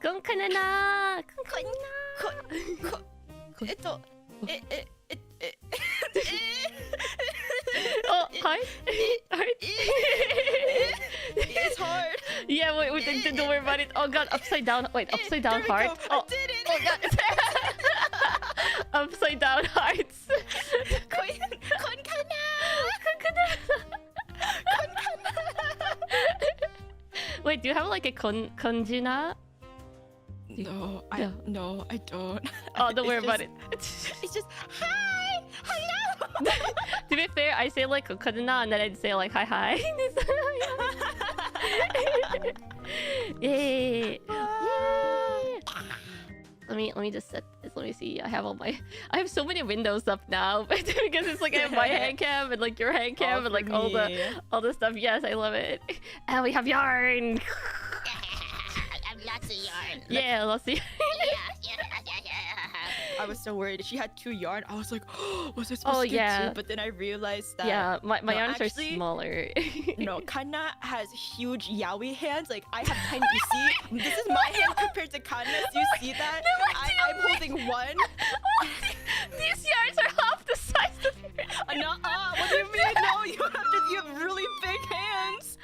Con Kanna! Con Oh, hi. It's hard. Yeah, wait, don't worry about it. Oh god, upside down. Wait, upside down There we heart. go. Oh, I did it. oh god. Upside down hearts. Con Kanna. Wait, do you have like a Juna? No, Yeah. no, I don't. Oh, don't worry It's about just- it. It's just hi, hello. To be fair, I say like Kanna and then I'd say like hi. Yay! Let me just set this. Let me see. I have so many windows up now because it's like I have my hand cam and like your hand cam and like all the stuff. Yes, I love it. And we have yarn. Lots of yarn. Yeah, let's see. Yeah. I was so worried. She had 2 yarn. I was like, oh, was I supposed Oh, to get yeah. 2? But then I realized that Yeah, my no, yarns actually, are smaller. no, Kanna has huge yaoi hands. Like I have tiny. You see, this is my hand compared to Kanna's. You see that? I'm holding one. These yarns are half the size of yours. No, what do you mean? No, you have really big hands.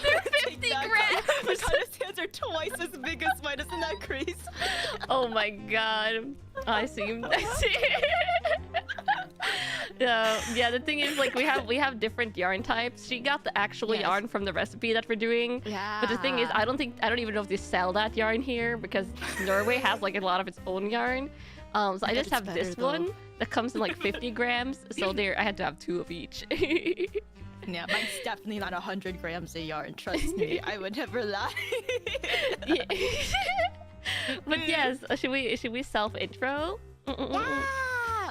They're 50 grams. Kanna's hands are twice as big as mine. Isn't that crazy? Oh my god. I see. Yeah, the thing is like we have different yarn types. She got the actual yarn from the recipe that we're doing. Yeah. But the thing is I don't even know if they sell that yarn here because Norway has like a lot of its own yarn. So I just have this one that comes in like 50 grams. So I had to have 2 of each. Yeah, mine's definitely not 100 grams of yarn. Trust me, I would never lie. Yeah. But yes, should we self intro?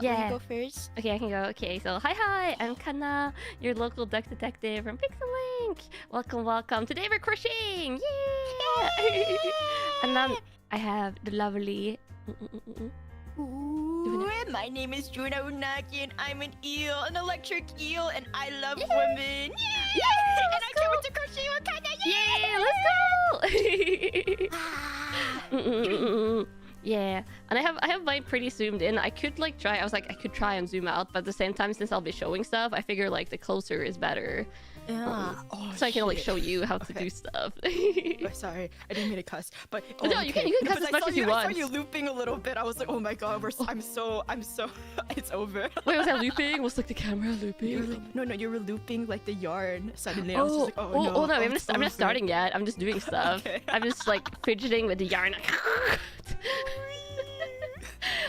Yeah. Go first. Okay, I can go. Okay, so hi, I'm Kanna, your local duck detective from PixelLink. Welcome. Today we're crocheting. Yeah. And then I have the lovely. Ooh, my name is Juna and I'm an eel, an electric eel, and I love women. Yay! And I can't wait to crochet with Kanna. Yeah, let's go! Yeah, and I have mine pretty zoomed in. I could like try. I could try and zoom out, but at the same time, since I'll be showing stuff, I figure like the closer is better. Yeah. So I can like show you how to do stuff. Oh, sorry, I didn't mean to cuss, but No, you can cuss as much as you want. I saw you looping a little bit. I was like, oh my god, I'm so, it's over. Wait, was I looping? Was like the camera looping? No, you were looping like the yarn. Suddenly, I was just like, oh no. I'm not starting yet. I'm just doing stuff. Okay. I'm just like fidgeting with the yarn.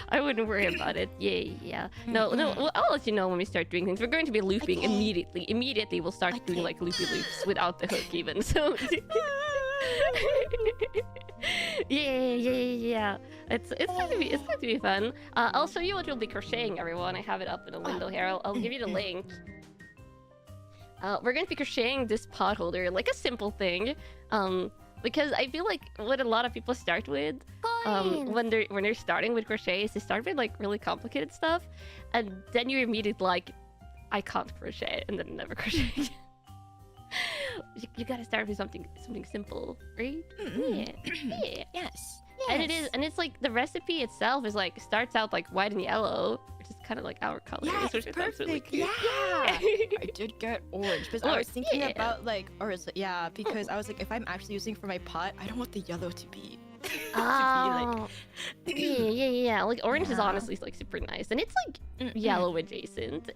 I wouldn't worry about it. Yeah. No. I'll let you know when we start doing things. We're going to be looping immediately. Immediately, we'll start doing like loopy loops without the hook even. So. Yeah. It's going to be fun. I'll show you what we'll be crocheting, everyone. I have it up in a window here. I'll give you the link. We're going to be crocheting this pot holder, like a simple thing. Because I feel like what a lot of people start with when they're starting with crochet is they start with like really complicated stuff, and then you're immediately like, I can't crochet, and then never crochet again. You gotta start with something simple, right? Yeah. Yes. And it's like the recipe itself is like starts out like white and yellow, which is kind of like our colors, which is absolutely perfect. cute. Yeah. I did get orange because I was thinking about like, because I was like, if I'm actually using for my pot, I don't want the yellow to be. Yeah. Like orange is honestly like super nice, and it's like yellow adjacent.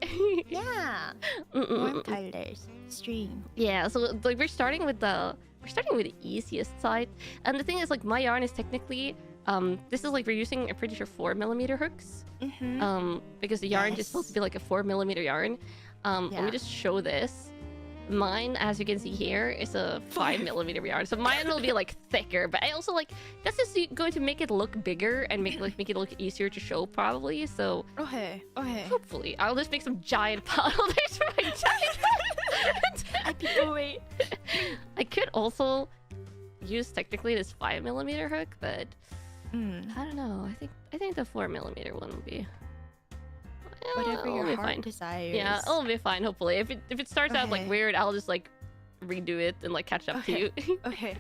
Yeah. Warm colors. Stream. Yeah. So like we're starting with the easiest side, and the thing is like my yarn is technically this is like we're using I'm pretty sure 4mm hooks. Because the yarn is supposed to be like a 4mm yarn. Let me just show this. Mine, as you can see here, is a 5mm yarn, so mine will be like thicker. But I also like that's just going to make it look bigger and make it look easier to show probably. So Okay. hopefully I'll just make some giant pot holders for my giant. Wait. I could also use technically this 5mm hook, but I don't know. I think the 4mm one will be. Whatever it'll your be heart fine. desires. Yeah, it'll be fine. Hopefully, if it starts out like weird, I'll just like redo it and like catch up to you. Okay.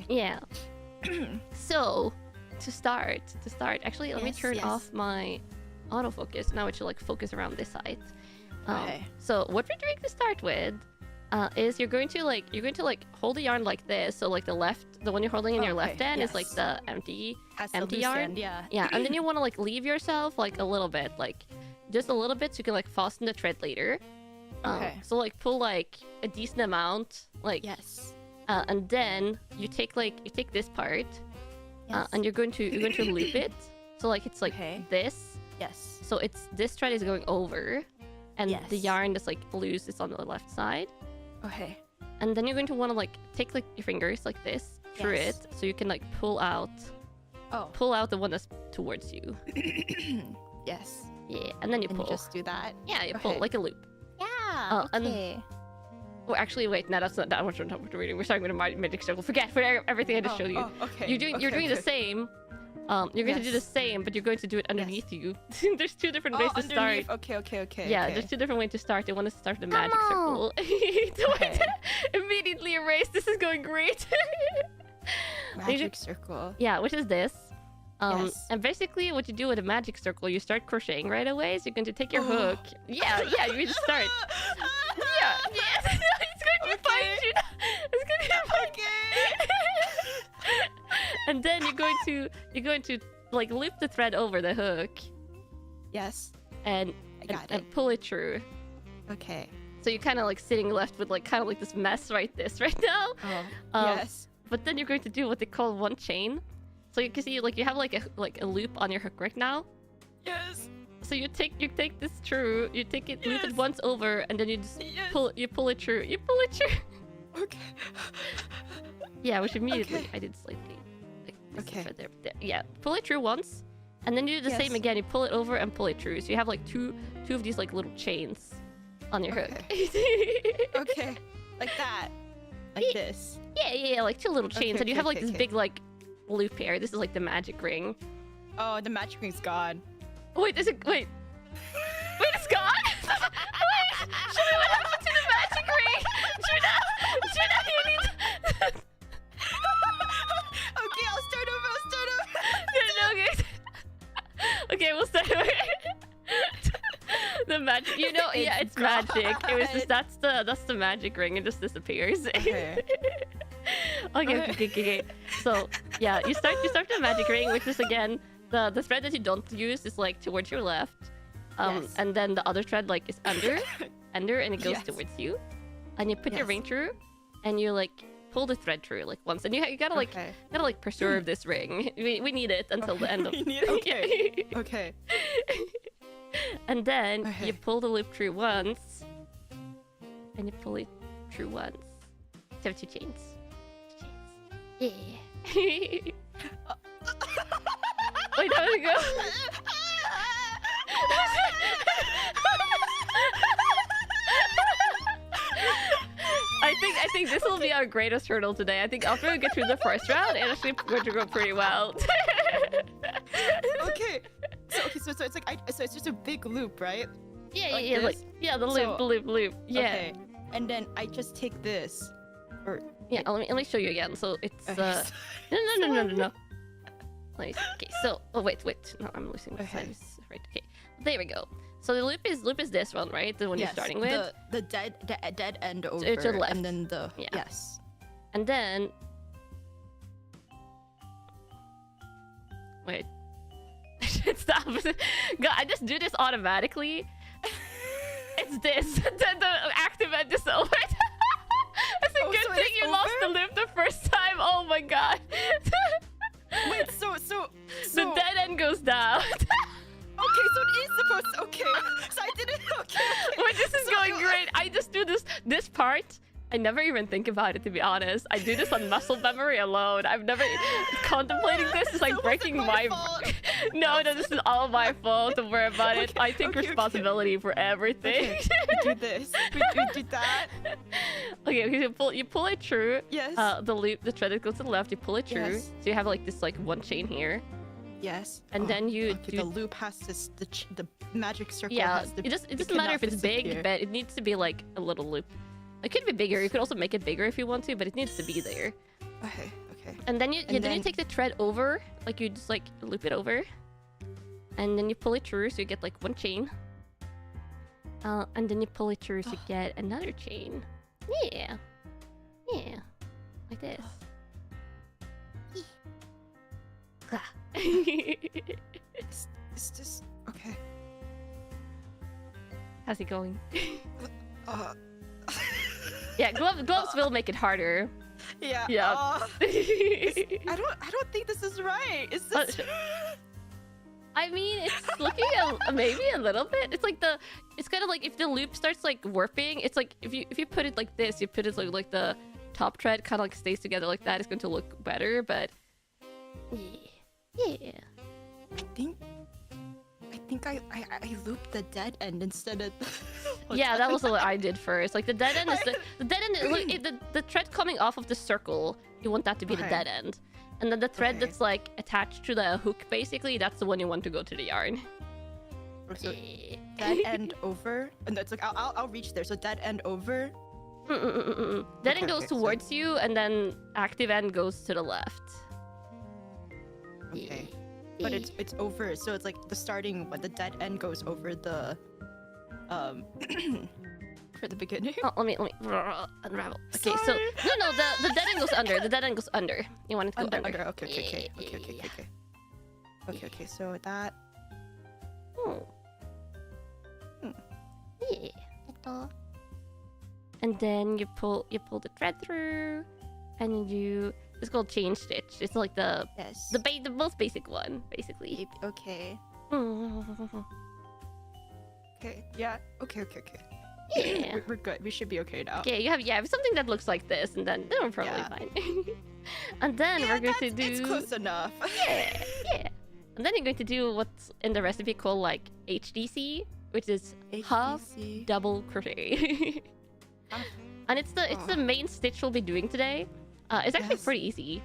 Yeah. So to start, actually, let me turn off my autofocus. Now it should like focus around this side. Okay. So what we're doing to start with is you're going to hold the yarn like this. So like the one you're holding in your left hand is like the empty yarn. Yeah. Yeah, and then you want to like leave yourself like a little bit, like just a little bit, so you can like fasten the thread later. Okay. So like pull like a decent amount, like and then you take this part, and you're going to loop it. So like it's like this. Yes. So this thread is going over, and the yarn that's like loose is on the left side. Okay. And then you're going to want to like take like your fingers like this through it, so you can like pull out the one that's towards you. Yes. Yeah, and then you pull. You just do that. Yeah, you pull like a loop. Yeah. Okay. Well, actually, wait. No, that's not that much. What we're reading. We're starting with a magic circle. Forget everything I just showed you. Oh, okay. You're doing the same. You're going to do the same, but you're going to do it underneath you. There's two different ways to start. Okay. Yeah, there's two different ways to start. You want to start with the magic circle. Okay. Immediately erase. This is going great. Magic circle. Yeah, which is this. And basically, what you do with a magic circle, you start crocheting right away. So you're going to take your hook. Yeah, you just start. It's going to find you. It's going to find you. And then you're going to like loop the thread over the hook. Yes. And pull it through. Okay. So you're kind of like sitting left with like kind of like this mess right now. Yes. But then you're going to do what they call one chain. So you can see like you have like a loop on your hook right now. Yes. So you take this through, you take it, loop it once over, and then you just pull it through. You pull it through. Okay. Yeah, which immediately I did slightly like this right there. Yeah, pull it through once, and then you do the same again. You pull it over and pull it through. So you have like two of these like little chains on your hook. Okay. Like that. Like this. Yeah, like two little chains, and you have like this big like loop here. This is like the magic ring. Oh, the magic ring's gone. Wait, it's gone? Wait, show me what happened to the magic ring. Juna, you need Okay, I'll start over. No, okay, we'll start over. The magic, it's magic. It was just that's the magic ring. It just disappears. Okay. So yeah, you start the magic ring, which is again the thread that you don't use is like towards your left, and then the other thread like is under, and it goes towards you, and you put your ring through, and you like pull the thread through like once, and you gotta preserve this ring. We need it until the end of. Okay. And then you pull the loop through once, and you pull it through once. So 2 chains. Yeah. Wait, how did it go? I think this will be our greatest hurdle today. I think after we get through the first round, it's actually going to go pretty well. Okay. So it's like so it's just a big loop, right? Yeah, like the loop. Yeah. Okay. And then I just take this. Yeah, let me show you again. So it's no. Okay, so wait. No, I'm losing the size. Right. Okay, there we go. So the loop is this one, right? The one you're starting with. The dead end over. To the left. And then And then wait. Stop. God, I just do this automatically. It's this. The active end is over. It's a good thing you lost the loop the first time. Oh my god. Wait, so the dead end goes down. Okay, so it is supposed to. Okay, so I didn't. Okay. Wait, this is going great. I just do this part. I never even think about it, to be honest. I do this on muscle memory alone. I've never contemplating this. Is like breaking my no, this is all my fault. Don't worry about it. I take responsibility for everything. We do this. We do that. Okay, you pull it through. Yes. The loop, the thread that goes to the left, you pull it through. Yes. So you have like this like one chain here. Yes. And then you do the loop has to the magic circle. Yeah. Has to, it doesn't matter if it's big, but it needs to be like a little loop. It could be bigger. You could also make it bigger if you want to, but it needs to be there. Okay. Okay. And then you take the thread over, like you just like loop it over, and then you pull it through, so you get like one chain. And then you pull it through to get another chain. Yeah. Yeah. Like this. Is this okay? How's it going? Uh. Yeah, gloves will make it harder. Yeah. Yeah. I don't think this is right. Is this? I mean, it's looking maybe a little bit. It's like it's kind of like if the loop starts like warping. It's like if you put it like this, you put it like the top thread kind of like stays together like that. It's going to look better, but yeah. I think I looped the dead end instead of. Yeah, that was what I did first. Like the dead end is the dead end. The thread coming off of the circle, you want that to be the dead end, and then the thread that's like attached to the hook, basically, that's the one you want to go to the yarn. So dead end over, and that's like I'll reach there. So dead end over. Dead end goes towards you, and then active end goes to the left. Okay. But it's over, so it's like the starting when the dead end goes over the for the beginning. Oh, let me unravel. Okay, so no, the dead end goes under. The dead end goes under. You want it to go under. Okay. Okay. So that. Yeah. And then you pull the thread through, and it's called chain stitch. It's like the most basic one, basically. Okay. Okay. Yeah. Okay. Yeah. We're good. We should be okay now. Okay, you have something that looks like this, and then we're probably fine. And then we're going to do. It's close enough. Yeah. And then you're going to do what's in the recipe called like HDC, which is half double crochet. And it's the main stitch we'll be doing today. It's actually pretty easy.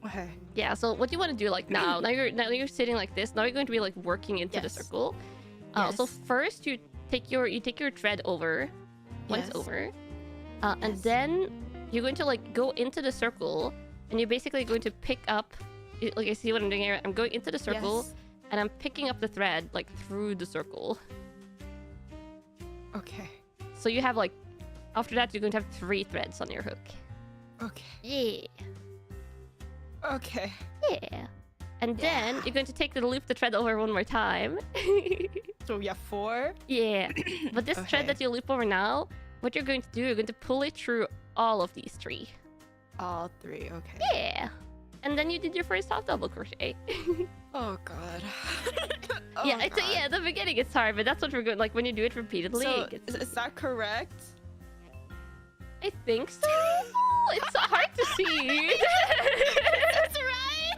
Okay. Yeah. So what you want to do like now you're sitting like this. Now you're going to be like working into the circle. So first you take your thread over, once over, and then you're going to like go into the circle, and you're basically going to pick up. Like I see what I'm doing here. I'm going into the circle, and I'm picking up the thread like through the circle. Okay. So you have like, after that you're going to have 3 threads on your hook. Okay. Yeah. Okay. Yeah. And then you're going to take loop the thread over one more time. So we have 4? Yeah. But this thread that you loop over now, what you're going to do, you're going to pull it through all of these 3. All 3, okay. Yeah. And then you did your first half double crochet. Oh god. At the beginning it's hard, but that's what we're going, like when you do it repeatedly. So, is that correct? I think so. It's hard to see. That's right.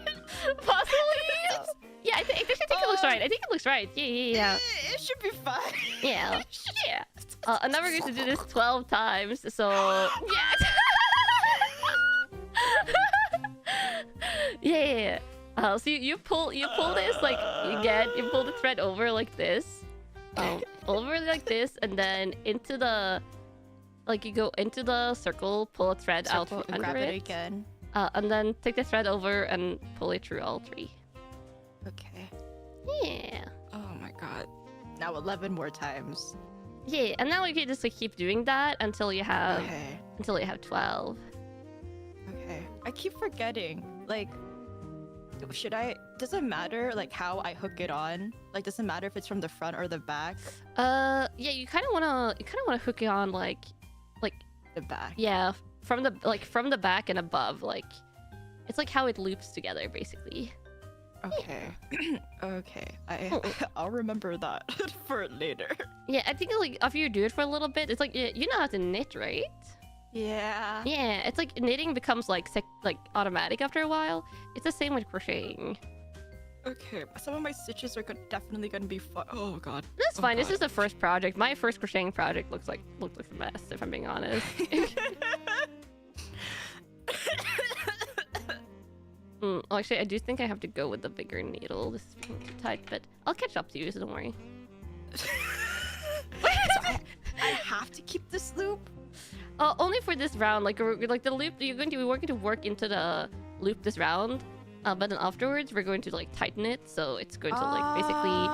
Possibly. Yeah, I think it looks right. I think it looks right. Yeah. It should be fine. Yeah. And now we're going to do this 12 times. So yeah. So you pull this like you pull the thread over like this, over like this, and then into the. Like you go into the circle, pull a thread out from under grab it again. And then take the thread over and pull it through all 3. Okay. Yeah. Oh my god. Now 11 more times. Yeah, and now you can just like keep doing that until you have 12. Okay. I keep forgetting. Like, does it matter like how I hook it on? Like, does it matter if it's from the front or the back? Yeah, you kind of wanna hook it on like the back. Yeah, from the back and above. Like, it's like how it loops together, basically. Okay. Okay. I'll remember that for later. Yeah, I think like after you do it for a little bit, it's like you know how to knit, right? Yeah. Yeah, it's like knitting becomes like automatic after a while. It's the same with crocheting. Okay, some of my stitches are definitely gonna be fun. Oh god. That's fine. This is the first project. My first crocheting project looked like a mess, if I'm being honest. Actually, I do think I have to go with the bigger needle. This is being too tight, but I'll catch up to you, so don't worry. I have to keep this loop. Only for this round. Like the loop, we're going to work into the loop this round. But then afterwards, we're going to like tighten it, so it's going to like basically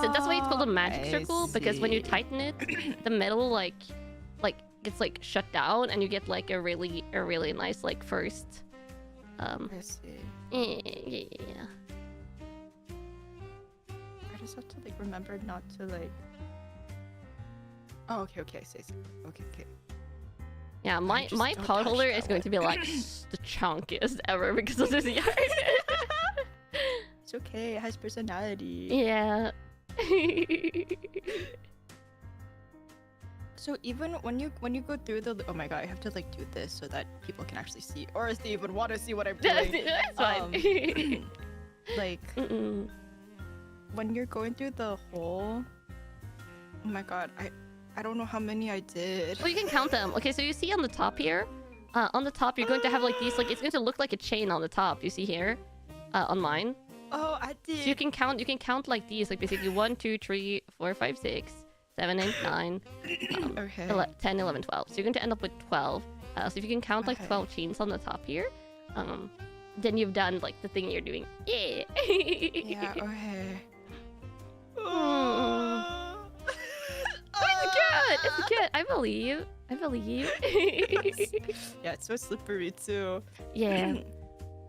that's why it's called a magic circle, because when you tighten it, the metal like gets like shut down, and you get like a really nice like first. I see. Yeah. I just have to like remember not to like. Oh, okay. I see. Okay. Yeah, my pot holder is going to be like the chunkiest ever because of this yarn. It's okay. It has personality. Yeah. So even when you go through the oh my god, I have to like do this so that people can actually see, or if they even want to see what I'm doing. That's fine. Like when you're going through the hole. Oh my god, I don't know how many I did. Well, you can count them. Okay, so you see on the top here, on the top you're going to have like these, like it's going to look like a chain on the top. You see here, on mine. Oh, I did. So you can count like these, like basically 1, 2, 3, 4, 5, 6, 7, 8, 9, okay. 10, 11, 12. So you're going to end up with 12. So if you can count like 12 chains on the top here, then you've done like the thing you're doing. Yeah. Yeah. Okay. It's good. I believe. Yeah, it's so slippery too. Yeah.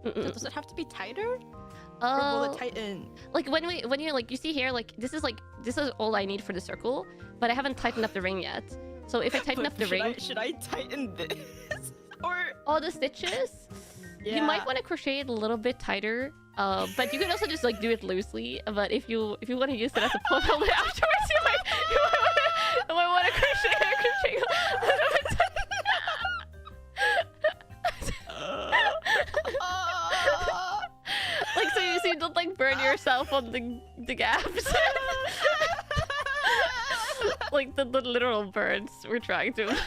Does it have to be tighter? Or will it tighten? Like when you like you see here, like this is all I need for the circle, but I haven't tightened up the ring yet. So if I tighten up the ring, should I tighten this or all the stitches? Yeah. You might want to crochet it a little bit tighter. But you can also just like do it loosely. But if you want to use it as a pot holder afterwards, you might want to crochet a little bit tighter. Like so you don't like burn yourself on the gaps. Like the literal burns we're trying to avoid.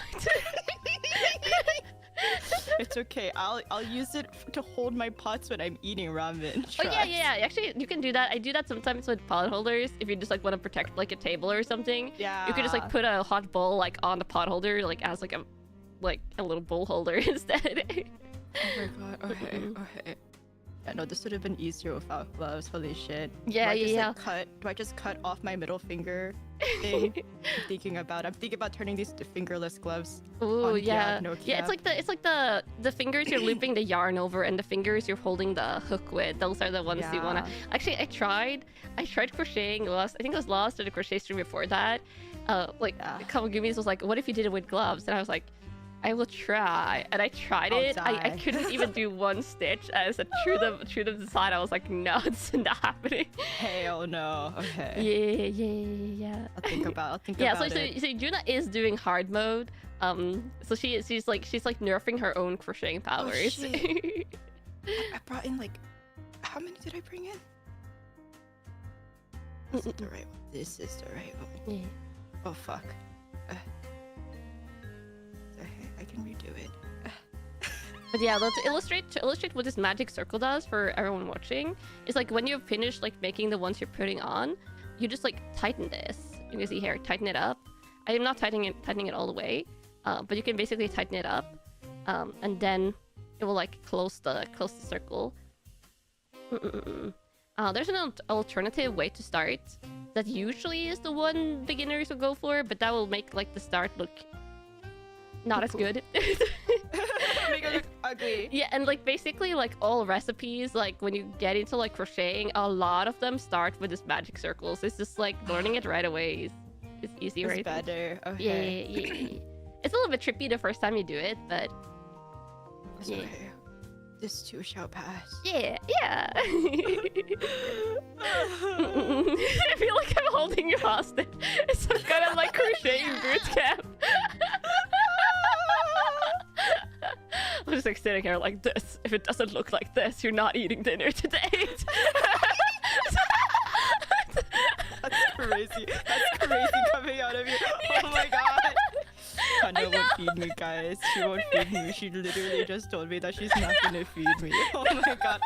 It's okay. I'll use it to hold my pots when I'm eating ramen. Oh yeah. Actually, you can do that. I do that sometimes with pot holders. If you just like want to protect like a table or something, yeah, you could just like put a hot bowl like on the pot holder, like as like a little bowl holder instead. Oh my god. Okay. Yeah, no, this would have been easier without gloves. Holy shit. Yeah. Do I just cut off my middle finger thing? I'm thinking about turning these to fingerless gloves. Ooh, yeah. No yeah, it's like the fingers you're looping the yarn over, and the fingers you're holding the hook with. Those are the ones you wanna. Actually, I tried crocheting last. I think it was last or the crochet stream before that. Kawagumi's was like, "What if you did it with gloves?" And I was like, I will try, and I tried it. I couldn't even do one stitch. As I threw them to the side, I was like, no, it's not happening. Hell no. Okay. Yeah. I'll think about it. So Juna is doing hard mode. So she's nerfing her own crocheting powers. Oh, shit. I brought in like, how many did I bring in? This is the right one. This is the right one. Yeah. Oh fuck. I can redo it. But yeah, to illustrate what this magic circle does for everyone watching is like when you've finished like making the ones you're putting on, you just like tighten this. You can see here, tighten it up. I am not tightening it all the way, but you can basically tighten it up, and then it will like close the circle. There's an alternative way to start that usually is the one beginners will go for, but that will make like the start look not as good. Make it look ugly. Yeah, and like basically like all recipes, like when you get into like crocheting, a lot of them start with this magic circle. So it's just like learning it right away is easy, right? It's better. Okay. Yeah. It's a little bit trippy the first time you do it, but it's okay. This too shall pass. Yeah. I feel like I'm holding you hostage. It's some kind of like crocheting boot camp. I'm just like sitting here like this. If it doesn't look like this, you're not eating dinner today. That's crazy. That's crazy coming out of you. Oh my god. Kanna won't feed me, guys. She won't feed me. She literally just told me that she's not gonna feed me. Oh my god,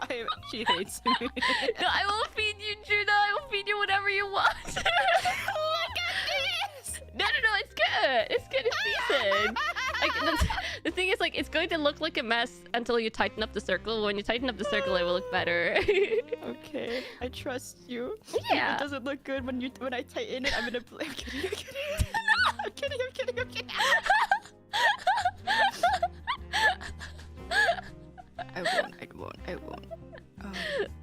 she hates me. No, I will feed you, Juna. I will feed you whatever you want. Look at this! No, it's good. It's it's going to look like a mess until you tighten up the circle. When you tighten up the circle, it will look better. Okay, I trust you. Yeah. It doesn't look good when I tighten it. I'm gonna blame. I'm kidding. I'm kidding. I'm kidding. I'm kidding. I'm kidding. I won't.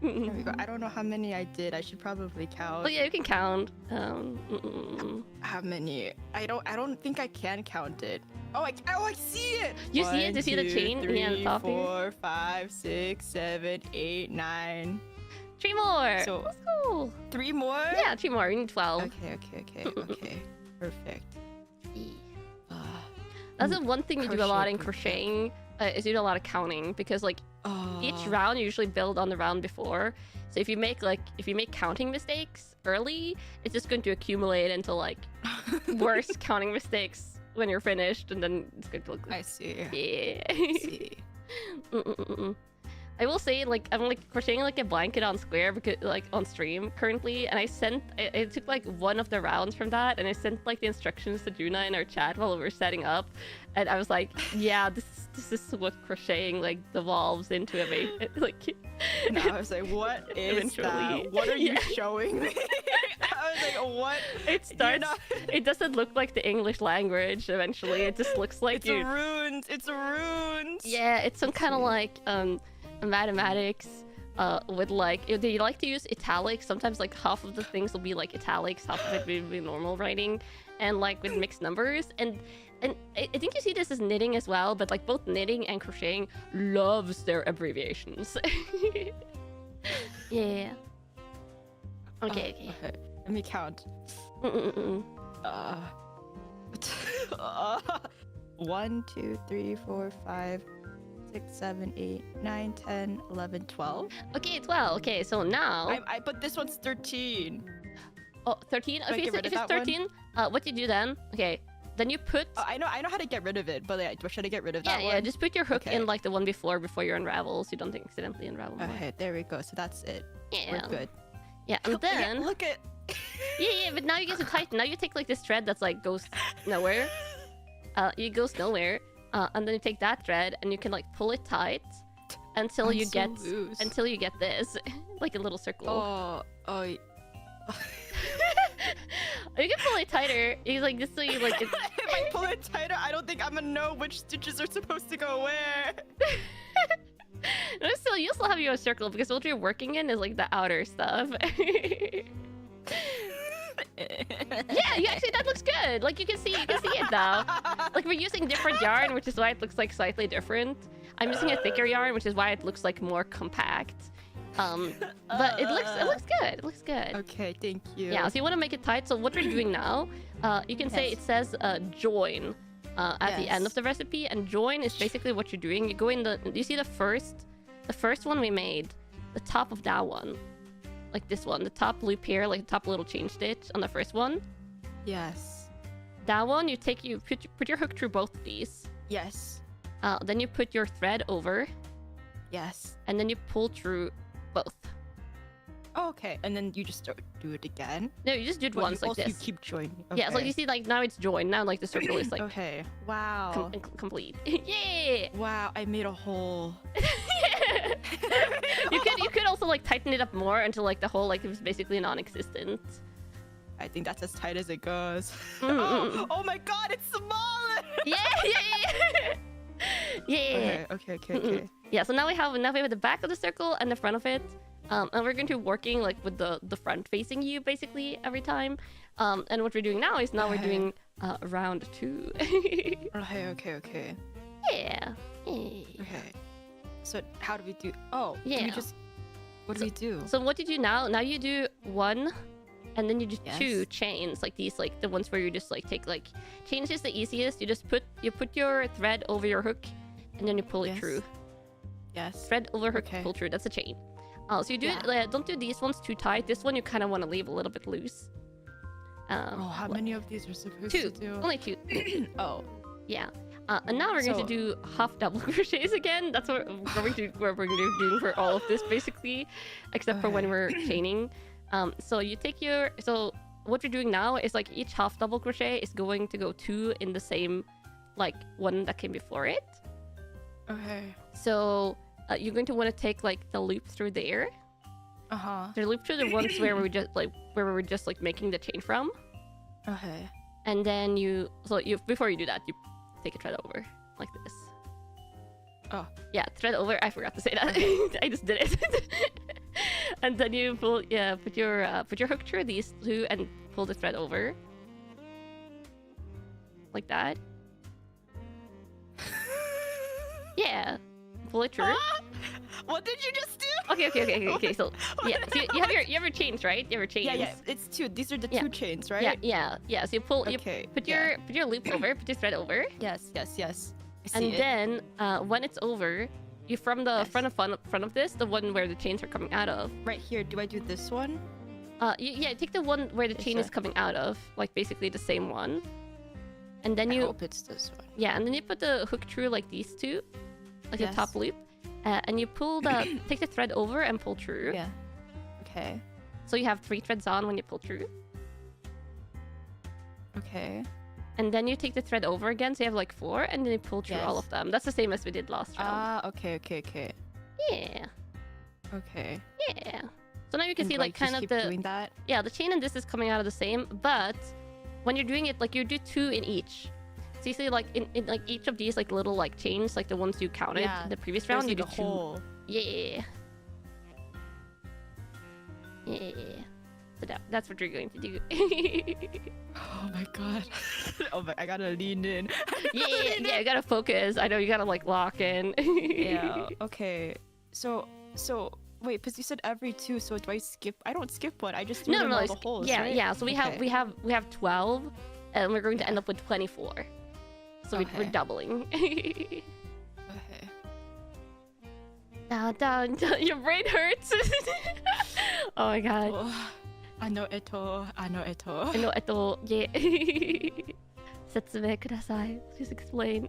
There we go. I don't know how many I did. I should probably count. Oh yeah, you can count. How many? I don't think I can count it. Oh, I see it. You see it? You see the chain? 3, Yeah, on the top here? 4, 5, 6, 7, 8, 9. 3 more. So Let's go. 3 more? Yeah, 3 more. You need 12. Okay. Perfect. That's the one thing you do a lot in crochet. crocheting. Is you do a lot of counting because like each round you usually build on the round before. So if you make counting mistakes early, it's just going to accumulate into like worse counting mistakes when you're finished, and then it's going to look. I see. Yeah. I see. I will say, like, I'm like crocheting like a blanket on Square because like on stream currently, and I took like one of the rounds from that, and I sent like the instructions to Juna in our chat while we were setting up, and I was like, yeah, this is what crocheting like devolves into like. And I was like, what is that? What are you showing me? I was like, what? It starts. It doesn't look like the English language. Eventually, it just looks like it's runes. It's runes. Yeah, it's some kind of like mathematics with like they like to use italics. Sometimes like half of the things will be like italics, half of it will be normal writing, and like with mixed numbers. And I think you see this as knitting as well, but like both knitting and crocheting loves their abbreviations. Yeah. Okay. Let me count. 1, 2, 3, 4, 5, 6, 7, 8, 9, 10, 11, 12. Okay, 12. Okay, so now. But this one's 13. Oh, 13? Okay, so if it's 13, what you do then? Okay, then you put. I know how to get rid of it, but should I get rid of that one? Yeah, just put your hook in like the one before you unravel, so you don't accidentally unravel more. Okay, there we go. So that's it. Yeah. We're good. Yeah, and then. Look at. Yeah, but now you get to tighten. Now you take like this thread that's like goes nowhere. It goes nowhere. And then you take that thread and you can like pull it tight until you get this, like a little circle. Oh. You can pull it tighter. You like just so you like. If I pull it tighter, I don't think I'm gonna know which stitches are supposed to go where. No, still, you still have your circle because what you're working in is like the outer stuff. Yeah, you actually, that looks good. Like you can see it now. Like we're using different yarn, which is why it looks like slightly different. I'm using a thicker yarn, which is why it looks like more compact. But it looks good. It looks good. Okay, thank you. Yeah, so you want to make it tight. So what we're doing now, you can say it says join at the end of the recipe, and join is basically what you're doing. You go in you see the first one we made, the top of that one. Like this one, the top loop here, like the top little chain stitch on the first one. Yes. That one, you put your hook through both of these. Yes. Then you put your thread over. Yes. And then you pull through both. Oh, okay. And then you just do it again? No, you just do it once like this. You keep joining. Okay. Yeah, so you see, like now it's joined. Now like the circle is like okay. Wow. Complete. Yeah. Wow, I made a hole. Yeah. You could also like tighten it up more until like the hole like it was basically non-existent. I think that's as tight as it goes. Oh my god, it's smaller. Yeah. Okay. Yeah, so now we have the back of the circle and the front of it. And we're going to be working like with the front facing you basically every time. And what we're doing now is we're doing round 2. Okay. Yeah. Okay. So how do we do? Oh, yeah. What do we do? So what you do now? Now you do 1, and then you do 2 chains like these, like the ones where you just like take like chains is the easiest. You just put your thread over your hook, and then you pull it through. Yes. Thread over hook, pull through. That's a chain. So you do it. Don't do these ones too tight. This one you kind of want to leave a little bit loose. How many of these are supposed to do? Only 2. Oh. Yeah. And now we're going to do half double crochets again. That's what we're going to do for all of this basically, except for when we're chaining. So you take so what you're doing now is like each half double crochet is going to go 2 in the same like one that came before it. Okay. So you're going to want to take like the loop through there. The loop through the ones where we were just like making the chain from. Okay. And then before you do that, you take a thread over like this. Oh. Yeah, thread over. I forgot to say that. I just did it. And then you put your hook through these two and pull the thread over. Like that. Yeah. Pull it through. What did you just do? Okay. So yeah, so you have your chains, right? You have your chains. Yeah. It's two. These are the two chains, right? Yeah. So you pull. Okay. Put your loop over. Put your thread over. Yes. I see And it. then when it's over, you from the front of this, the one where the chains are coming out of. Right here. Do I do this one? Take the one where the chain is coming out of, like basically the same one. And then I hope it's this one. Yeah, and then you put the hook through like these two, like the top loop, and you pull take the thread over and pull through. Yeah. Okay. So you have 3 threads on when you pull through. Okay. And then you take the thread over again, so you have like 4, and then you pull through all of them. That's the same as we did last round. Okay. Yeah. Okay. Yeah. So now you can And see do I like kind just of keep the doing that? Yeah, the chain and this is coming out of the same, but when you're doing it, like you do 2 in each. So you see like in like each of these like little like chains, like the ones you counted in the previous round, you do 2. Hole. Yeah. So that's what you're going to do. Oh my god. I gotta lean in. Yeah, you gotta focus. I know you gotta like lock in. Yeah. Okay. So wait, because you said every 2. So do I skip? I don't skip one. I just do all the holes. Yeah, right? yeah. So we have 12, and we're going to end up with 24. So we're doubling. Okay. Your brain hurts. Oh my god. Oh, I know eto. Yeah. 説明ください. Please explain.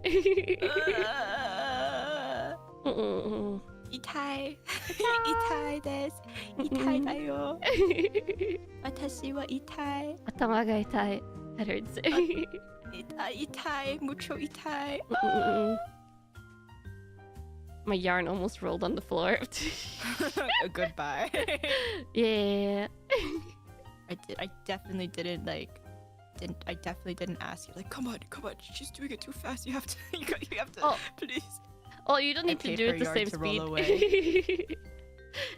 痛いです。痛いだよ。私は痛い。頭が痛い. That hurts. 痛い。mucho 痛い。My yarn almost rolled on the floor. Goodbye. Yeah. I definitely didn't I definitely didn't ask you like come on she's doing it too fast, you have to please. Oh, you don't need to do it the same speed.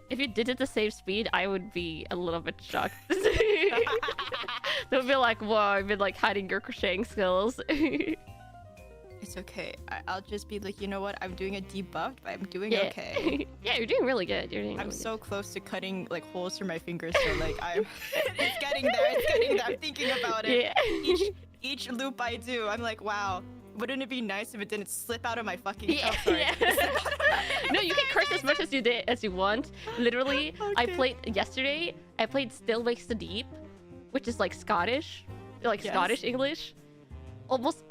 If you did it the same speed, I would be a little bit shocked. They would be like, whoa, I've been like hiding your crocheting skills. It's okay. I'll just be like, you know what? I'm doing a debuffed, but I'm doing okay. Yeah, you're doing really good. I'm so close to cutting like holes through my fingers, so like it's getting there. I'm thinking about it. Yeah. Each loop I do, I'm like, wow. Wouldn't it be nice if it didn't slip out of my fucking No, you can curse as much as you want. Literally, okay. I played Still Makes the Deep, which is like Scottish, Scottish English. Almost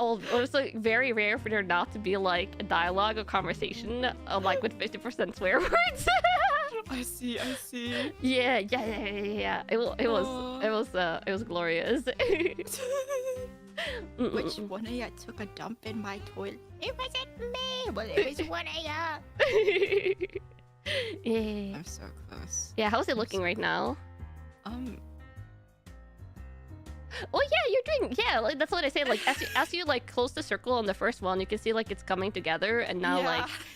like very rare for there not to be like a dialogue or conversation like with 50% swear words. I see. Yeah. It was glorious. Which one of you took a dump in my toilet? It wasn't me. Well, it was one of you. Yeah. I'm so close. Yeah, how's it looking right now? Oh yeah, you're doing like that's what I say. Like as you like close the circle on the first one, you can see like it's coming together, and now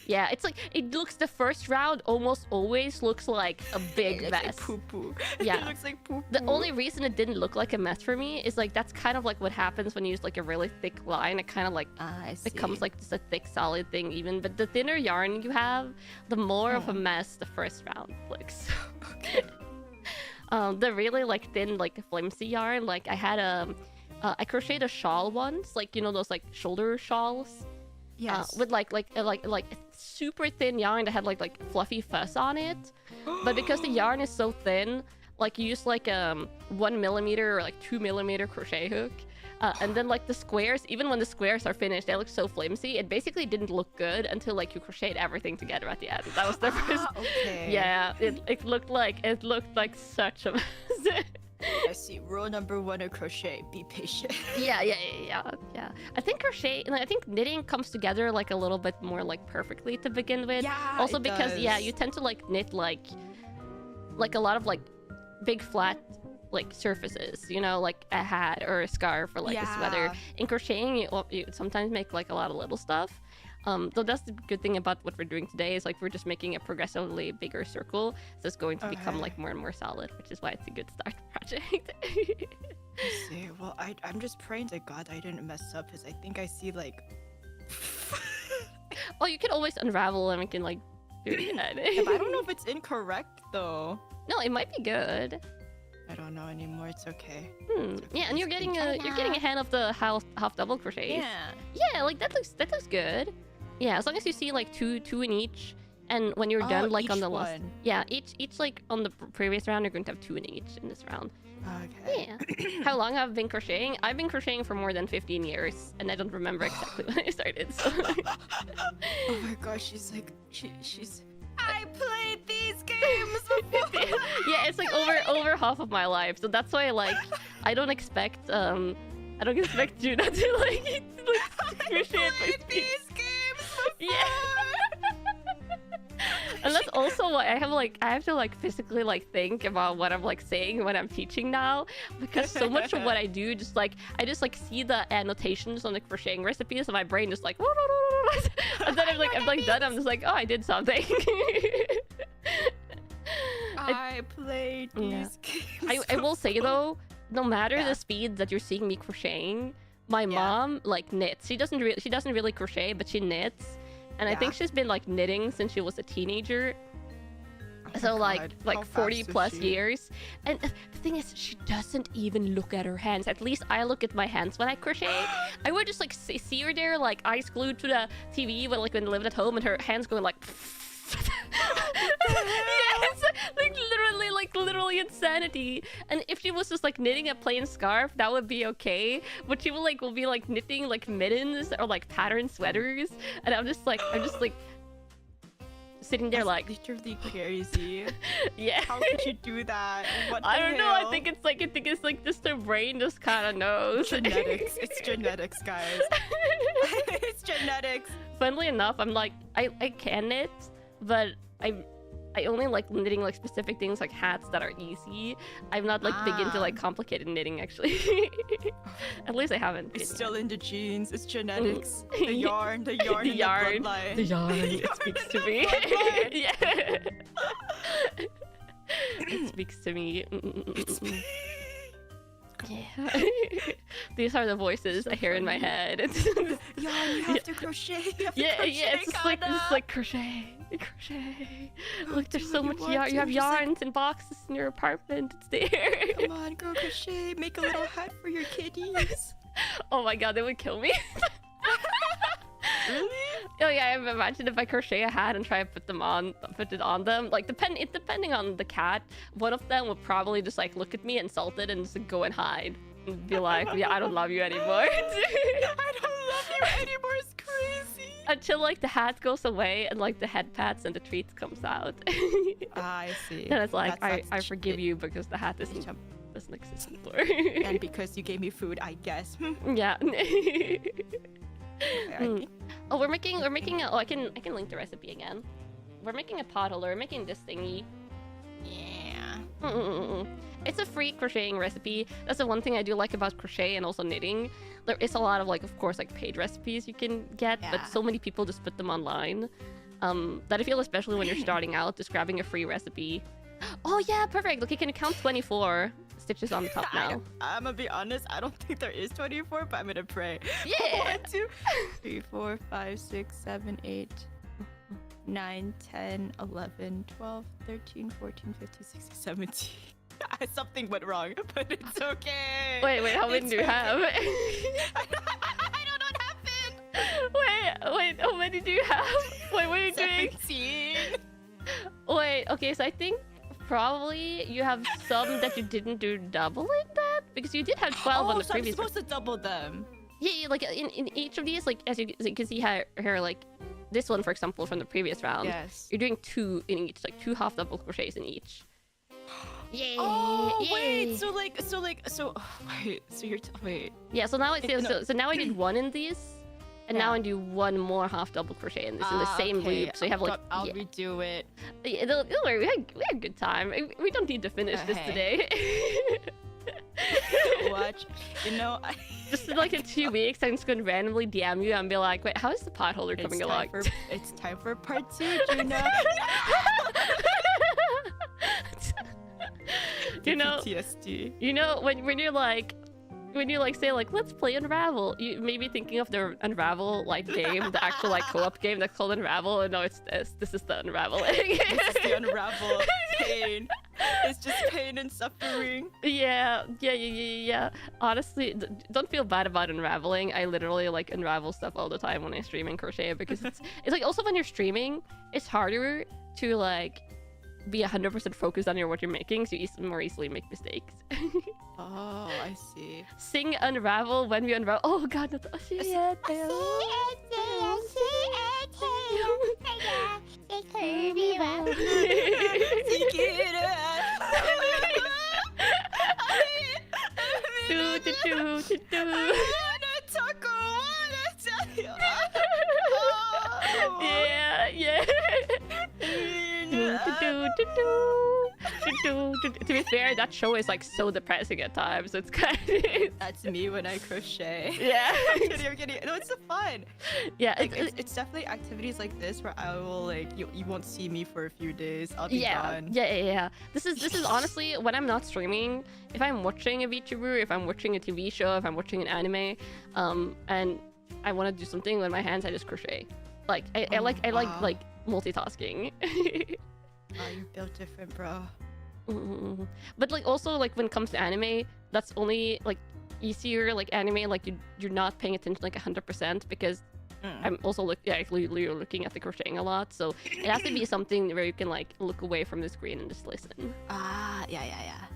it's like it looks the first round almost always looks like a big mess. Like poo-poo. Yeah, it looks like poo-poo. The only reason it didn't look like a mess for me is like that's kind of like what happens when you use like a really thick line. It kind of like becomes like just a thick solid thing even. But the thinner yarn you have, the more of a mess the first round looks. Okay. The really like thin like flimsy yarn, like I had I crocheted a shawl once, like you know those like shoulder shawls, with like super thin yarn that had like fluffy fuzz on it, but because the yarn is so thin, like you use like 1 millimeter or like 2 millimeter crochet hook, and then like the squares, even when the squares are finished, they look so flimsy. It basically didn't look good until like you crocheted everything together at the end. That was the first. Okay. Yeah, it looked like such a mess. I see. Rule number 1 of crochet: be patient. Yeah. I think crochet, like, I think knitting comes together like a little bit more like perfectly to begin with. Yeah. Also it because does. you tend to like knit like a lot of like big flat like surfaces, you know, like a hat or a scarf or like a sweater. In crocheting, you sometimes make like a lot of little stuff. So that's the good thing about what we're doing today is like we're just making a progressively bigger circle, so it's going to become like more and more solid, which is why it's a good start project. I see. Well, I'm just praying to God I didn't mess up, because I think I see like. Well, you can always unravel and we can like do it again. Yeah, but I don't know if it's incorrect though. No, it might be good. I don't know anymore. It's okay. It's okay. Yeah, and you're getting a hand of the half double crochets. Yeah, like that looks good. Yeah, as long as you see like two in each, and when you're done, like on the last, each like on the previous round, you're going to have 2 in each in this round. Okay. Yeah. How long have I been crocheting? I've been crocheting for more than 15 years, and I don't remember exactly when I started. So. Oh my gosh, she's like she's. I played these games before. Yeah, it's like over half of my life, so that's why like I don't expect Juna to like crochet these games before. Yeah. And that's also why I have to like physically like think about what I'm like saying when I'm teaching now, because so much of what I do I just see the annotations on the crocheting recipes, and my brain just like and then I'm like done. I'm just like, oh, I did something. I played these games. I will say though, no matter the speed that you're seeing me crocheting, my mom like knits. She doesn't really crochet, but she knits. And I think she's been like knitting since she was a teenager. So like 40 plus years. And the thing is, she doesn't even look at her hands. At least I look at my hands when I crochet. I would just like see her there, like eyes glued to the TV when I lived at home, and her hands going like. Yes, like literally insanity. And if she was just like knitting a plain scarf, that would be okay. But she will be like knitting like mittens or like pattern sweaters, and I'm just like sitting there like literally crazy. Yeah. How could you do that? What I don't know. hell? I think it's like just her brain just kind of knows. Genetics. It's genetics, guys. It's genetics. Funnily enough, I'm like I can knit, but I only like knitting like specific things like hats that are easy. I'm not like big into like complicated knitting actually. At least I haven't. It's still in the genes. It's genetics. The yarn. The yarn. The and yarn. The bloodline. The yarn. It speaks to me. Yeah. It speaks to me. Yeah. These are the voices I hear in my head. Yarn, you have to crochet. You have to crochet, it's like crochet. Look, there's so much yarn. You have yarns and boxes in your apartment. It's there. Come on, girl, crochet. Make a little hat for your kitties. Oh my god, they would kill me. Really? Oh yeah, imagine if I crochet a hat and try to put it on them. Like depending on the cat, one of them would probably just like look at me insulted and just go and hide and be like, yeah, I don't love you anymore. I don't love you anymore. It's crazy. Until like the hat goes away and like the head pats and the treats comes out. I see. Then it's like I forgive you because the hat doesn't exist anymore. And because you gave me food, I guess. Yeah. Okay. Oh, we're making I can link the recipe again. We're making a pot holder. We're making this thingy. Yeah. It's a free crocheting recipe. That's the one thing I do like about crochet and also knitting. There is a lot of like, of course, like paid recipes you can get, but so many people just put them online. That I feel, especially when you're starting out, just grabbing a free recipe. Oh yeah, perfect. Look, you can count 24 stitches on the top now. I'm gonna be honest, I don't think there is 24, but I'm gonna pray. Yeah. 1, 2, 3, 4, 5, 6, 7, 8, 9, 10, 11, 12, 13, 14, 15, 16, 17. Something went wrong, but it's okay. Wait, how many do you have? I don't know what happened. Wait, how many do you have? Wait, what are you doing? 17. Wait, okay, so I think probably you have some that you didn't do doubling that, because you did have 12 on the so previous. I'm supposed to double them. Yeah, like in each of these, like as you can see here, like this one for example from the previous round. Yes. You're doing 2 in each, like 2 half double crochets in each. Yeah. Oh yeah. wait, so wait, so you're wait. Yeah, so now so now I did one in these, and now Yeah. I do one more half double crochet in this in the same okay. loop. So you have like I'll redo it. yeah, don't worry, we had a good time. We don't need to finish this today. Watch, you know. Just in like in 2 weeks, I'm just gonna randomly DM you and be like, wait, how is the pot holder coming along? It's time for part 2, Juna. You know, PTSD. you know when you say like let's play Unravel, you may be thinking of the Unravel like game, the actual like co-op game that's called Unravel, and no, it's this. This is the Unraveling. This is the Unravel pain. It's just pain and suffering. Yeah. Honestly, don't feel bad about unraveling. I literally like unravel stuff all the time when I stream and crochet because it's like also when you're streaming, it's harder to like be 100% focused on what you're making, so you more easily make mistakes. Oh, I see. Sing Unravel when we unravel. Oh god, not yeah. To be fair, that show is like so depressing at times. It's kind of That's me when I crochet. yeah. I'm kidding. No, it's so fun. Yeah, Like, it's definitely activities like this where I will like you won't see me for a few days. I'll be gone. Yeah. This is honestly when I'm not streaming. If I'm watching a VTuber, if I'm watching a TV show, if I'm watching an anime, and I want to do something with my hands, I just crochet. Like I like multitasking. Oh, you're built different, bro. But like also like when it comes to anime, that's only like easier like anime like you're not paying attention like 100% because I'm also looking at the crocheting a lot, so it has to be something where you can like look away from the screen and just listen.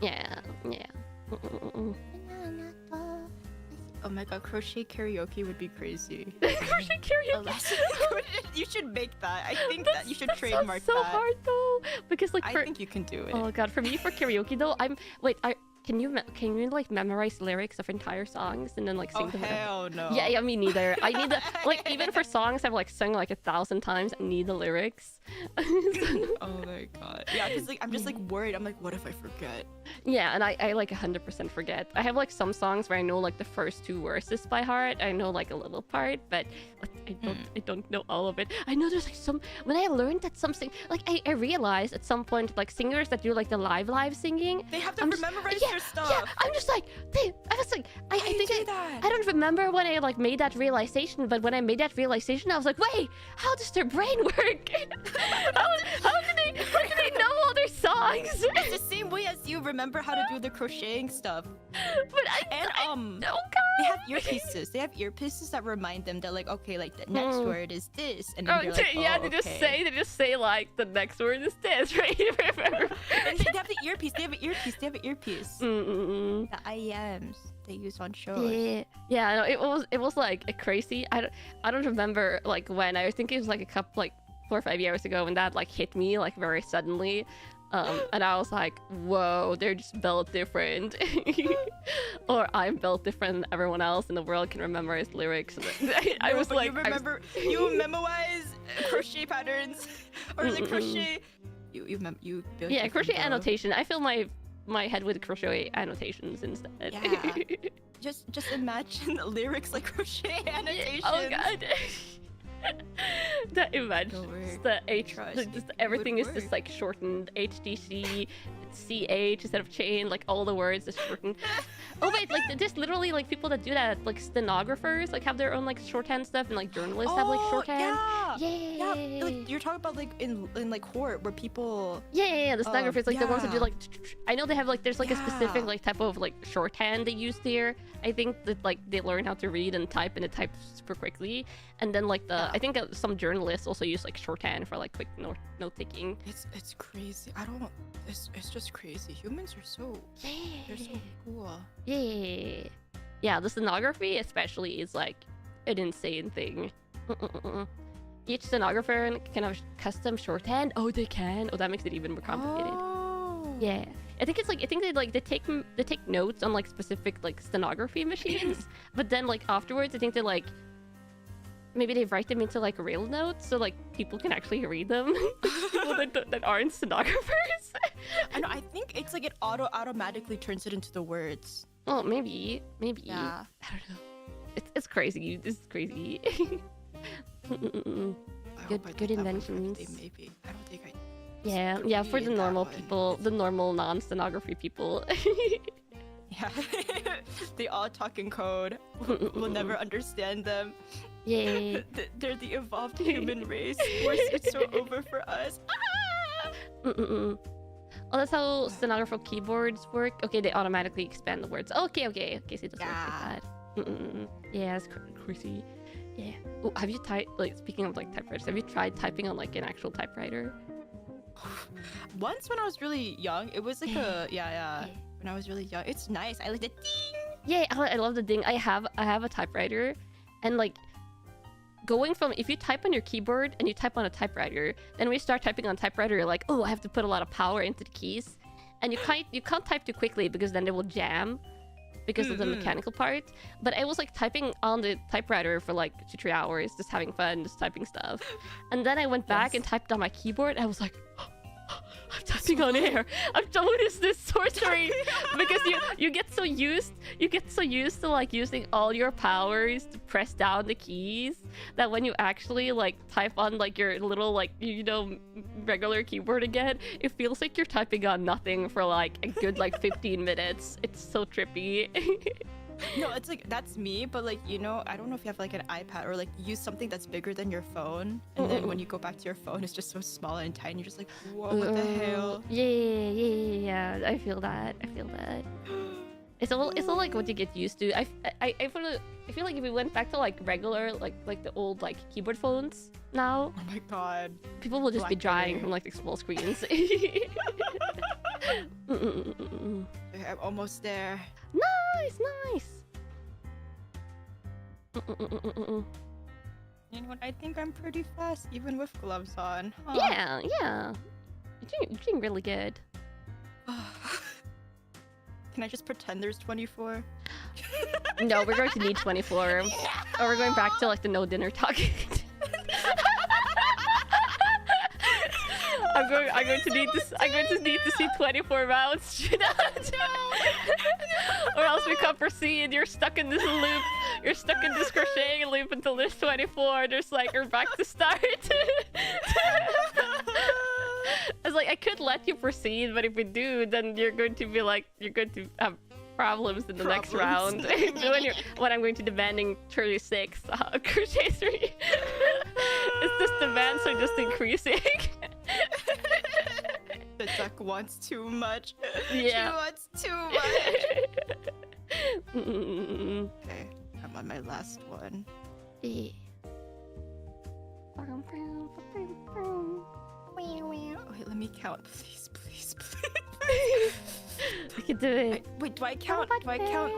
Yeah. Oh my god, crochet karaoke would be crazy. Crochet karaoke. You should make that. I think that you should that trademark sounds so that. hard though, because like I think you can do it. oh god, for me for karaoke though, can you like memorize lyrics of entire songs and then like sing them? Hell no. Yeah, me neither. I need the like even for songs I've like sung like 1,000 times, I need the lyrics. Oh my god. Yeah, because like I'm just like worried. I'm like, what if I forget? Yeah, and I like 100% forget. I have like some songs where I know like the first 2 verses by heart. I know like a little part, but like, I don't know all of it. I know there's like some when I learned that something like I realized at some point like singers that do like the live singing, They have to memorize their stuff. Yeah, I'm just like I was like I think I don't remember when I like made that realization, but when I made that realization, I was like, wait, how does their brain work? how do they know all their songs? It's the same way as you remember how to do the crocheting stuff. But oh god. They have earpieces. They have earpieces that remind them that like, okay, like the next word is this, and then they're like, yeah, oh, they just say like the next word is this, right? And they have the earpiece. They have an earpiece. The IEMs they use on shows. Yeah. No, it was like a crazy. I don't remember like when. I think it was like a couple like 4 or 5 years ago when that like hit me like very suddenly. And I was like, whoa, they're just built different. Or I'm built different than everyone else in the world can remember his lyrics. I was like, you memorize crochet patterns or like crochet. You build. Yeah, crochet annotation. I fill my head with crochet annotations instead. Yeah. just imagine the lyrics like crochet annotations. Oh god. That image, everything is just like shortened. HTC, CH instead of chain, like all the words is shortened. Oh wait, like just literally like people that do that, like stenographers, like have their own like shorthand stuff, and like journalists have like shorthand. Yeah. Like you're talking about like in like court where people. Yeah. The stenographers, like the ones that do like. I know they have like there's like a specific like type of like shorthand they use there. I think that like they learn how to read and type, and it types super quickly. And then like I think some journalists also use like shorthand for like quick note taking. It's crazy. It's just crazy. Humans are so they're so cool. Yeah, the stenography especially is like an insane thing. Each stenographer can have custom shorthand. Oh, they can. Oh, that makes it even more complicated. Yeah, I think it's like they take notes on like specific like stenography machines, but then like afterwards I think they like maybe they write them into like real notes so like people can actually read them. People that aren't stenographers. I know. I think it's like it automatically turns it into the words. Oh, maybe. Yeah. I don't know. It's crazy. This is crazy. Good inventions. Maybe. I don't think I. Yeah, for the normal people, the normal non-stenography people. Yeah. They all talk in code. We'll never understand them. Yay. They're the evolved human race. It's so over for us. Oh, that's how stenographer keyboards work. Okay, they automatically expand the words. Okay, so it doesn't work like that. Yeah, it's crazy. Yeah. Oh, have you typed, like, speaking of like typewriters, have you tried typing on like an actual typewriter? Once when I was really young, it was like when I was really young, it's nice. I like the ding. Yeah, I love the ding. I have a typewriter, and like going from if you type on your keyboard and you type on a typewriter, then when you start typing on typewriter, you're like, oh, I have to put a lot of power into the keys, and you can't type too quickly because then they will jam because of the mechanical part. But I was like typing on the typewriter for like 2-3 hours, just having fun, just typing stuff, and then I went back and typed on my keyboard, and I was like, I'm typing on air. What is this sorcery? Because you get so used to like using all your powers to press down the keys that when you actually like type on like your little like regular keyboard again, it feels like you're typing on nothing for like a good like 15 minutes. It's so trippy. No, it's like that's me, but like I don't know if you have like an iPad or like use something that's bigger than your phone, and then when you go back to your phone, it's just so small and tiny. You're just like, whoa, what the hell? Yeah. I feel that. It's all like what you get used to. I feel like if we went back to like regular like the old like keyboard phones now, Oh my god, people will just be dying from like the small screens. Okay, I'm almost there. Nice. You know what? I think I'm pretty fast, even with gloves on. Huh? Yeah. You're doing really good. Can I just pretend there's 24? No, we're going to need 24. Or we're going back to like the no dinner talking. I'm going to need to see 24 rounds. Or else we can't proceed. You're stuck in this loop. You're stuck in this crocheting loop until there's 24. There's like we're back to start. I was like, I could let you proceed, but if we do, then you're going to have problems in the next round. when I'm going to demanding 36 crochet 3. It's just demands are just increasing. The duck wants too much. Yeah. She wants too much. Okay, I'm on my last one. Yeah. Wait, let me count, please. We can do it. Wait, do I count? Do I count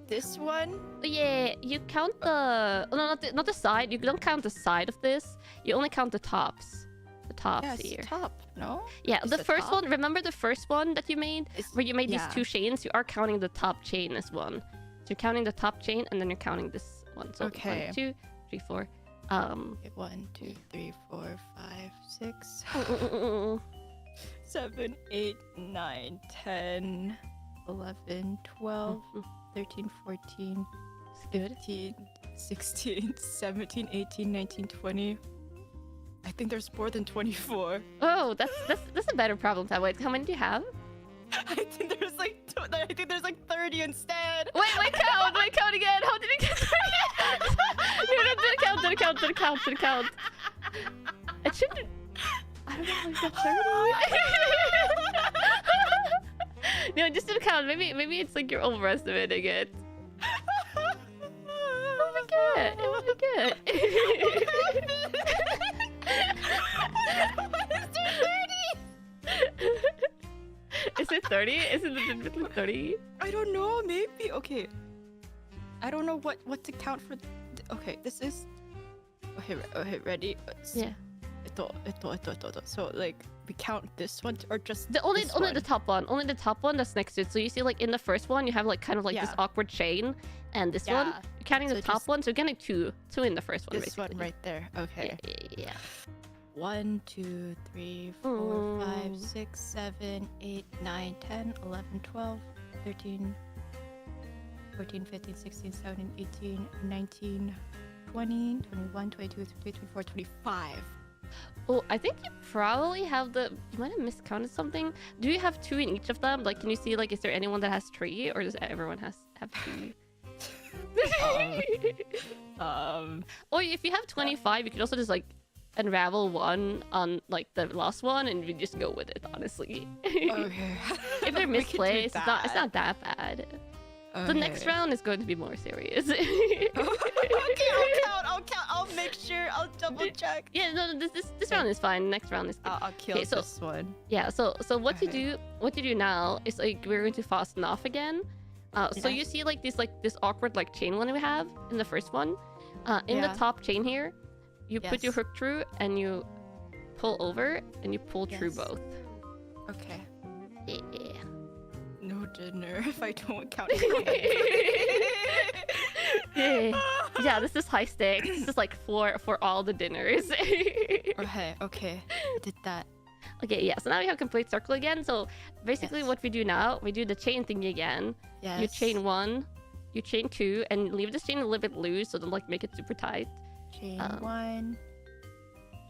this one? Yeah, you count the... No, not the side. You don't count the side of this. You only count the tops. The tops here. Top, no? Yeah, Just the first one. Remember the first one that you made? Where you made these two chains? You are counting the top chain as one. So you're counting the top chain, and then you're counting this one. So okay. 1, 2, 3, 4. Okay, 1, 2, 3, 4, 5, 6, 7, 8, 9, 10, 11, 12, 13, 14, 15, 16, 17, 18, 19, 20. I think there's more than 24. Oh, that's a better problem to have. Wait, how many do you have? I think there's like 30 instead. Wait, count again. How did it get 30? No, didn't count. It shouldn't. I don't know how you got 30. No, just didn't count. Maybe it's like you're overestimating it. Oh my god, it would be good. Is it 30? Is it legitimately 30? I don't know, maybe. Okay. I don't know what to count for. Okay, this is... Okay, ready? Yeah. So, like, we count this one or just only this only one? the top one, only the top one that's next to it. So you see, like in the first one, you have like kind of like this Yeah. awkward chain, and this one, Yeah. you're counting the So top just one, so you're getting two in the first one. This basically. one right there. Okay. Yeah. 1, 2, 3, 4, 5, 6, 7, 8, 9, 10, 11, 12, 13, 14, 15, 16, 17, 18, 19, 20, 21, 22, 23, 24, 25. Oh, I think you probably have the. You might have miscounted something. Do you have 2 in each of them? Like, can you see, like, is there anyone that has 3, or does everyone have 2? Or if you have 25, you could also just like unravel one on like the last one, and we just go with it. Honestly, Okay. if they're We could do misplaced, it's not that bad. The next Okay. round is going to be more serious. Okay, I'll count. I'll make sure. I'll double check. Yeah, no, this round is fine. Next round is good. I'll kill Okay, so- this one. Yeah, so what you Okay. do now is like we're going to fasten off again. So Yeah. you see like this awkward like chain one we have in the first one. In the Yeah. top chain here, you put your Yes. hook through and you pull over and you pull through Yes. both. Okay. Yeah. No dinner if I don't count it. Yeah, this is high stakes. This is like for all the dinners. Okay, okay. I did that. Okay, yeah. So now we have complete circle again. So basically, Yes. what we do now, we do the chain thing again. Yes. You chain 1, you chain 2, and leave this chain a little bit loose, so don't like make it super tight. Chain 1.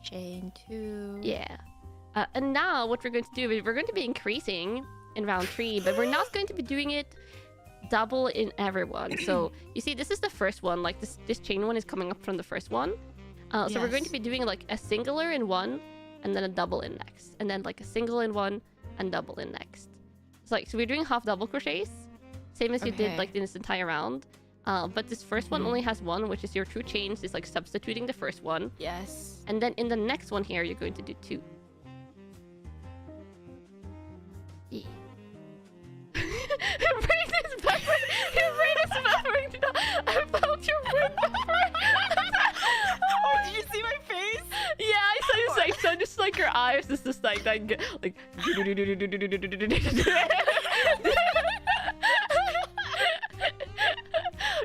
Chain 2. Yeah. And now what we're going to do is we're going to be increasing in round 3, but we're not going to be doing it double in everyone. So you see, this is the first one. Like this chain one is coming up from the first one. So we're going to Yes. be doing like a singular in one, and then a double in next, and then like a single in one and double in next. So we're doing half double crochets, same as you did Okay. like in this entire round. But this first one only has 1, which is your 2 chains. It's like substituting the first one. Yes. And then in the next one here, you're going to do 2. Yeah. Your brain is buffering. Your brain is buffering. I found your brain buffering. Oh, did you see my face? Yeah, I saw you say so. Just like your eyes is just like that. Like.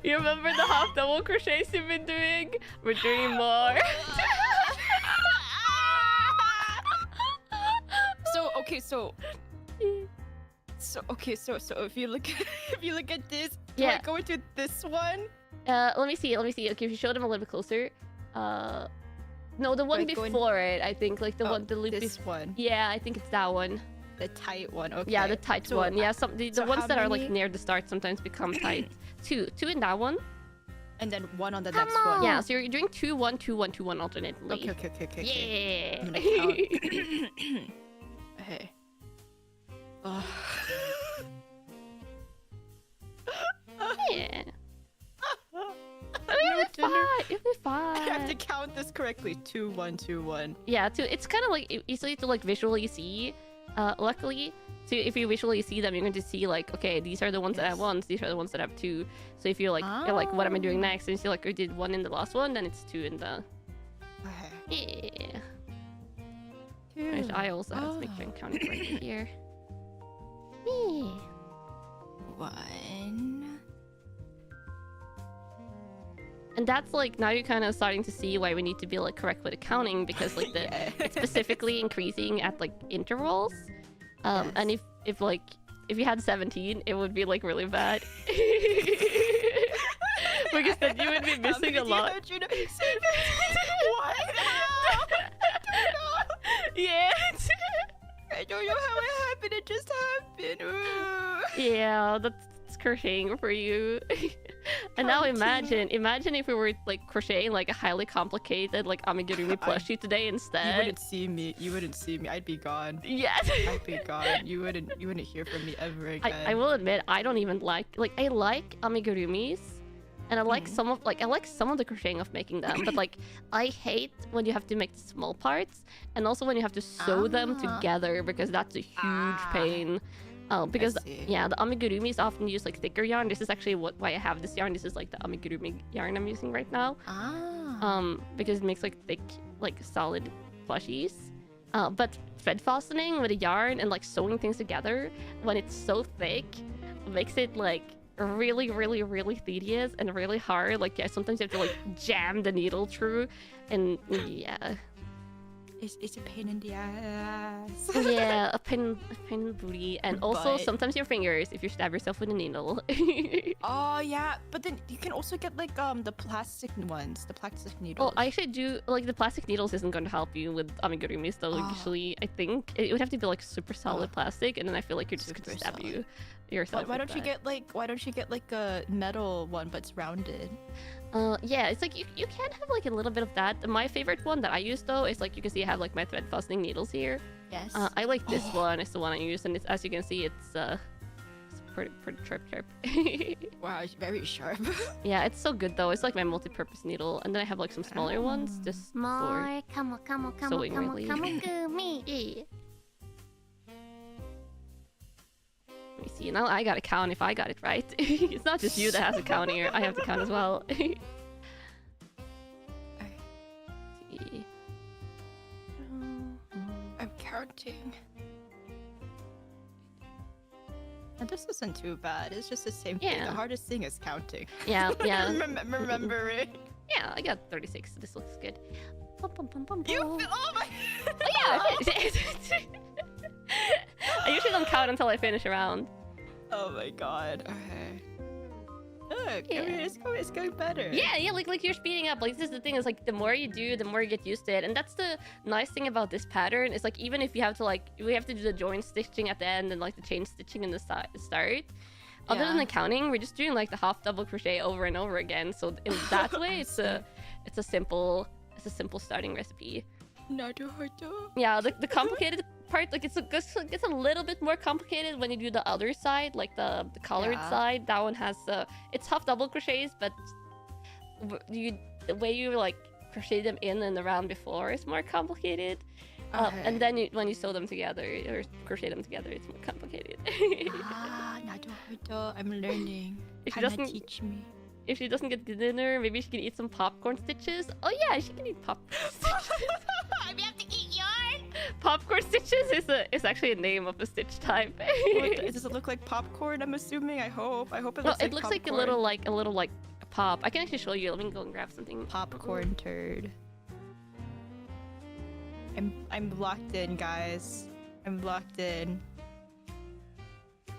You remember the half double crochets you've been doing? We're doing more. So okay, so if you look at this, do Yeah. I go into this one? Let me see. Okay, if you show them a little bit closer. No, the one I go in- before it. I think like the Oh, one, the loop. this one, Yeah, I think it's that one. the tight one. Okay. Yeah, the tight So, one. Yeah, the so ones how that are like many- near the start sometimes become tight. Two in that one. And then one on the Come next on. one. Yeah, so you're doing 2 1 2 1 2 1 alternately. Okay. Yeah. I'm gonna count. Okay. Oh. Yeah. No It'll be dinner. fine. It'll be I have to fine. count this correctly. 2 1 2 1. Yeah, it's kind of like easily to like visually see. Luckily, so if you visually see them, you're going to see like, okay, these are the ones that have Yes. 1s, these are the ones that have 2. So if you're like, you're like, what am I doing next? And you see like, I did 1 in the last one, then it's 2 in the. Okay. Yeah. Two. I also have to make sure I'm counting correctly here. Yeah. 1. And that's like now you're kind of starting to see why we need to be like correct with accounting, because like the Yeah. it's specifically increasing at like intervals. Yes. And if you had 17, it would be like really bad. Because then you would be missing a lot. What? Yeah. I don't know how it happened. It just happened. Ooh. Yeah, that's crocheting for you. And now imagine if we were like crocheting like a highly complicated like amigurumi plushie today You instead. wouldn't see me. You wouldn't see me. I'd be gone. Yes. I'd be gone. You wouldn't hear from me ever again. I will admit I don't even like I like amigurumis, and I like some of the crocheting of making them, but like I hate when you have to make the small parts, and also when you have to sew them together, because that's a huge pain. Because see. yeah, the amigurumis often use like thicker yarn. This is actually why I have this yarn. This is like the amigurumi yarn I'm using right now. Because it makes like thick, like solid plushies. But thread fastening with a yarn and like sewing things together when it's so thick makes it like really, really, really tedious and really hard. Like, yeah, sometimes you have to like jam the needle through, and yeah. It's a pain in the ass. Yeah, a pain in the booty, and also But- sometimes your fingers if you stab yourself with a needle. Oh yeah, but then you can also get like the plastic ones, the plastic needles. Well, I actually do like the plastic needles isn't going to help you with amigurumis though. Usually, I think it would have to be like super solid plastic, and then I feel like you're just going to stab Super yourself. Why with don't you that. get like a metal one but it's rounded? Yeah, it's like you can have like a little bit of that. My favorite one that I use though is like you can see I have like my thread fastening needles here. Yes. I like this one. It's the one I use, and it's, as you can see, it's pretty sharp. Wow, it's very sharp. Yeah, it's so good though. It's like my multi-purpose needle, and then I have like some smaller ones just for More, come on, sewing really. me. Yeah. Let me see. Now I gotta count if I got it right. It's not just you that has to count here. I have to count as well. See. I'm counting. And this isn't too bad. It's just the same thing. Yeah. The hardest thing is counting. Yeah, yeah. Remembering. Yeah, I got 36. So this looks good. Bum, bum, bum, bum, You bum. feel, oh my. Oh, yeah. I usually don't count until I finish a round. Oh my god. Okay. Look, Yeah. I mean, it's going better. Yeah, like you're speeding up. Like this is the thing, is like the more you do, the more you get used to it. And that's the nice thing about this pattern, is like even if you have to like we have to do the join stitching at the end and like the chain stitching in the start. Other than Yeah. the counting, we're just doing like the half double crochet over and over again. So in that way, it's a simple starting recipe. Naruto. Yeah, the complicated part, like it's a little bit more complicated when you do the other side, like the colored Yeah. side. That one has it's half double crochets, but the way you like crochet them in and around before is more complicated. And then when you sew them together or crochet them together, it's more complicated. Naruto. I'm learning. If she Kinda doesn't- teach me. If she doesn't get dinner, maybe she can eat some popcorn stitches. Oh yeah, she can eat popcorn stitches. We have to eat yarn. Popcorn stitches is actually a name of a stitch type. Does it look like popcorn? I'm assuming. I hope it Well, looks it looks like a popcorn. little like pop. I can actually show you. Let me go and grab something. Popcorn turd. I'm locked in, guys. I'm locked in.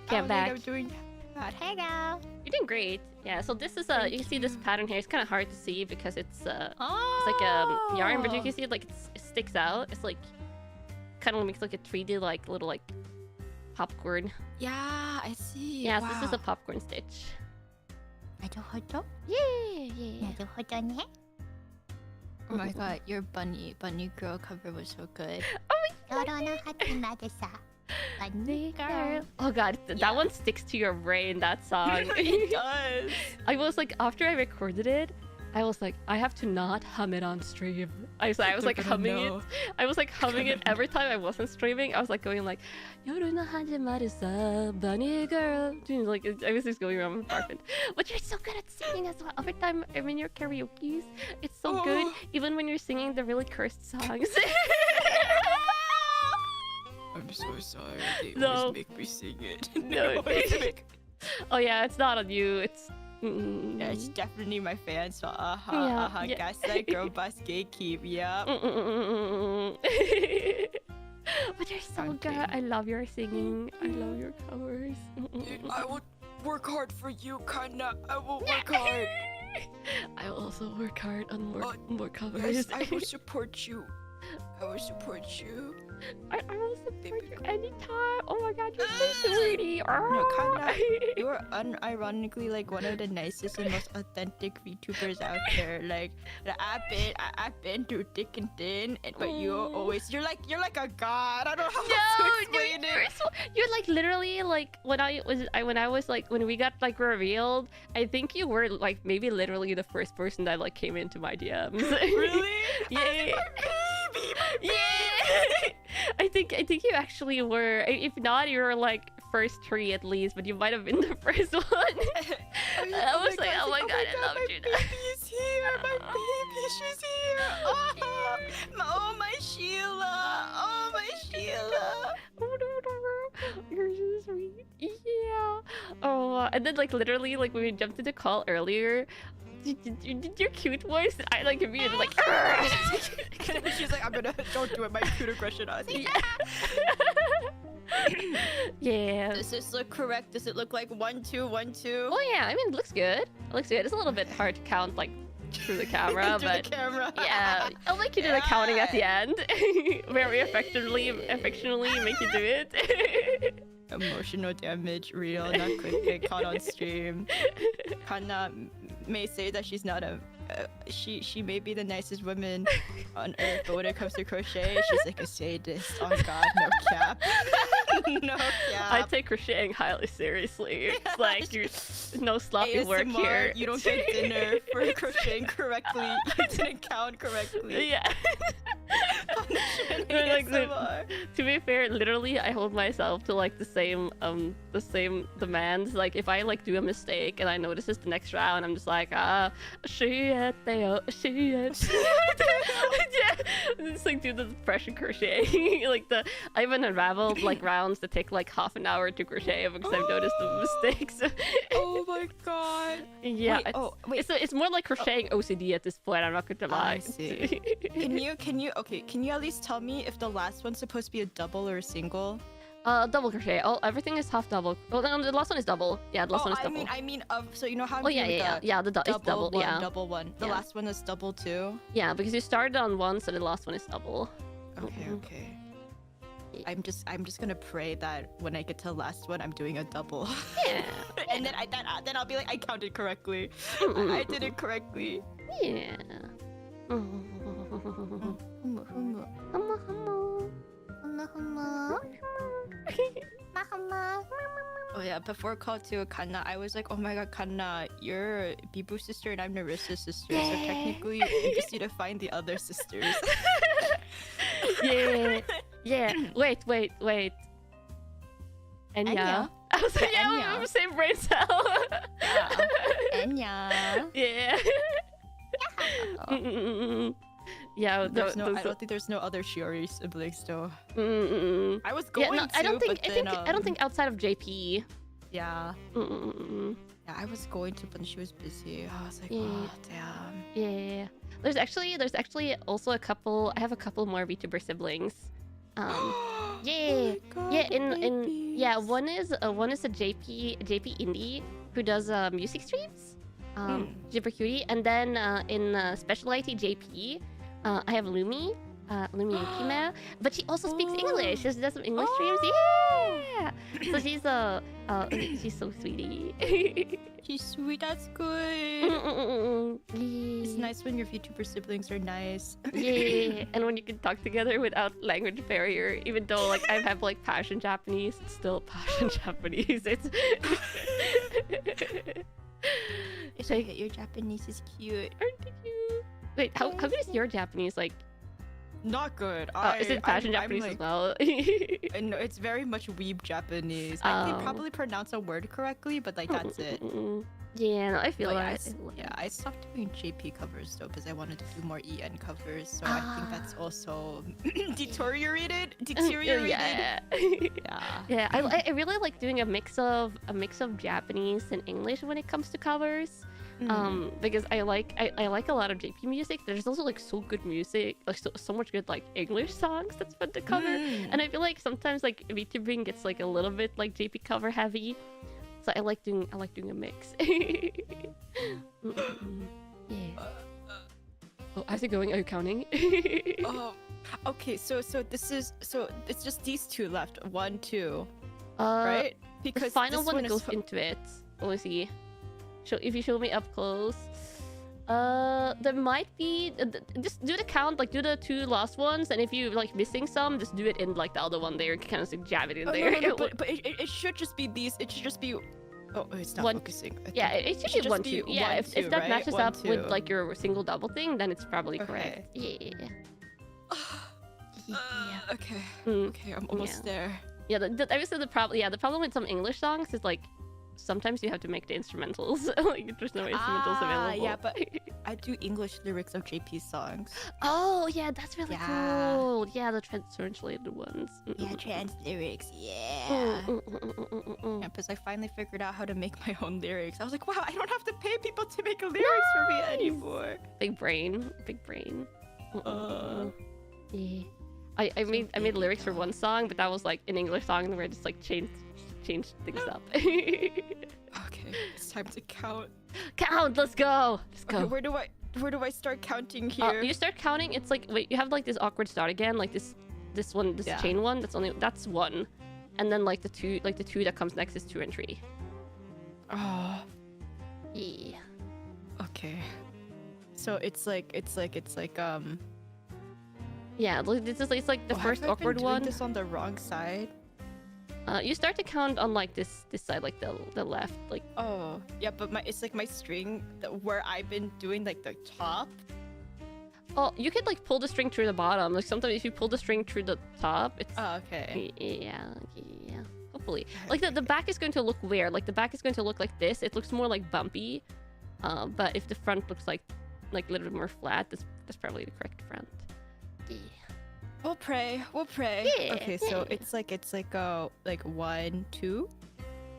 Get I don't back. think I'm doing bad. Hey, girl. You're doing great. Yeah. So this is you can see this pattern here. It's kind of hard to see because it's like yarn, but you can see it like it sticks out. It's like kind of makes like a 3D like little like popcorn. Yeah, I see. Yeah. Wow. So this is a popcorn stitch. 나도 Yeah. 호전해. Oh my god, your bunny girl cover was so good. 결혼을 하지 마겠어. Bunny girl. Oh god, that one sticks to your brain. That song. It does. I was like, after I recorded it, I was like, I have to not hum it on stream. I was like humming it. I was like humming it every time I wasn't streaming. I was like going like, "Yoruna hajimaru bunny girl." Like I was just going around with apartment. But you're so good at singing as well. Every time I'm in your karaoke's, it's so good. Even when you're singing the really cursed songs. I'm so sorry. They No. always make me sing it. No. They always make- Oh yeah, it's not on you. It's. Yeah, it's definitely my fans. So, Yeah, yeah. Gaslight girl bus gatekeep. Yeah. But you're so Thank good. you. I love your singing. I love your covers. I will work hard for you, Kanna. I will work hard. I will also work hard on more Yes, covers. I will support you. I will support you. I will support Baby you girl. anytime. Oh my god, you're so sweetie. No, Kanna, you are unironically like one of the nicest and most authentic VTubers out there. Like I've been through thick and thin, but you're like a god. I don't know how to explain it. You're like literally like when I was like when we got like revealed, I think you were like maybe literally the first person that like came into my DMs. Really? Yeah. Yeah. I think you actually were. If not, you were like first three at least, but you might have been the first one. I was like, oh my god, I love you. My baby's here. My baby, she's here. Oh, my Sheila. Oh and then like literally like when we jumped into call earlier, did your cute voice? I like immediately like. She's like, don't do it. My cute aggression on. Yeah. Does this look correct? Does it look like 1 2 1 2? Oh yeah, I mean it looks good. It looks good. It's a little bit hard to count like through the camera, Through but the camera. yeah, I'll make you do the counting at the end. Very affectionately make you do it. Emotional damage, real, not clickbait, caught on stream. Kanna may say that she's not a. She may be the nicest woman on earth, but when it comes to crochet, she's like a sadist. Oh God, no cap. No cap. I take crocheting highly seriously. It's like you're no sloppy work ASMR, here. You don't get dinner for crocheting correctly. You didn't count correctly. Yeah. Punishment Like, ASMR. to be fair, literally, I hold myself to like the same demands. Like if I like do a mistake and I notice it's the next round, I'm just like shit. Yeah, just like do the pressure crochet. Like I even unraveled like rounds that take like half an hour to crochet because I've noticed the mistakes. Oh my God. Yeah, wait, it's more like crocheting OCD at this point. I'm not gonna lie. I see. Can you at least tell me if the last one's supposed to be a double or a single? Double crochet. Oh, everything is half double. Oh, no, the last one is double. Yeah, the last one is double. I mean, so you know how? Oh yeah, it's double. One, Yeah, double one. The last one is double two. yeah, because you started on one, so the last one is double. Okay. I'm just gonna pray that when I get to the last one, I'm doing a double. Yeah. And then I'll be like, I counted correctly. I did it correctly. Yeah. Oh yeah, before call to Kanna, I was like, oh my God, Kanna, you're Bibu's sister and I'm Narissa's sister, so technically you just need to find the other sisters. Yeah. Wait. Enya. I was like, yeah, Enya. we're the same brain cell. Enya. Yeah. Yeah, I don't think there's no other Shiori siblings though. I was going to, I don't think. but then, I don't think outside of JP. Yeah. Mm-mm. Yeah, I was going to, but she was busy. I was like, Yeah. oh damn. Yeah. There's actually also a couple. I have a couple more VTuber siblings. Yeah. Oh God, Yeah. the babies. One is a JP indie who does music streams. Super Cutie, and then in Special IT JP, I have Lumi. Lumi Yukime, but she also speaks English. She does some English streams. Yeah. So she's so sweetie. She's sweet. That's good. It's nice when your VTuber siblings are nice. Yeah, and when you can talk together without language barrier, even though like I have like passion Japanese, it's still passion Japanese. It's It's okay. Your Japanese is cute. aren't you? Wait, how good is your Japanese? Like, Not good. is it passion Japanese like, as well? No, it's very much weeb Japanese. I can probably pronounce a word correctly, but like that's it. Yeah, no, I feel But that. I stopped doing JP covers though because I wanted to do more EN covers. So I think that's also deteriorated. Yeah. Yeah. Yeah, I really like doing a mix of Japanese and English when it comes to covers. Because I like a lot of JP music. There's also like so good music, like so much good like English songs that's fun to cover. And I feel like sometimes like VTubing gets like a little bit like JP cover heavy. So I like doing a mix. Yeah. Oh, how's it going? Are you counting? Okay. So it's just these two left. 1, 2. Right? Right? The Because final this one is goes into it. Let me see. If you show me up close, there might be. Just do the count, like do the 2 last ones, and if you like missing some, just do it in like the other one there. You can kind of like, jab it in there. No, but it should just be these. It should just be. Oh, it's not focusing. Yeah, it should be 1, 2. Yeah, if that right? matches 1, up 2. with like your single double thing, then it's probably correct. Yeah. Okay. Mm. Okay, I'm almost there. Yeah, obviously the problem with some English songs is like sometimes you have to make the instrumentals. Like there's no instrumentals available. Yeah, but I do English lyrics of JP's songs. Oh yeah, that's really Yeah. cool. Yeah, the translated ones. Yeah, trans lyrics. Yeah. Yeah, because I finally figured out how to make my own lyrics. I was like, wow, I don't have to pay people to make lyrics for me anymore. Big brain, big brain. Yeah. I made big lyrics for though. one song, but that was like an English song where I just like changed things up. Okay, it's time to count. Count, let's go. Let's Okay, go. where do I start counting here? You start counting. It's like wait, you have like this awkward start again, like this one, this Yeah. chain one. That's one, and then like the two that comes next is 2 and 3. Oh, Yeah. okay. So it's like Yeah, look, it's like the oh, first have I been awkward doing one. this on the wrong side. You start to count on like this side, like the left, like Oh, yeah, but it's like my string where I've been doing like the top. oh, you could like pull the string through the bottom. Like sometimes if you pull the string through the top, it's Oh, okay. yeah. Hopefully, like the back is going to look weird. Like the back is going to look like this. It looks more like bumpy. But if the front looks like a little bit more flat, that's probably the correct front. Yeah. We'll pray. Yeah, Okay, so yeah. it's like 1, 2.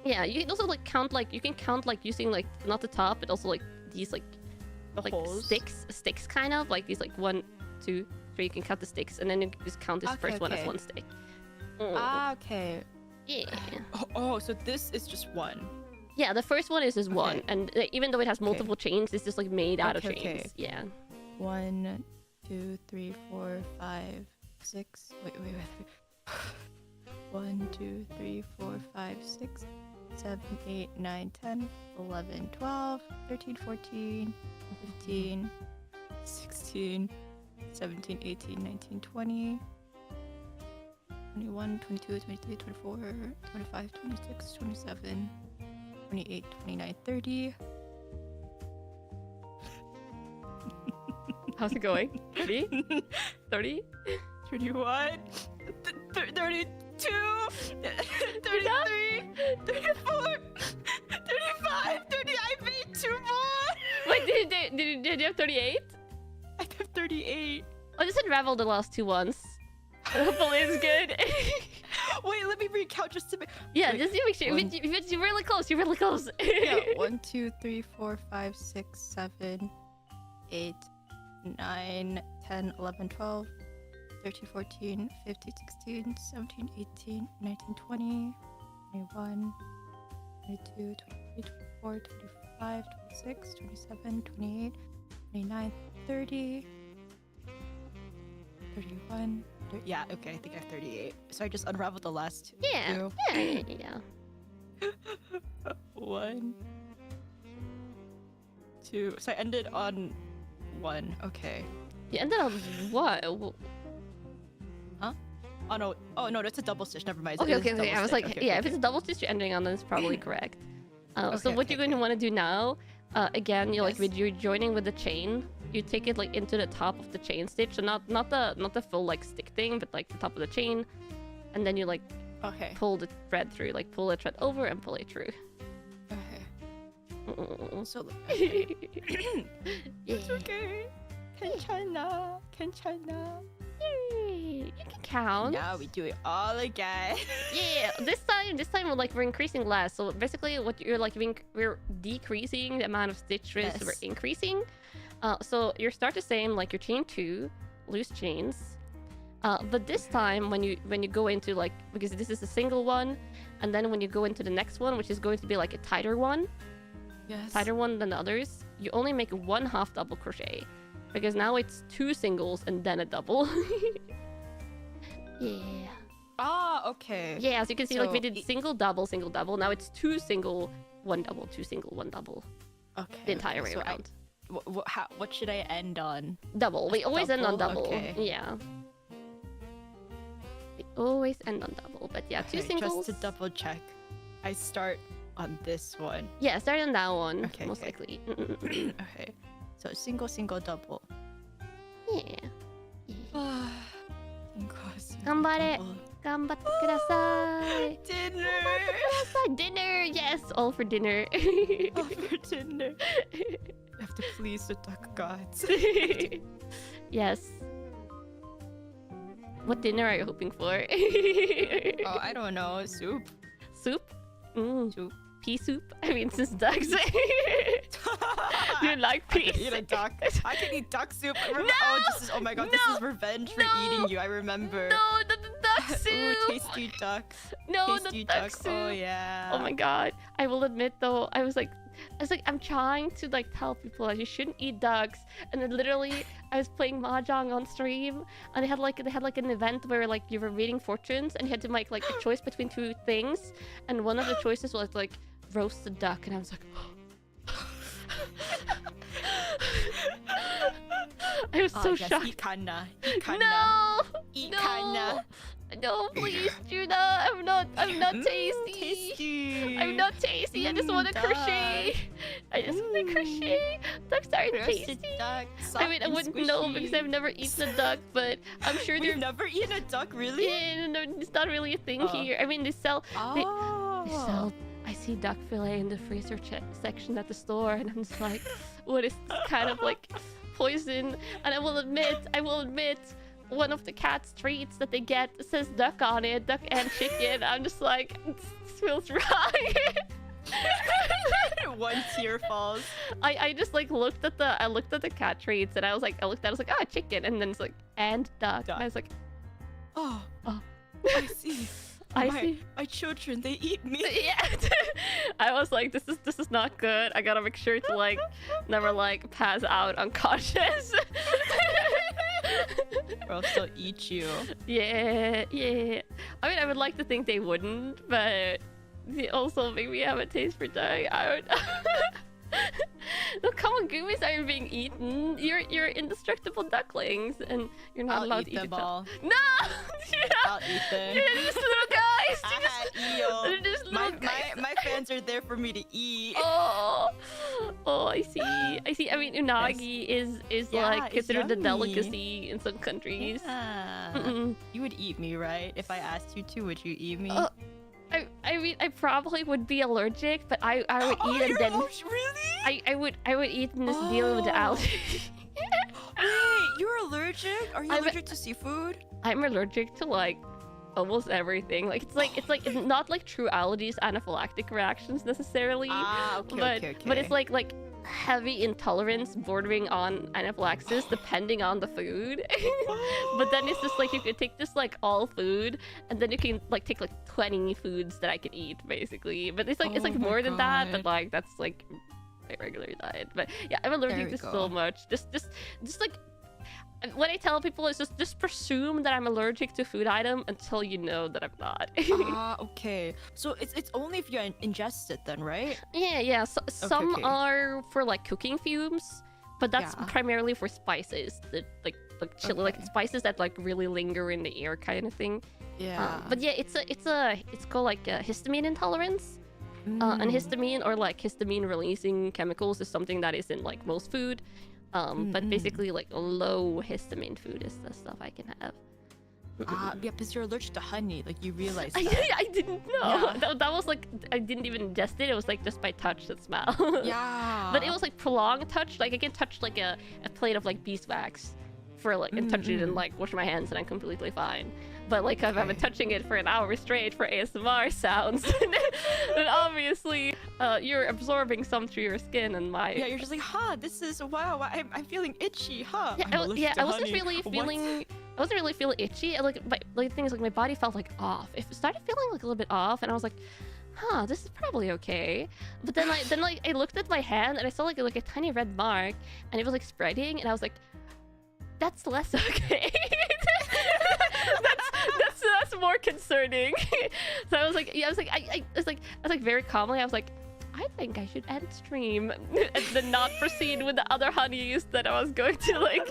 Yeah, you can also like count like you can count like using like not the top, but also like these like The holes. sticks kind of like these like 1, 2, 3. You can count the sticks, and then you can just count this Okay, first one as okay. one stick. Oh, Ah, okay. yeah. Oh, so this is just 1. Yeah, the first one is just one, Okay. and even though it has multiple chains, it's just like made out of Okay, chains. okay. Yeah. 1, 2, 3, 4, 5, 6. Wait. 1, 2, 3, 4, 5, 6, 7, 8, 9, 10, 11, 12, 13, 14, 15, 16, 17, 18, 19, 20, 21, 22, 23, 24, 25, 26, 27, 28, 29, 30. How's it going? 30? 30? 31, 32, 33, 34, 35, 30. I made 2 more. Wait, did you have 38? I have 38. Oh, just unravel the last 2 ones. Hopefully it's good. Wait, let me recount just to make. Yeah, Wait, just to make sure. one- You're really close. You're really close. Yeah, 1, 2, 3, 4, 5, 6, 7, 8, 9, 10, 11, 12, 13, 14, 15, 16, 17, 18, 19, 20, 21, 22, 23, 24, 25, 26, 27, 28, 29, 30, 31. Yeah, okay, I think I have 38. So I just unraveled the last Yeah. two. Yeah. 1, 2. So I ended on 1. Okay. You ended up what? Oh no, that's a double stitch. Never mind. Okay, It is okay, a okay. double I was stitch. like, Okay, yeah, okay, if it's a double stitch you're ending on, then it's probably correct. So Okay, what okay, you're going to okay. want to do now, again, you're like Yes. you're joining with the chain. You take it like into the top of the chain stitch, so not the full like stick thing, but like the top of the chain, and then you like Okay. pull the thread through, like pull the thread over and pull it through. Okay. Mm. So okay. Yeah. It's okay. 괜찮아. Yay. You can count. Now we do it all again. Yeah, this time we're increasing less. So basically, what you're like we're decreasing the amount of stitches. Yes. We're increasing. So you start the same, like your chain 2, loose chains. But this time when you go into like, because this is a single one, and then when you go into the next one, which is going to be like a tighter one than the others, you only make 1 half double crochet, because now it's 2 singles and then a double. Yeah. Ah, okay. Yeah, as you can see, like we So did single, double, single, double. Now it's 2 single, 1 double, 2 single, 1 double. Okay. The entire way so around. What should I end on? Double. We always end on double? double. Okay. Yeah. We always end on double. But yeah, 2 Okay, singles. Just to double check, I start on this one. Yeah, start on that one. Okay, most okay. likely. Okay. So single, double. Yeah. Single, Ganbare. double. Gambatte kudasai. Dinner. Dinner, yes, all for dinner. Oh, for dinner. You have to please the duck gods. Yes. What dinner are you hoping for? Oh, I don't know. Soup. Soup? Mm. Soup. Pea soup? I mean, since ducks. Do you like I peas? can eat a duck. I can eat duck soup. Oh my god, this No! is revenge for No! eating you. I remember. No, the duck soup. Ooh, tasty ducks. No, Tasty the duck ducks. soup. Oh yeah. Oh my god. I will admit though, I was like, I'm trying to like tell people that you shouldn't eat ducks, and then literally I was playing mahjong on stream, and they had like an event where like you were reading fortunes, and you had to make like a choice between two things, and one of the choices was like roasted duck, and I was like, I was so yes, shocked. Eat Kanna. Eat Kanna. No, Eat no. Kanna. No, please, Juna. I'm not tasty. Tasty. I'm not tasty. I just want to duck. crochet. I just want to crochet. Ducks aren't tasty. Roasted duck. I mean, I wouldn't know because I've never eaten a duck, but I'm sure You've they're. never eaten a duck, really? Yeah, no, it's not really a thing here. I mean, they sell. They sell. I see duck fillet in the freezer section at the store, and I'm just like, what is this kind of like poison? And I will admit, one of the cat's treats that they get says duck on it, duck and chicken. I'm just like, this feels right. One tear falls. I just like looked at the cat treats, and I was like, ah, chicken, and then it's like, and duck. And I was like, Oh, oh. I see. I see. My children, they eat me. Yeah. I was like, this is not good. I gotta make sure to like never like pass out unconscious. Or else they'll eat you. Yeah. I mean, I would like to think they wouldn't, but they also make me have a taste for duck. I don't know. The common goomies aren't being eaten. You're indestructible ducklings, and you're not allowed to eat them all. No! I'll eat them. They're just little guys. They're They're just little guys. My fans are there for me to eat. Oh, I see. I mean, unagi is Yeah, like it's considered a yummy. delicacy in some countries. Yeah. You would eat me, right? If I asked you to, would you eat me? I mean, I probably would be allergic, but I would eat and then Really? I would eat and just deal with the allergy. Wait, you're allergic? Are you I'm- allergic to seafood? I'm allergic to like almost everything. Like it's not like true allergies, anaphylactic reactions necessarily. Okay. But it's like heavy intolerance bordering on anaphylaxis depending on the food. But then it's just like you could take just like all food, and then you can like take like 20 foods that I can eat basically. But it's like Oh my more than that, but God. like that's like my regular diet. But yeah, I'm allergic we to go. so much. Just like what I tell people is just presume that I'm allergic to food item until you know that I'm not. Okay. So it's only if you ingest it then, right? Yeah. So, some okay. are for like cooking fumes, but that's Yeah. primarily for spices, that like chili, like Okay. spices that like really linger in the air kind of thing. Yeah. But yeah, it's called like a histamine intolerance. And histamine or like histamine releasing chemicals is something that is in like most food. But basically like low histamine food is the stuff I can have. Yeah, because you're allergic to honey. Like you realize that. I didn't know. Yeah. That was like I didn't even ingest it. It was like just by touch and smell. Yeah. But it was like prolonged touch. Like I can touch like a plate of like beeswax for like and touch it and like wash my hands and I'm completely fine. But like if I've been touching it for an hour straight for ASMR sounds, then obviously you're absorbing some through your skin and my Yeah, you're just like, this is wow. I'm feeling itchy, huh? Yeah, I'm allergic to I wasn't honey. really What? feeling. I wasn't really feeling itchy. Like the thing is, like my body felt like off. It started feeling like a little bit off, and I was like, this is probably okay. But then I looked at my hand and I saw like a tiny red mark, and it was like spreading, and I was like, that's less okay. that's more concerning. So I was like, I was like very calmly, I was like, I think I should end stream and then not proceed with the other honeys that I was going to like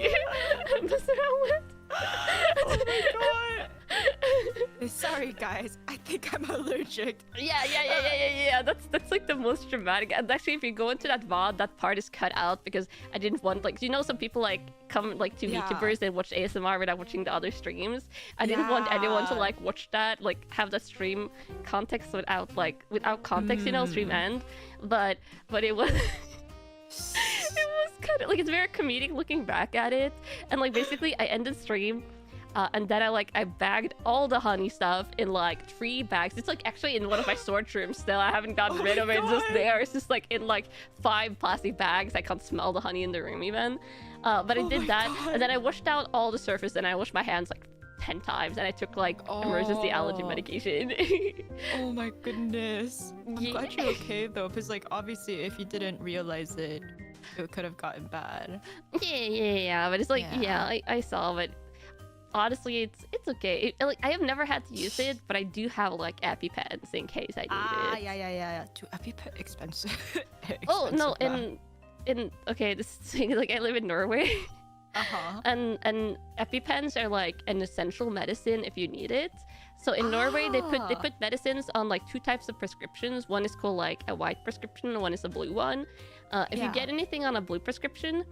mess around with. Oh my god. Sorry, guys. I think I'm allergic. Yeah. That's like the most dramatic. And actually, if you go into that VOD, that part is cut out because I didn't want like some people like come like to VTubers and watch ASMR without watching the other streams. I didn't want anyone to like watch that, like have that stream context without context, stream end. But it was. It was kind of like it's very comedic looking back at it, and like basically I ended stream. And then I bagged all the honey stuff in like 3 bags. It's like actually in one of my storage rooms still. I haven't gotten rid of it. It's just there. It's just like in like 5 plastic bags. I can't smell the honey in the room even. But I did that. God. And then I washed out all the surface and I washed my hands like 10 times. And I took like emergency allergy medication. Oh my goodness. I'm glad you're okay though. Because like obviously if you didn't realize it, it could have gotten bad. Yeah. But it's like, I saw it. Honestly, it's okay. Like I have never had to use it, but I do have like EpiPens in case I need it. Yeah. Too EpiPen expensive. Oh no, in okay, this thing like I live in Norway. And EpiPens are like an essential medicine if you need it. So in Norway, they put medicines on like 2 types of prescriptions. One is called like a white prescription, and one is a blue one. If you get anything on a blue prescription,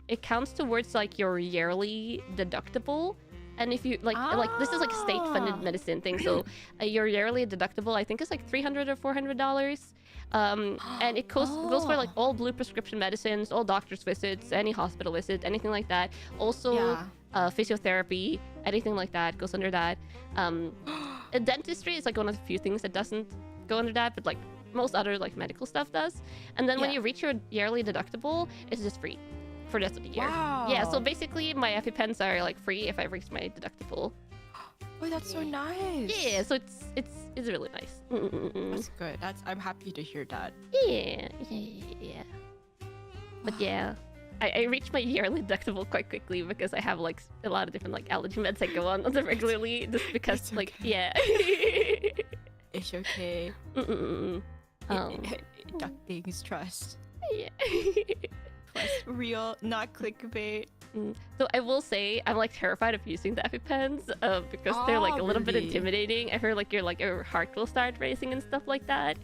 it counts towards like your yearly deductible, and if you like this is like a state-funded medicine thing, so your yearly deductible I think is like $300 or $400, and it goes for like all blue prescription medicines, all doctor's visits, any hospital visit, anything like that. Also, physiotherapy, anything like that goes under that. Dentistry is like one of the few things that doesn't go under that, but like most other like medical stuff does. And then when you reach your yearly deductible, it's just free for the rest of the year. Wow. Yeah, so basically my EpiPens are like free if I reach my deductible. Oh, that's so nice. Yeah, so it's really nice. That's good. I'm happy to hear that. Yeah. But yeah, I reach my yearly deductible quite quickly because I have like a lot of different like allergy meds I go on regularly, just because it's like okay. It's okay. Ducktings, trust. Yeah. Trust, real, not clickbait. So I will say I'm like terrified of using the EpiPens because they're like a little bit intimidating. I heard like your heart will start racing and stuff like that.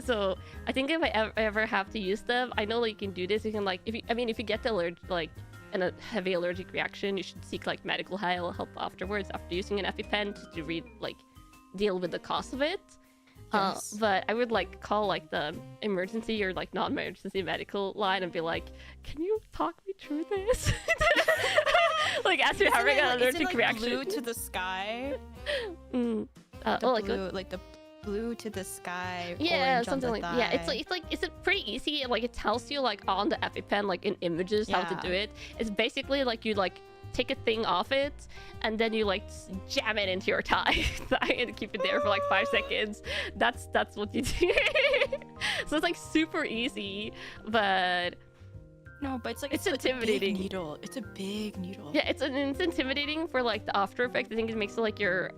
So I think if I ever have to use them, I know like you can do this. You can like if you get the and a heavy allergic reaction, you should seek like medical help afterwards after using an EpiPen to deal with the cause of it. Yes. But I would like call like the emergency or like non-emergency medical line and be like, can you talk me through this? Like as you're having an allergic reaction. Blue to the sky. Like the blue to the sky. Yeah, something like that. Yeah, it's pretty easy. And like it tells you like on the EpiPen like in images how to do it. It's basically like you like take a thing off it and then you like jam it into your thigh and keep it there for like 5 seconds. That's what you do. So it's like super easy, but it's intimidating. A big needle. It's a big needle. Yeah, it's intimidating for like the after effect. I think it makes it like your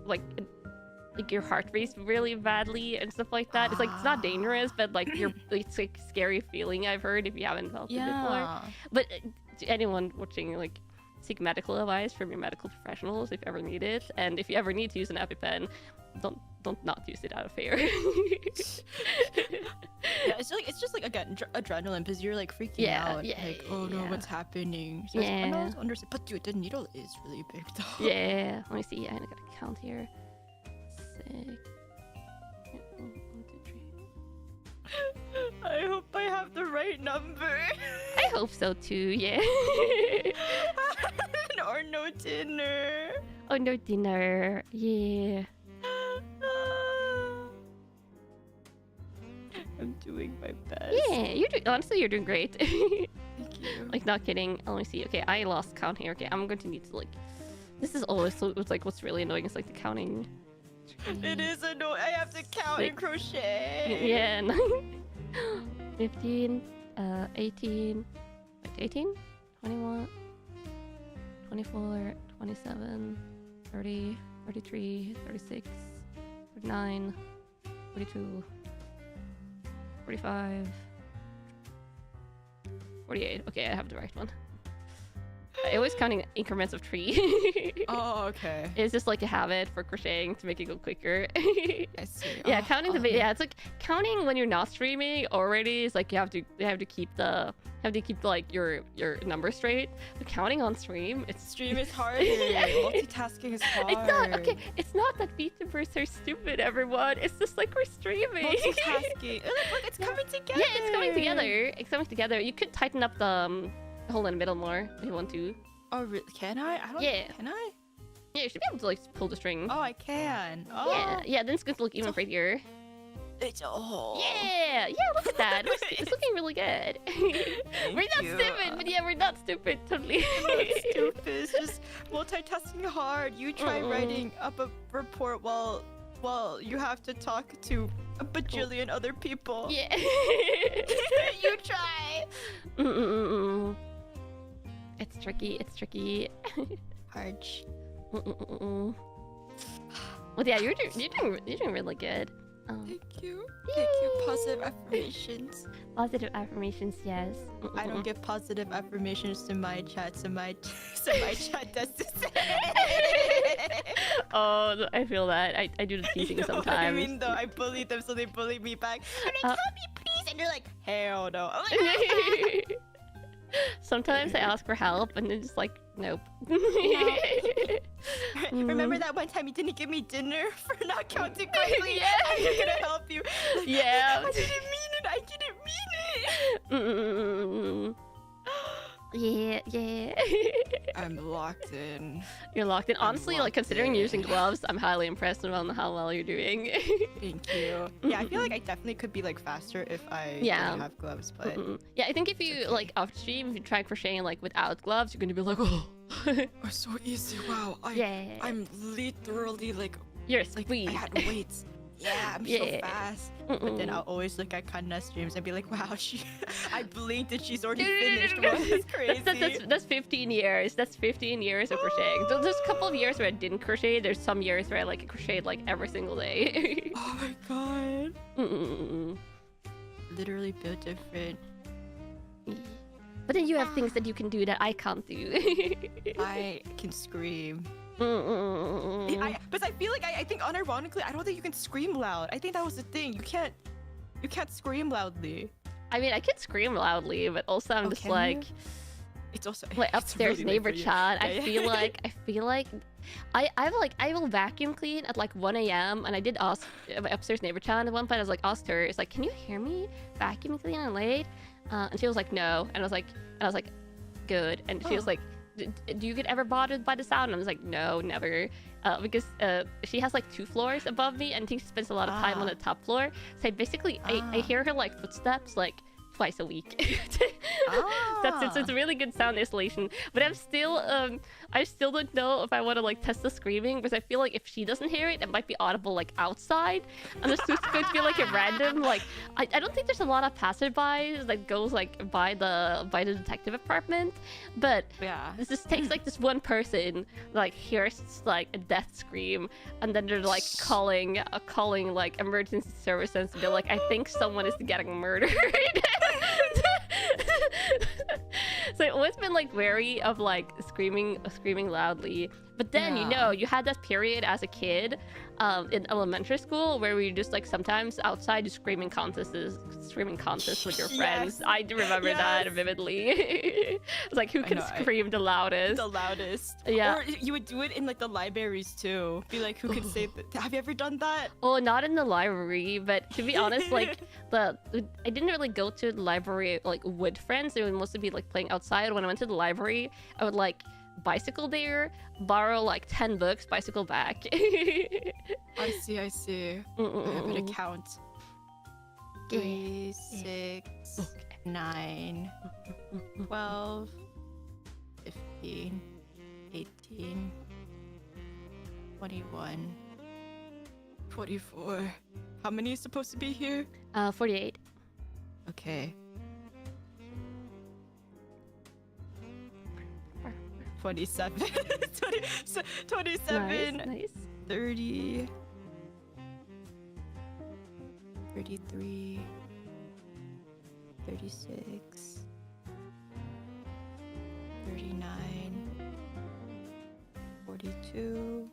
heart race really badly and stuff like that. It's like it's not dangerous, but like it's like scary feeling. I've heard if you haven't felt it before. But to anyone watching, like, seek medical advice from your medical professionals if you ever need it, and if you ever need to use an EpiPen, don't not use it out of fear. Yeah, it's just like again adrenaline because you're like freaking out. Oh no, what's happening? So I don't understand, but dude, the needle is really big though. Yeah, let me see. Yeah, I gotta count here. 6. 1, 2, 3. I hope I have the right number. I hope so too. Yeah. Or no dinner. Oh, no dinner. Yeah. I'm doing my best. Yeah, honestly, you're doing great. Thank you. Like, not kidding. Let me see. Okay, I lost count here. Okay, I'm going to need to like. This is always so. It's like what's really annoying is like the counting. It is annoying. I have to count and crochet. Yeah. 15, 18, 21, 24, 27, 30, 33, 36, 39, 42, 45, 48. Okay, I have the right one. I always counting increments of 3. Oh, okay. It's just like a habit for crocheting to make it go quicker. I see. Yeah, Oh, counting oh, yeah, it's like counting when you're not streaming already is like you have to keep like your number straight. But counting on stream, it's Stream is hard. Multitasking is hard. It's not okay. It's not that VTubers are stupid, everyone. It's just like we're streaming. Multitasking. Look, it's coming together. Yeah, it's coming together. It's coming together. You could tighten up the hole in the middle more if you want to. Oh, really? Can I? I don't. Yeah. Can I? Yeah, you should be able to like pull the string. Oh, I can. Oh. Yeah, then it's going to look even prettier. It's a hole. Yeah, look at that. It's looking really good. We're not stupid, but yeah, we're not stupid, totally. Stupid. It's just multitasking hard. You try writing up a report while you have to talk to a bajillion other people. Yeah. You try. It's tricky. Harsh. Well, yeah, you're doing really good. Thank you. Thank you. Positive affirmations. Positive affirmations, yes. I don't give positive affirmations to my chat, so my chat does the same. Oh, I feel that. I do the teasing sometimes. I mean, though, I bully them, so they bully me back. I'm like, help me, please, and they're like, hell no. I'm like, Sometimes I ask for help, and then just like, nope. Remember that one time you didn't give me dinner for not counting correctly? Yeah. I'm gonna help you. Like, Yeah. I didn't mean it. Yeah. I'm locked in. You're locked in. Honestly, like considering in. you're using gloves, I'm highly impressed on how well you're doing. Thank you. Yeah, I feel like I definitely could be like faster if I didn't have gloves, but yeah, I think if you like off stream, if you try crocheting like without gloves, you're gonna be like, oh. it's so easy. Wow. I'm literally like You're like sweet. I had weights. Yeah, I'm so fast. But then I'll always look at Kanna's streams and be like, wow, I blinked and she's already finished. Wow, that's crazy. That's 15 years. That's 15 years of crocheting. There's a couple of years where I didn't crochet. There's some years where I like crocheted like every single day. Oh my god. Literally built different. But then you have things that you can do that I can't do. I can scream. But I feel like I think unironically, I don't think you can scream loud. I think that was the thing. You can't scream loudly. I mean, I can scream loudly, but also I'm just like, it's also like upstairs really neighbor late for you. chat. Yeah, I feel like I will vacuum clean at like 1 a.m. and I did ask my upstairs neighbor chat at one point. I was like, asked her, it's like, can you hear me vacuum clean late? And she was like, no. And I was like, good. And she was like, do you get ever bothered by the sound? And I was like, no, never. Because she has like 2 floors above me, and I think she spends a lot of time on the top floor. So I hear her like footsteps like twice a week. It's a really good sound isolation. But I still don't know if I want to like test the screaming, because I feel like if she doesn't hear it, it might be audible like outside, and it's just going to be like a random like I don't think there's a lot of passerbys that goes like by the detective apartment, but yeah, this just takes like this one person like hears like a death scream, and then they're like calling like emergency services to be like, I think someone is getting murdered. So I've always been like wary of like screaming loudly. But then you had that period as a kid in elementary school where we just like sometimes outside do screaming contests with your friends. I do remember that vividly. It's like who can scream the loudest. Yeah. Or you would do it in like the libraries too. Be like, who can say that? Have you ever done that? Oh, not in the library, but to be honest, like I didn't really go to the library like with friends. It would mostly be like playing outside. When I went to the library, I would like bicycle there, borrow like 10 books, bicycle back. I see. I better count. 3, 6, 9, 12, 15, 18, 21, 24. How many is supposed to be here? 48. Okay. 27. 27. Nice. 30. 33. 36. 39. 42,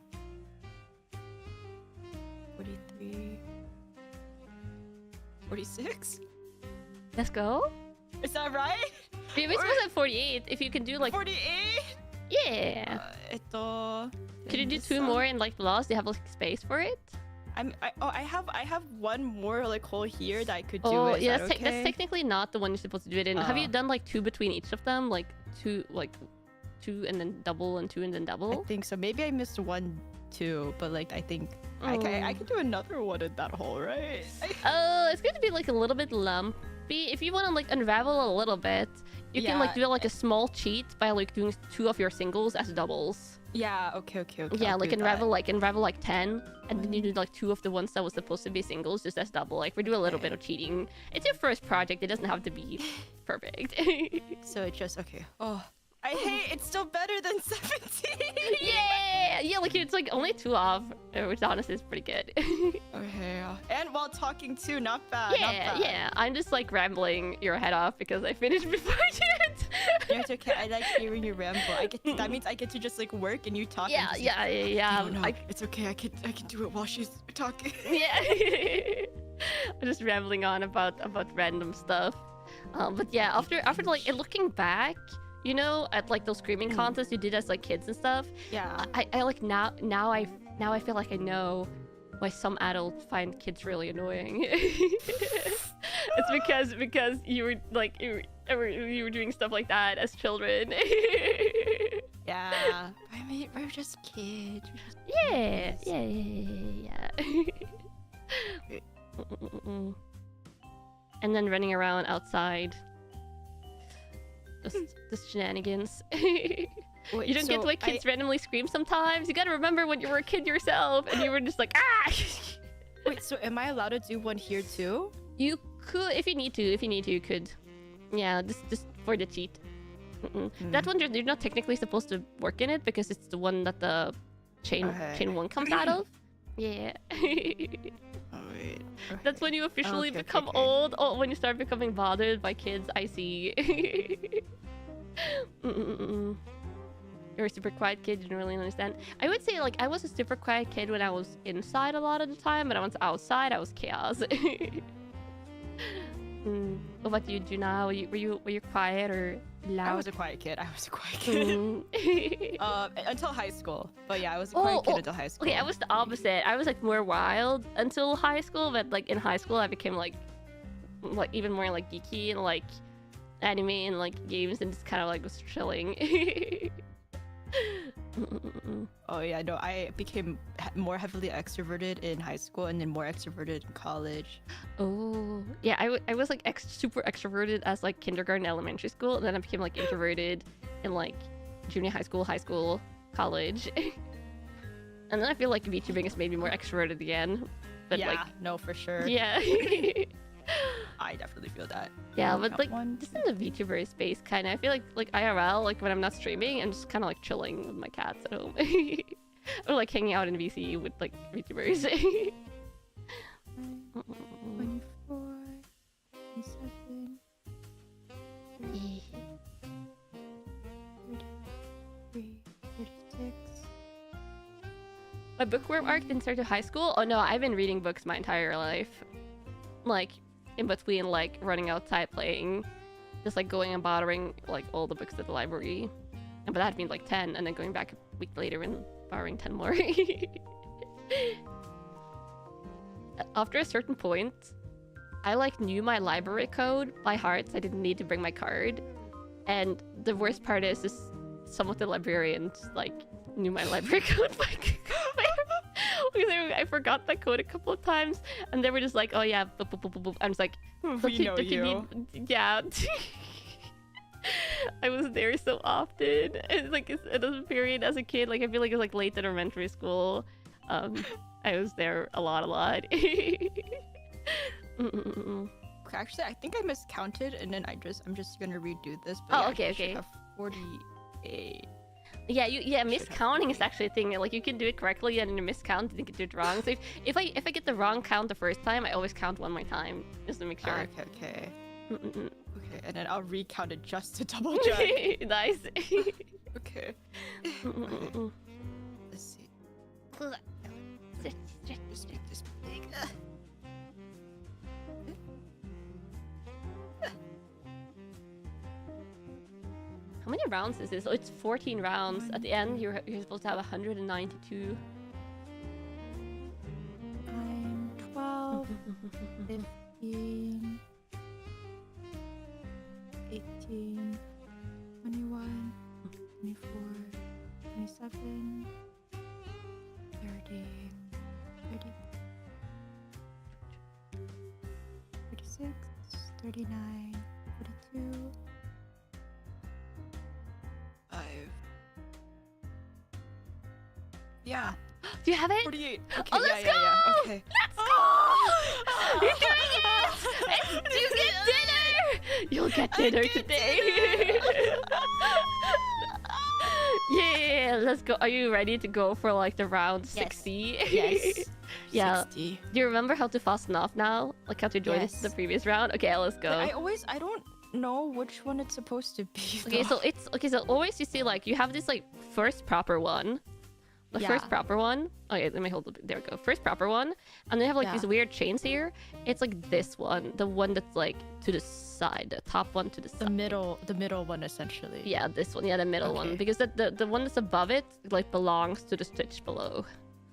43, 46. Let's go. Is that right? Maybe it's supposed to have 48. If you can do like 48? yeah. Could you do 2 more in like the last? Do you have like space for it? I have one more like hole here that I could do. Oh it. Is yeah, that that's okay? technically not the one you're supposed to do it in. Have you done like 2 between each of them? Like 2 and then double and 2 and then double? I think so. Maybe I missed 1, 2, but like I think I can do another one in that hole, right? Oh, it's going to be like a little bit lumpy. If you want to like unravel a little bit, you can like do like a small cheat by like doing 2 of your singles as doubles. Yeah. Okay. Yeah, I'll like do unravel like 10, and then you do like 2 of the ones that was supposed to be singles just as double. Like we do a little bit of cheating. It's your first project. It doesn't have to be perfect. So it's just okay. Oh, I hate. It's still better than 17. Yeah, like it's like only 2 off, which honestly is pretty good. Okay. And while talking too, not bad. Not bad. Yeah. I'm just like rambling your head off because I finished before you did. Yeah, it's okay. I like hearing you ramble. That means I get to just like work and you talk. Yeah. No, it's okay. I can do it while she's talking. Yeah. I'm just rambling on about random stuff. But yeah, after like looking back, you know, at like those screaming contests you did as like kids and stuff. Yeah. I like now I feel like I know why some adults find kids really annoying. It's because you were like you were doing stuff like that as children. Yeah. I mean, we're just kids. Yeah. And then running around outside. Just shenanigans. Wait, You don't get why kids randomly scream sometimes. You gotta remember when you were a kid yourself and you were just like, ah! Wait, so am I allowed to do one here too? You could, if you need to, you could. Yeah, just for the cheat. That one, you're not technically supposed to work in it because it's the one that the chain 1 comes out of. Yeah. Oh, wait. Okay. That's when you officially become old. Oh, when you start becoming bothered by kids, I see. You're a super quiet kid, you don't really understand. I would say like I was a super quiet kid when I was inside a lot of the time, but once outside I was chaos. What about you, Juna? Were you quiet or loud? I was a quiet kid. Until high school. But yeah, I was a quiet kid until high school. Okay, I was the opposite. I was like more wild until high school, but like in high school I became like even more like geeky and like anime and like games and just kind of like was chilling. Oh yeah, no, I became more heavily extroverted in high school and then more extroverted in college. Oh yeah, I was like super extroverted as like kindergarten, elementary school, and then I became like introverted in like junior high school, college. And then I feel like VTubing has made me more extroverted again. But yeah, like, no, for sure. Yeah. I definitely feel that. Yeah, but like just in the VTuber space, kind of. I feel like IRL, like when I'm not streaming, I'm just kind of like chilling with my cats at home, or like hanging out in VC with like VTubers. 24, 27, 33, 36. My bookworm arc didn't start to high school. Oh no, I've been reading books my entire life. Like in between like running outside playing, just like going and borrowing like all the books at the library. But that had been like 10 and then going back a week later and borrowing 10 more. After a certain point, I like knew my library code by heart, so I didn't need to bring my card. And the worst part is some of the librarians like knew my library code by I forgot that code a couple of times, and they were just like, "Oh yeah, boop, boop, boop, boop." I'm just like, "We know you." Yeah. I was there so often. It's like it was a period as a kid. Like I feel like it was like late elementary school. I was there a lot. Actually, I think I miscounted, and then I'm just gonna redo this. But oh, yeah, okay. I should have 48. Yeah, miscounting is actually a thing. Like you can do it correctly and then you miscount and you can do it wrong. So if I get the wrong count the first time, I always count one more time just to make sure. Okay. Okay, and then I'll recount it just to double check. Nice. Okay. Stretch, stretch, Just stretch. make this big. How many rounds is this? Oh, it's 14 rounds. At the end, you're supposed to have 192. 9, 12, 15, 18, 21, 24, 27, 30, 36, 39, 42, 5. Yeah, Do you have it? 48. Okay, Oh, let's yeah. go! Okay. Let's go! You're doing it! You get dinner! You'll get dinner get today. Yeah, let's go. Are you ready to go for like the round 60? Yes. Yeah. 60. Do you remember how to fasten off now? Like how to join Yes. the previous round? Okay, let's go. I don't know which one it's supposed to be. Okay, though. so always you see like you have this like first proper one. The Yeah. first proper one. Okay, let me hold it. There we go. First proper one. And then you have like Yeah. these weird chains here. It's like this one. The one that's like to the side. The top one to the the side. middle one essentially. Yeah, this one. Yeah, the middle one. Okay. Because the one that's above it like belongs to the stitch below.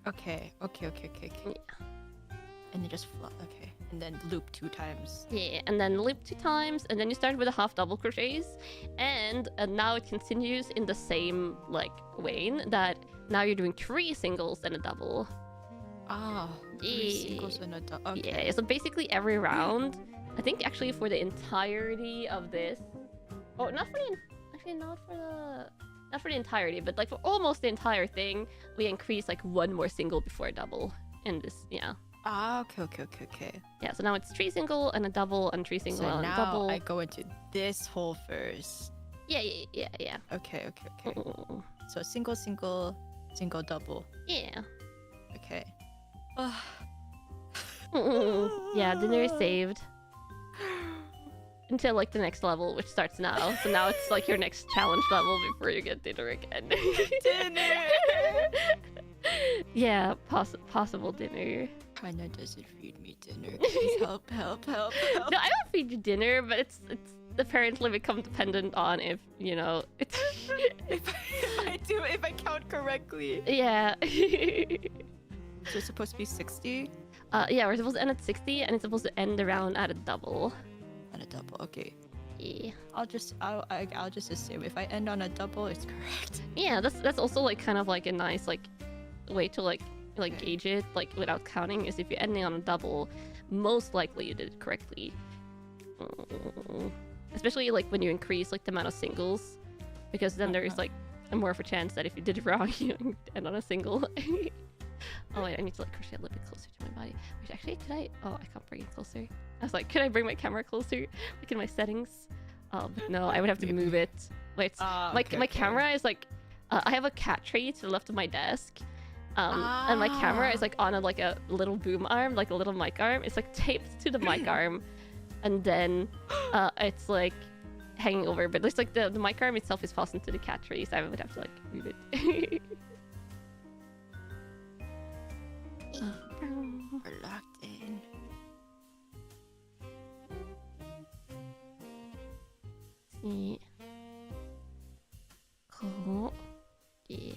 Okay. Yeah. And then just okay. And then loop 2 times. Yeah, and then loop 2 times, and then you start with a half double crochets, and now it continues in the same like vein that now you're doing 3 singles and a double. Ah. 3 Yeah. singles and a double. Okay. Yeah, so basically every round, I think actually for the entirety of this, oh, not for the entirety, but like for almost the entire thing, we increase like 1 more single before a double in this. Yeah. Ah. Okay. Yeah, so now it's 3 single and a double and 3 single So and a now double. I go into this hole first. Yeah. Okay. Mm. So single, double. Yeah. Okay. Yeah, dinner is saved. Until like the next level, which starts now. So now it's like your next challenge level before you get dinner again. Dinner. Yeah, possible dinner. Kanna doesn't feed me dinner. Please help. No, I don't feed you dinner, but it's apparently become dependent on if, you know, it's... if I count correctly. Yeah. So it's supposed to be 60 Yeah, we're supposed to end at 60, and it's supposed to end the round at a double. and a double. Okay. Yeah. I'll just assume if I end on a double, it's correct. Yeah, that's also like kind of like a nice like way to like Okay. gauge it like without counting is if you're ending on a double, most likely you did it correctly. Especially like when you increase like the amount of singles, because then there's like more of a chance that if you did it wrong, you end on a single. Oh wait, I need to like crochet a little bit closer to my body. Which actually, could I? Oh, I can't bring it closer. I was like, could I bring my camera closer? Like in my settings. Oh, but no, I would have to move it. Wait, my camera is like, I have a cat tree to the left of my desk. And my camera is like on a little boom arm, like a little mic arm. It's like taped to the mic arm, and then it's like hanging over. But it's like the mic arm itself is fastened to the cat tree, so I would have to like move it. We're locked in. See. Cool. Yeah.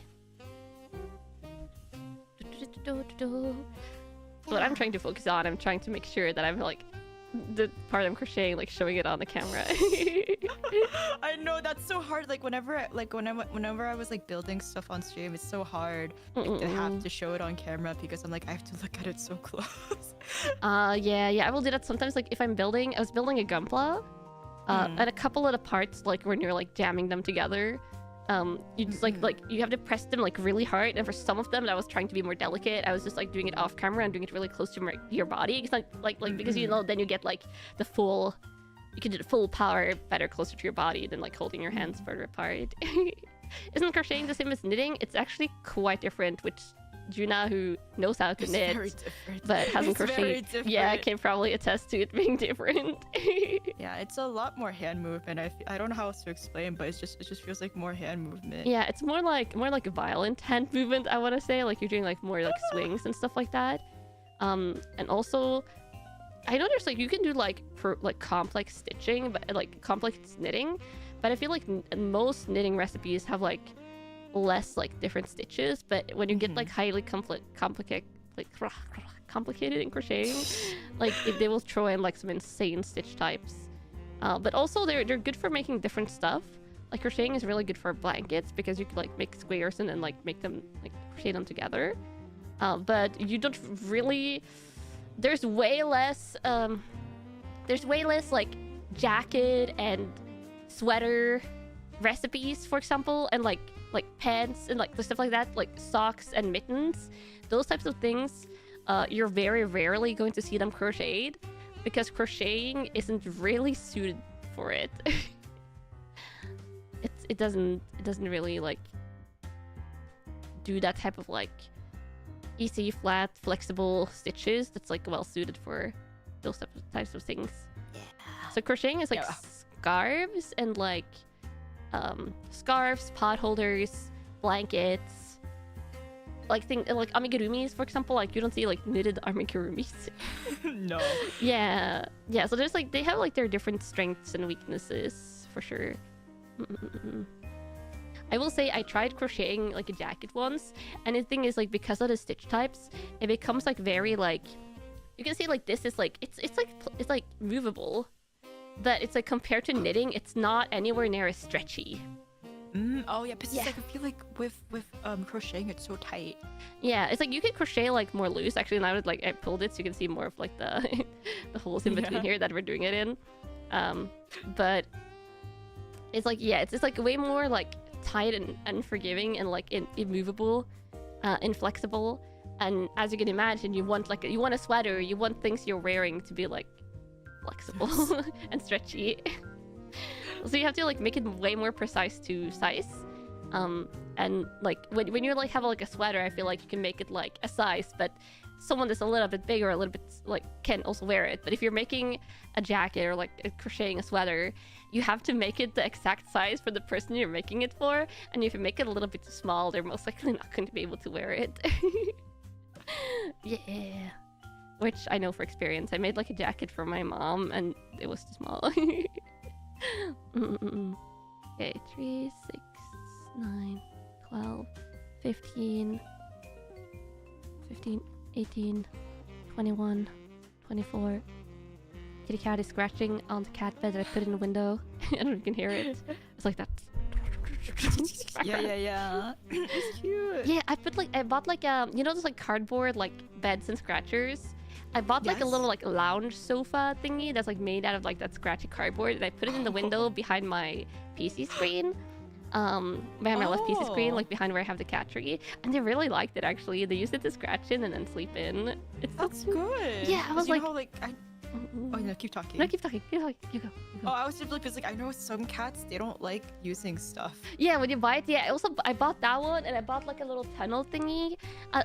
What I'm trying to focus on, I'm trying to make sure that I'm like the part I'm crocheting, like showing it on the camera. I know that's so hard. Like whenever I was like building stuff on stream, it's so hard like, to have to show it on camera because I'm like I have to look at it so close. Yeah, I will do that sometimes. Like if I was building a Gunpla, and a couple of the parts, like when you're like jamming them together, you just like you have to press them like really hard, and for some of them that I was trying to be more delicate, I was just like doing it off camera and doing it really close to your body. It's like because you know then you get like you can do the full power better closer to your body than like holding your hands further apart. Isn't crocheting the same as knitting? It's actually quite different, which Juna, who knows how to It's knit very different. but hasn't It's very crocheted, yeah, different. can probably attest to it being different. Yeah, it's a lot more hand movement. I don't know how else to explain, but it just feels like more hand movement. Yeah, it's more like a violent hand movement, I want to say. Like you're doing like more like swings and stuff like that. And also, I know there's like you can do like complex stitching, but like complex knitting, but I feel like most knitting recipes have like less like different stitches. But when you get like highly complicated in crocheting, like they will throw in like some insane stitch types. But also they're good for making different stuff. Like crocheting is really good for blankets because you can like make squares and then like make them like crochet them together. But you don't really. There's way less like jacket and sweater recipes, for example, and like pants and like the stuff like that, like socks and mittens. Those types of things, you're very rarely going to see them crocheted because crocheting isn't really suited for it. It doesn't really like do that type of like easy, flat, flexible stitches that's like well suited for those types of things. Yeah. So crocheting is like scarves and like scarves, pot holders, blankets, like amigurumis, for example. Like you don't see like knitted amigurumis. No. Yeah. So there's like they have like their different strengths and weaknesses for sure. I will say I tried crocheting like a jacket once, and the thing is like because of the stitch types, it becomes like very like you can see like this is like it's like movable, but it's like compared to knitting, it's not anywhere near as stretchy. Oh yeah, because it's like I feel like with crocheting it's so tight. Yeah, it's like you could crochet like more loose actually, and I pulled it so you can see more of like the the holes in between here that we're doing it in. But it's like it's just like way more like tight and unforgiving and like immovable, inflexible. And as you can imagine, you want a sweater, you want things you're wearing to be like flexible and stretchy. So you have to like make it way more precise to size. And like when you're like have like a sweater, I feel like you can make it like a size, but someone that's a little bit bigger, a little bit like can also wear it. But if you're making a jacket or like crocheting a sweater, you have to make it the exact size for the person you're making it for. And if you make it a little bit too small, they're most likely not going to be able to wear it. Yeah, which I know for experience. I made like a jacket for my mom and it was too small. Okay, 3, 6, 9, 12, 15, 18, 21, 24. Kitty cat is scratching on the cat bed that I put in the window. I don't know if you can hear it. It's like that. Yeah. It's cute. Yeah, I bought like you know those like cardboard like beds and scratchers. I bought like a little like lounge sofa thingy that's like made out of like that scratchy cardboard, and I put it in the window behind my PC screen. Behind my left PC screen, like behind where I have the cat tree, and they really liked it actually. They used it to scratch in and then sleep in. That's good. Yeah, I was like, oh no, keep talking. No, keep talking. You go. Oh, I was just like, I know some cats, they don't like using stuff. Yeah, when you buy it, yeah. I bought that one, and I bought like a little tunnel thingy,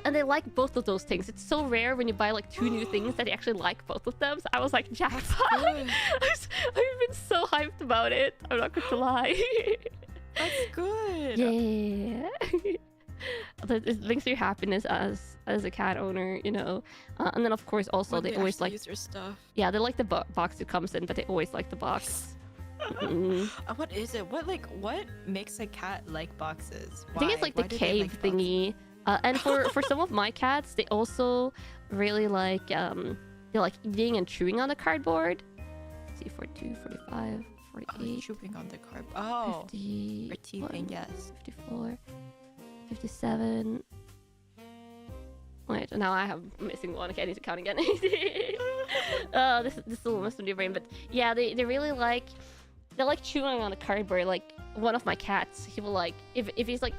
and they like both of those things. It's so rare when you buy like 2 new things that they actually like both of them. So I was like, jackpot! I've been so hyped about it. I'm not going to lie. That's good. Yeah. It brings you happiness as a cat owner, you know. And then of course also when they always like use your stuff. Yeah, they like the box it comes in, but they always like the box. What is it? What makes a cat like boxes? I think it's like the cave thingy. And for some of my cats, they also really like they like eating and chewing on the cardboard. Let's see, 42, 45, 48. Chewing on the cardboard. Oh. 50. Or teething, yes. 54. 57. Wait, now I have missing one. Okay, I need to count again. This will mess with your brain, but yeah, they really like chewing on the cardboard. Like one of my cats, he will like if he's like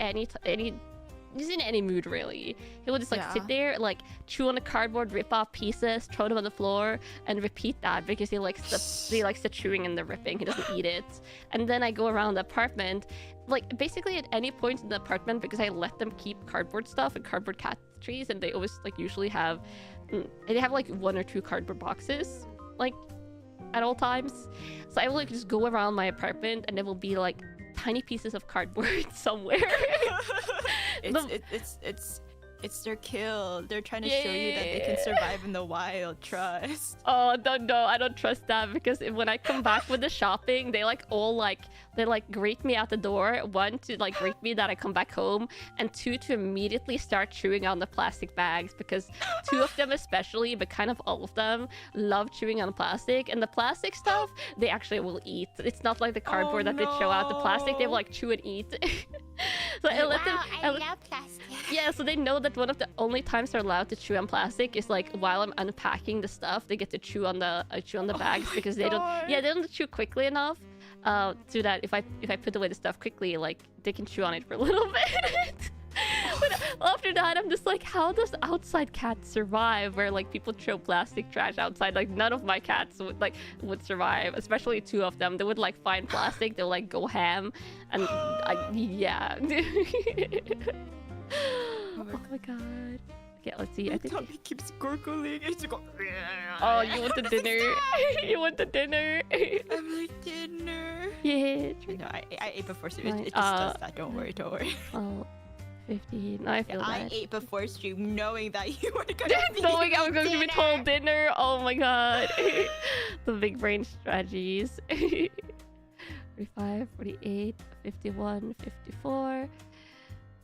he's in any mood really, he will just like sit there, like chew on the cardboard, rip off pieces, throw them on the floor, and repeat that because he likes the chewing and the ripping. He doesn't eat it. And then I go around the apartment, like basically at any point in the apartment, because I let them keep cardboard stuff and cardboard cat trees, and they always like usually have they have like 1 or 2 cardboard boxes like at all times. So I will like just go around my apartment, and there will be like tiny pieces of cardboard somewhere. It's their kill. They're trying to show you that they can survive in the wild. Trust. Oh no, I don't trust that, because when I come back with the shopping, they like all like they like greet me at the door. 1 to like greet me that I come back home, and 2 to immediately start chewing on the plastic bags, because 2 of them especially, but kind of all of them, love chewing on plastic. And the plastic stuff they actually will eat. It's not like the cardboard that they throw out. The plastic they will like chew and eat. So I let them. I love plastic. Yeah, so they know that one of the only times they're allowed to chew on plastic is like while I'm unpacking the stuff. They get to chew on the bags, because they don't. Yeah, they don't chew quickly enough. So that if I put away the stuff quickly, like they can chew on it for a little bit. But after that, I'm just like, how does outside cats survive? Where like people throw plastic trash outside? Like none of my cats would survive. Especially 2 of them. They would like find plastic. They'll like go ham, and yeah. Oh my god. Okay, let's see. I think Tommy keeps gurgling. It's go. Oh, you want the dinner? You want the dinner? I'm like dinner. Yeah. No, I ate before stream. It just does that. Don't worry. Oh, 15. I feel I bad. ate before stream knowing that you were gonna be Knowing I was going to be dinner. told dinner. Oh my god. The big brain strategies. 45, 48, 51, 54.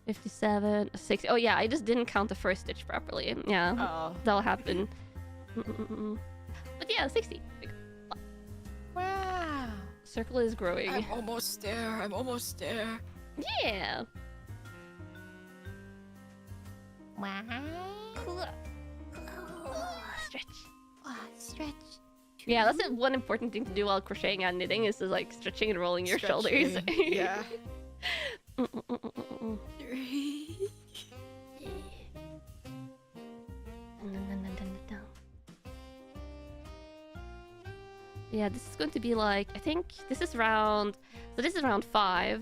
57, 60. Oh yeah, I just didn't count the first stitch properly. Yeah, Oh. that'll happen. But yeah, 60. Wow. Circle is growing. I'm almost there. Yeah. Wow. Stretch. Wow, stretch. Yeah, that's one important thing to do while crocheting and knitting is to like stretching and rolling your shoulders. Stretching, yeah. 3. Yeah, this is going to be like, I think this is round 5,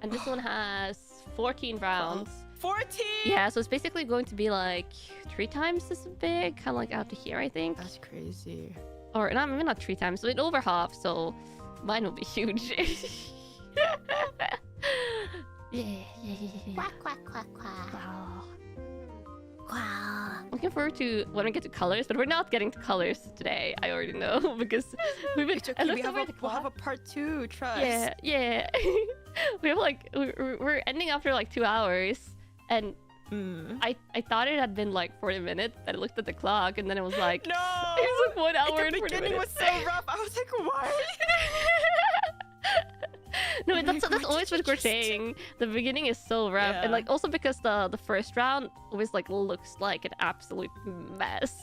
and this one has 14 rounds. 14. Yeah, so it's basically going to be like 3 times this big, kind of like out to here, I think. That's crazy. Or not, maybe not 3 times, but over half. So mine will be huge. Yeah. Quack, quack, quack, quack. Wow. Wow. Looking forward to when we get to colors, but we're not getting to colors today. I already know because we've been. It's okay. We'll have a part 2. Trust. Yeah. We have like we're ending after like 2 hours, and I thought it had been like 40 minutes. Then I looked at the clock, and then it was like No. it was like 1 hour and The 40 beginning minutes. was so rough. I was like, why? No, that's always with crocheting. The beginning is so rough, and Yeah. like also because the first round always like looks like an absolute mess.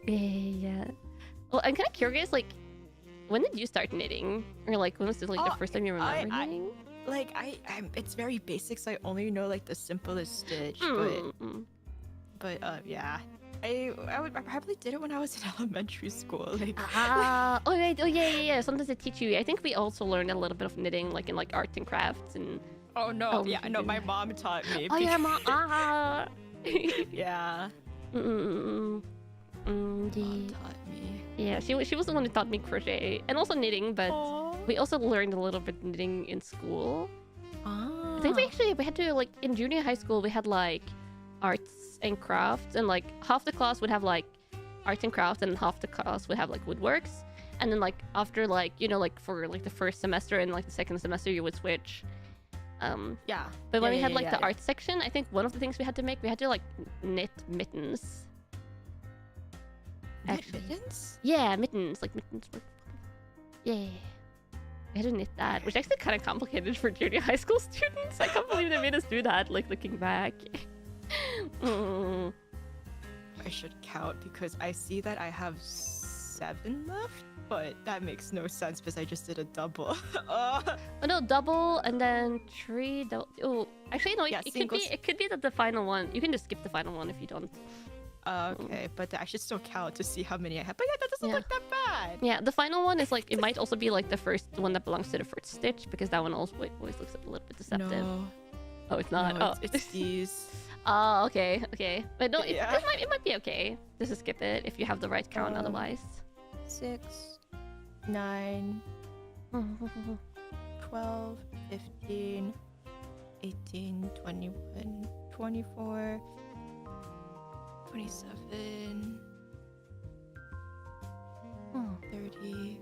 Yeah. Well, I'm kind of curious. Like, when did you start knitting, or like when was it like the first time you remember knitting? Like I'm. It's very basic, so I only know like the simplest stitch. But yeah. I probably did it when I was in elementary school. Like Oh yeah. Sometimes they teach you. I think we also learned a little bit of knitting, like in like arts and crafts and. oh no, Oh, yeah, we no, did my that. mom taught me. Oh yeah, mom. Yeah. Mom Mom taught me. Yeah, she was the one who taught me crochet and also knitting, but Aww. we also learned a little bit knitting in school. Ah. I think we had to like in junior high school we had like arts and crafts, and like half the class would have like arts and crafts and half the class would have like woodworks, and then like after like like for like the first semester and like the second semester you would switch. Yeah. But when we had like yeah, the art section, I think one of the things we had to like knit mittens. Actually. Mittens? Yeah, mittens, like mittens. Yeah. We had to knit that, which is actually kind of complicated for junior high school students. I can't believe they made us do that, like looking back. I should count because I see that I have 7 left, but that makes no sense because I just did a double. Oh no, double and then 3. Oh, actually no. Yeah, It could be that the final one. You can just skip the final one if you don't. Okay, but I should still count to see how many I have. But yeah, that doesn't look that bad. Yeah, the final one is like it might also be like the first one that belongs to the first stitch because that one always looks a little bit deceptive. No. Oh, it's not. No, Oh, it's these. Oh, okay, okay. But no, Yeah. it might be okay. Just to skip it if you have the right count. Otherwise, 6, 9, 12, 15, 18, 21, 24, 27, 30,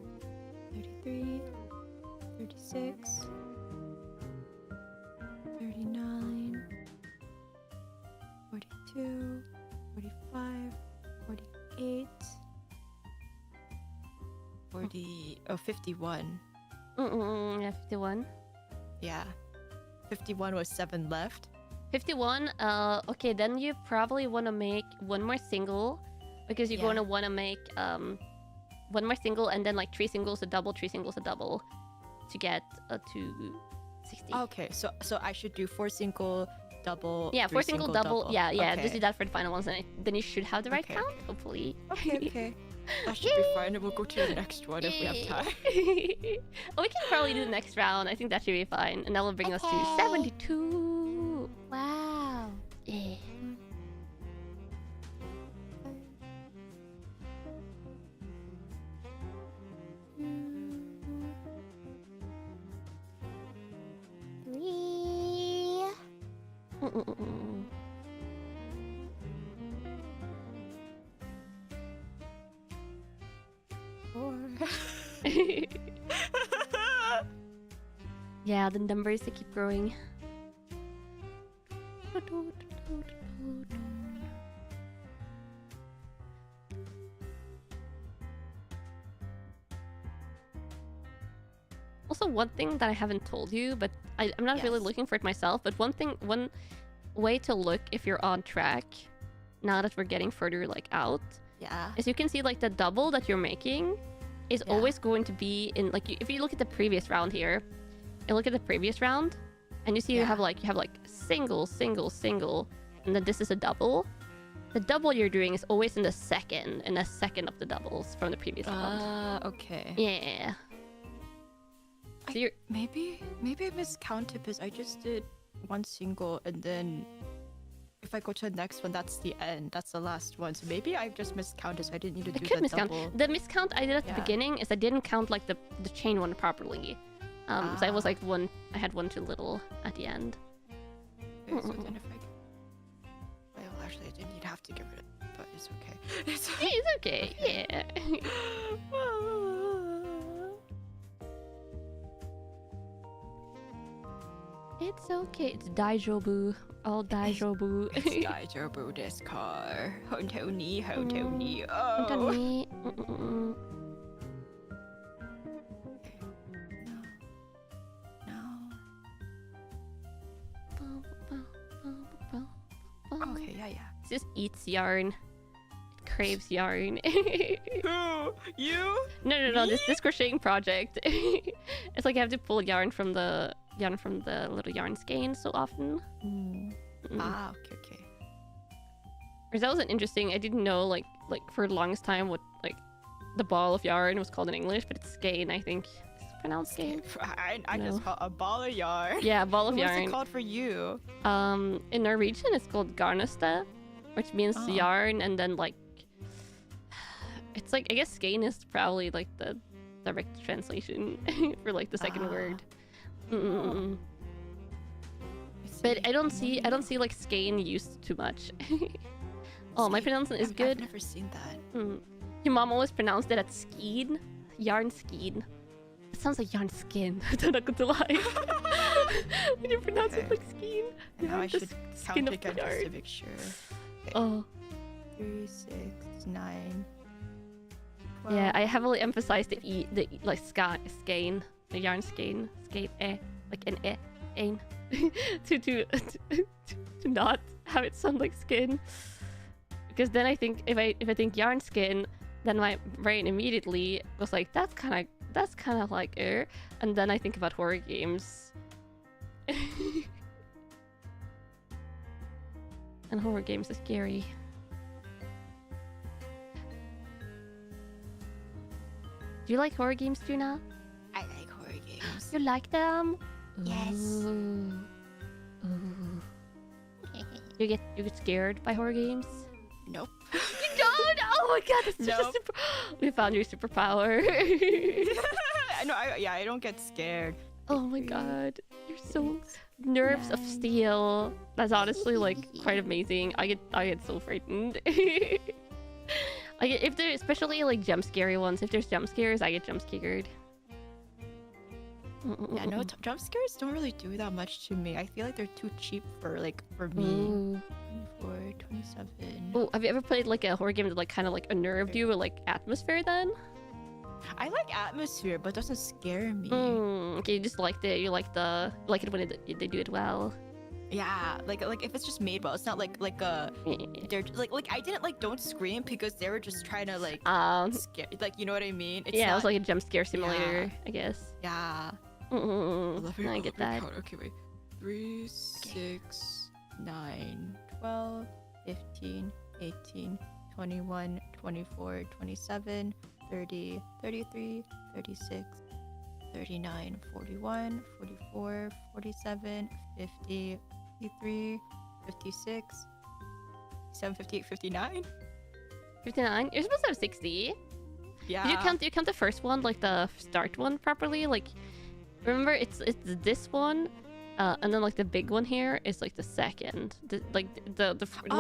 33, 36, 39, 42, 45, 48, 51. yeah, 51. Yeah. 51 was 7 left. 51. Okay, then you probably want to make one more single because you're going to want to make one more single and then like 3 singles a double, 3 singles a double to get to 60. Okay, so I should do 4 single, double. Yeah, 4 single, double. Yeah, Okay. just do that for the final ones, and then you should have the right Okay. count, hopefully. Okay. That should be fine, and we'll go to the next one if we have time. Oh, we can probably do the next round. I think that should be fine, and that will bring us to Okay. 72. Wow. Yeah. Three. Four. Yeah, the numbers they keep growing. Also, one thing that I haven't told you, but I'm not really Yes. looking for it myself, but one way to look if you're on track, now that we're getting further like out, Yeah. is you can see like the double that you're making is Yeah. always going to be in like if you look at the previous round here, and look at the previous round, and you see you have like single, single, single, and then this is a double. The double you're doing is always in the second of the doubles from the previous round. Okay. Yeah. So you're Maybe I miscounted because I just did 1 single and then if I go to the next one, that's the end. That's the last one. So maybe I just miscounted. So I didn't need to I do could the miscount. double. The miscount I did at the Yeah. beginning is I didn't count like the chain one properly. So I was like I had one too little at the end. Okay, so then if I... Well, actually, I didn't have to give it, but it's okay. It's It's okay. Yeah. It's okay. It's daijobu. All daijobu. It's Daijobu desu ka. Hontou ni, hontou ni. Oh. 本当に。No. Okay, yeah. It just eats yarn. It craves yarn. Who? You? No. This crocheting project. It's like I have to pull yarn from the little yarn skein so often. Okay. Because that was an interesting. I didn't know like for the longest time what like the ball of yarn was called in English, but it's skein. I think it's pronounced skein. I No. just call a ball of yarn. Yeah, ball of What's yarn. it called for you? In Norwegian it's called garneste, which means Oh. yarn, and then like it's like I guess skein is probably like the direct translation for like the second word. But I don't see like skein used too much. Oh, my pronunciation is good. I've never seen that. Your mom always pronounced it as skein, yarn skein. It sounds like yarn skin. I'm not gonna lie. When you pronounce it Okay. like skein, And now I the should skin count of again the just to yarn. make sure. Oh. 3, 6, 9. Yeah, I heavily emphasize the like skein, the yarn skein, like an ain, to not have it sound like skin. Because then I think if I think yarn skin, then my brain immediately goes like that's kind of like and then I think about horror games. And horror games are scary. Do you like horror games, Juna? I like horror games. You like them? Yes. Ooh. Ooh. You get scared by horror games? Nope. You don't? Oh my god, that's just Nope. a super... We found your superpower. I don't get scared. Oh my god, you're so nerves of steel. That's honestly like quite amazing. I get so frightened. If there, especially like jump scary ones. If there's jump scares, I get jump scared. Yeah, no, jump scares don't really do that much to me. I feel like they're too cheap for me. Ooh. 24, 27. Oh, have you ever played like a horror game that like kind of like unnerved you or like atmosphere then? I like atmosphere, but it doesn't scare me. Okay, you just liked it. You like it when they do it well. Yeah, like if it's just made well, it's not like they're like I didn't like Don't Scream because they were just trying to like scare, like, you know what I mean? It's yeah, not, it was like a jump scare simulator, I guess. yeah. I get that. Okay, wait. 3, 6, 9, 12, 15, 18, 21, 24, 27, 30, 33, 36, 39, 41, 44, 47, 50, 53, 56, 57, 58, 59? 59? You're supposed to have 60. Yeah. Did you count the first one, like the start one properly? Like, remember it's this one, and then like the big one here is like the second. The one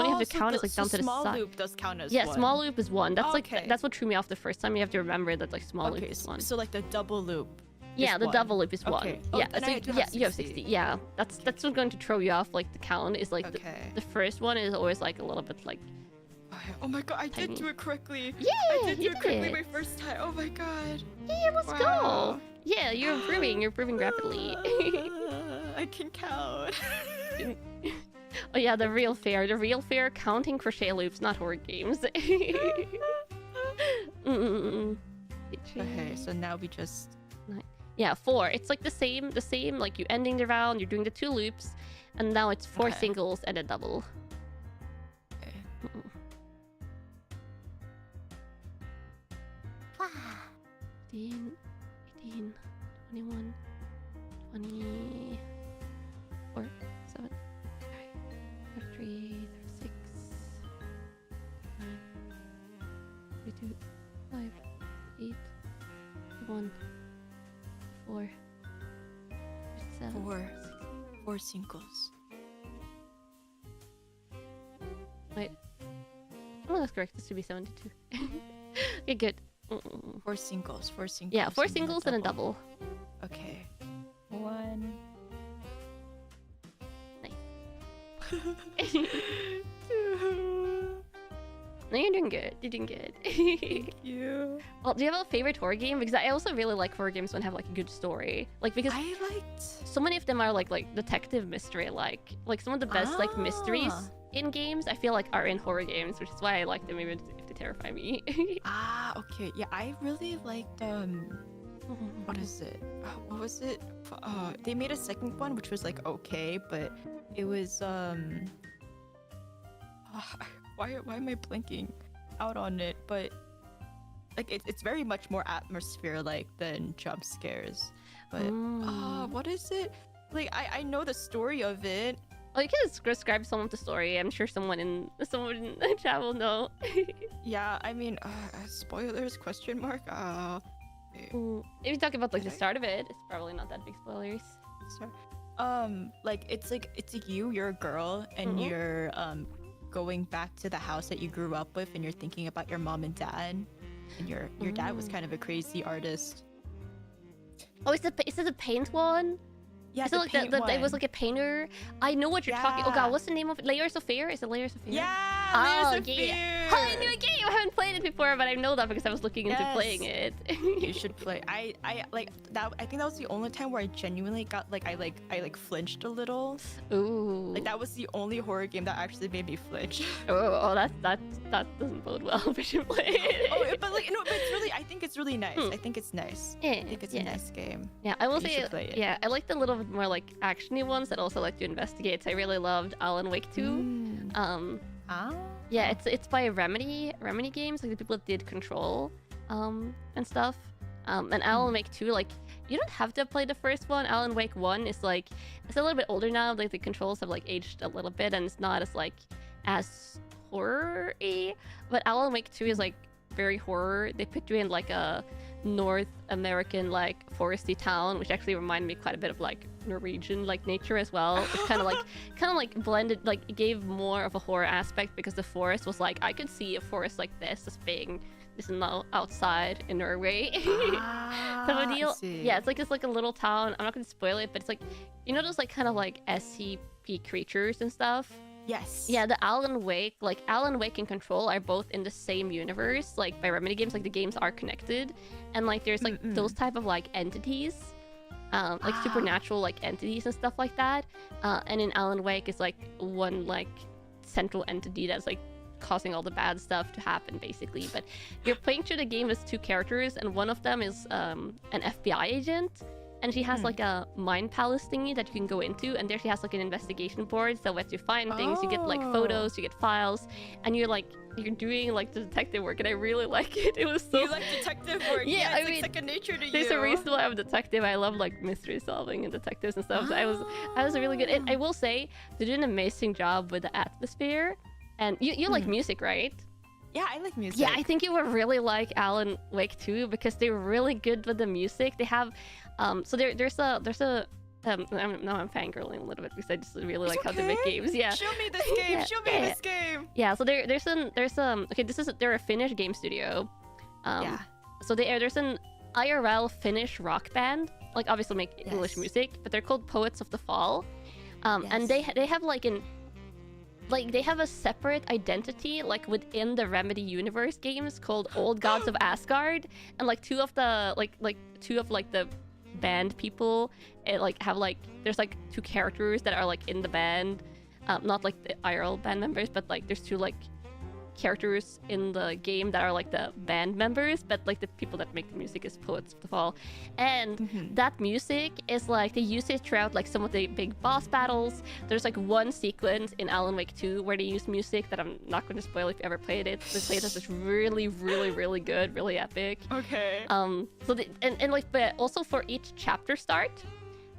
you have to count is like down to the small side. loop does count as Yeah, one. small loop is one. That's like Okay. that's what threw me off the first time. You have to remember that like small loop Okay, is one. so like the double loop. Yeah, the one. double loop is one. Okay. Oh, Yeah, then so I do yeah, have you have 60. 60. Yeah, that's what's going to throw you off. Like the count is like Okay. the first one is always like a little bit like. Oh my god, I Tiny. did do it correctly. Yeah, I did do you it correctly did. my first time. Oh my god. Yeah, let's Wow. go. Yeah, you're improving. You're improving rapidly. I can count. Oh yeah, the real fair. The real fair counting crochet loops, not horror games. Okay, so now we just... Yeah, 4. It's like the same. Like you ending the round, you're doing the 2 loops, and now it's 4 Okay. singles and a double. Okay. 15, 18, 21, 24, 7, 33, 36, 32, 5, 8, 1, 4, 7, 4 singles. Wait. Oh, that's correct. This should be 72. Okay, good. 4 singles. 4 singles. Yeah, 4 singles and a double. Okay. 1. Nice. 2. No, you're doing good. You're doing good. Thank you. Well, do you have a favorite horror game? Because I also really like horror games when have like a good story. Like because I liked... so many of them are like detective mystery. Like some of the best like mysteries in games I feel like are in horror games, which is why I like them even if they terrify me. Okay. Yeah, I really liked what is it? What was it? They made a second one which was like okay, but it was why am I blinking out on it? But like it's very much more atmosphere like than jump scares. But what is it? Like I know the story of it. Oh, you can describe some of the story. I'm sure someone in the chat will know. Yeah, I mean, spoilers? Question mark. If you talk about like the start of it, it's probably not that big spoilers. Sorry. Like it's you're a girl and you're going back to the house that you grew up with, and you're thinking about your mom and dad, and your dad was kind of a crazy artist. Oh, is it the paint one? Yeah, Is it like it was like a painter? I know what you're talking. Oh god, what's the name of it? Layers of Fear? Is it Layers of Fear? Yeah. Oh Layers of yeah. Fear! Oh, I knew a game. I haven't played it before, but I know that because I was looking into Yes. playing it. You should play. I like that. I think that was the only time where I genuinely got I flinched a little. Ooh. Like that was the only horror game that actually made me flinch. Oh, that doesn't bode well. We should play it. Oh, but like no, but it's really. I think it's really nice. I think it's nice. Yeah, I think it's a nice game. Yeah, I will You say, should play it. yeah, I like the little bit more like actiony ones that also like to investigate. So I really loved Alan Wake 2. Yeah, it's by Remedy Games, like the people that did Control, and stuff. And Alan Wake 2, like you don't have to play the first one. Alan Wake 1 is like, it's a little bit older now. Like the controls have like aged a little bit, and it's not as like as horror-y. But Alan Wake 2 is like very horror. They put you in like a North American like foresty town, which actually reminded me quite a bit of like Norwegian like nature as well. It's kind of like blended, like it gave more of a horror aspect because the forest was like, I could see a forest like this as being this is now outside in Norway. Type of deal. Yeah, it's like a little town. I'm not gonna spoil it, but it's like, you know those like kind of like SCP creatures and stuff. Yes. Yeah, the Alan Wake and Control are both in the same universe, like by Remedy Games. Like the games are connected, and like there's like those type of like entities, like supernatural like entities and stuff like that. And in Alan Wake is like one like central entity that's like causing all the bad stuff to happen basically. But you're playing through the game as two characters, and one of them is an FBI agent. And she has like a mind palace thingy that you can go into, and there she has like an investigation board. So as you find things, you get like photos, you get files, and you're doing like the detective work, and I really like it. It was so. You like detective work? Yeah, it's like second nature to you. There's a reason why I'm a detective. I love like mystery solving and detectives and stuff. So I was really good. And I will say they did an amazing job with the atmosphere. And you like music, right? Yeah, I like music. Yeah, I think you would really like Alan Wake 2 because they're really good with the music. They have, so there's a I'm fangirling a little bit because I just really like how they make games. Yeah. Show me this game. Yeah, Show me this game. Yeah. So there's okay. They're a Finnish game studio. Yeah. So there's an IRL Finnish rock band. Like obviously make English music, but they're called Poets of the Fall. And they have they have a separate identity like within the Remedy universe games called Old Gods of Asgard, and like two of the band people have like there's like two characters that are like in the band, not like the IRL band members, but like there's two like characters in the game that are like the band members, but like the people that make the music is Poets of the Fall. And that music is like they use it throughout like some of the big boss battles. There's like one sequence in Alan Wake 2 where they use music that I'm not going to spoil if you ever played it. The playtest is really really good, really epic. Okay. So but also for each chapter start,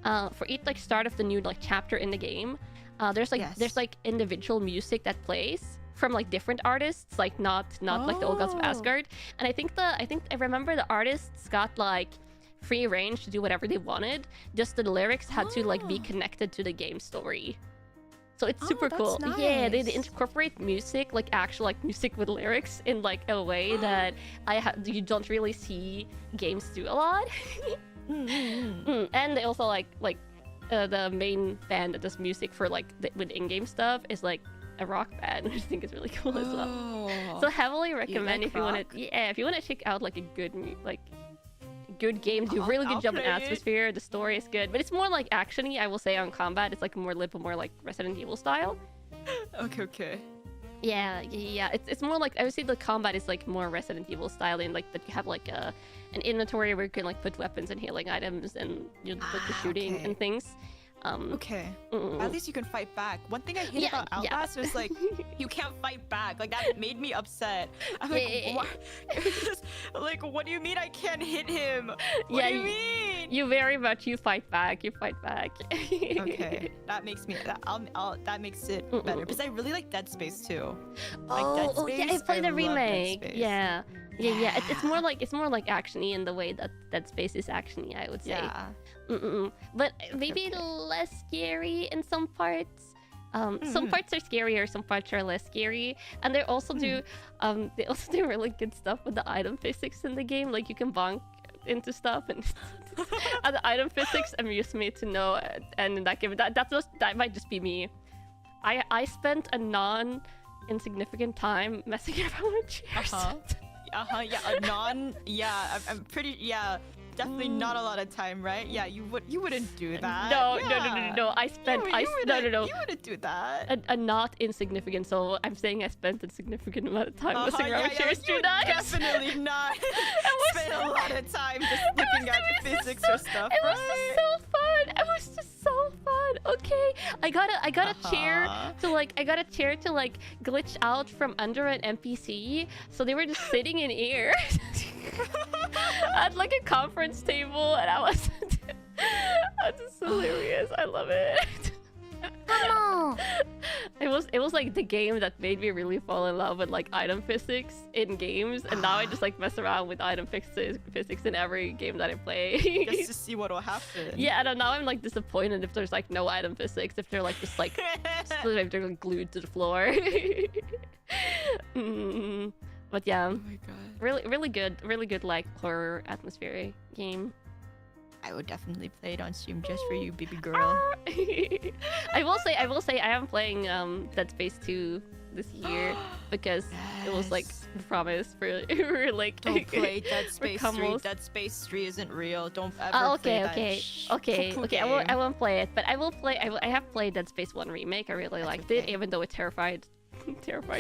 for each like start of the new like chapter in the game, there's like individual music that plays from like different artists, like not like the Old Gods of Asgard. And I think I remember the artists got like free range to do whatever they wanted. Just the lyrics had to like be connected to the game story. So it's super cool. Nice. Yeah, they incorporate music, like actual like music with lyrics in like a way that you don't really see games do a lot. And they also like the main band that does music for like with in-game stuff is like a rock band, which I think is really cool as well. So heavily recommend if you want to check out like a good game, do a really good job in atmosphere. The story is good, but it's more like actiony. I will say on combat, it's like more like Resident Evil style. Okay. Yeah. It's more like I would say the combat is like more Resident Evil style, in like that you have like an inventory where you can like put weapons and healing items, and you know, like the shooting and things. At least you can fight back. One thing I hate about Outlast was like you can't fight back. Like that made me upset. I'm like, what? Like, what do you mean I can't hit him? What do you mean? You fight back. Okay, that makes it better because I really like Dead Space too. I played the remake. Yeah. It's more like actiony in the way that Dead Space is actiony, I would say. But maybe less scary in some parts. Some parts are scarier, some parts are less scary, and they also do really good stuff with the item physics in the game. Like you can bonk into stuff, and the item physics amuse me to know. And in that game, that might just be me. I spent a non-insignificant time messing around with chairs. I'm pretty definitely not a lot of time, right? Yeah, you wouldn't do that. No. You wouldn't do that. A not insignificant, so I'm saying I spent a significant amount of time messing around with chairs. You would definitely not spend a lot of time just looking at the physics or stuff. It was just so fun. Okay, I got a chair to like glitch out from under an NPC, so they were just sitting in air. at like a conference table, and I was. That's just hilarious. I love it. Come on. It was like the game that made me really fall in love with like item physics in games, and now I just like mess around with item physics in every game that I play. Just to see what will happen. Yeah, and now I'm like disappointed if there's like no item physics, if they're like just like if they're like, glued to the floor. But yeah, Oh my god. really good like horror atmospheric game. I would definitely play it on stream just for you, baby girl. I will say I am playing Dead Space 2 this year because it was like Yes. the promise for like Don't play Dead Space 3. Camels. Dead Space 3 isn't real. Don't ever Oh, play okay, that okay. I won't play it, but I will play. I have played Dead Space 1 remake. I really liked it, okay. even though it terrified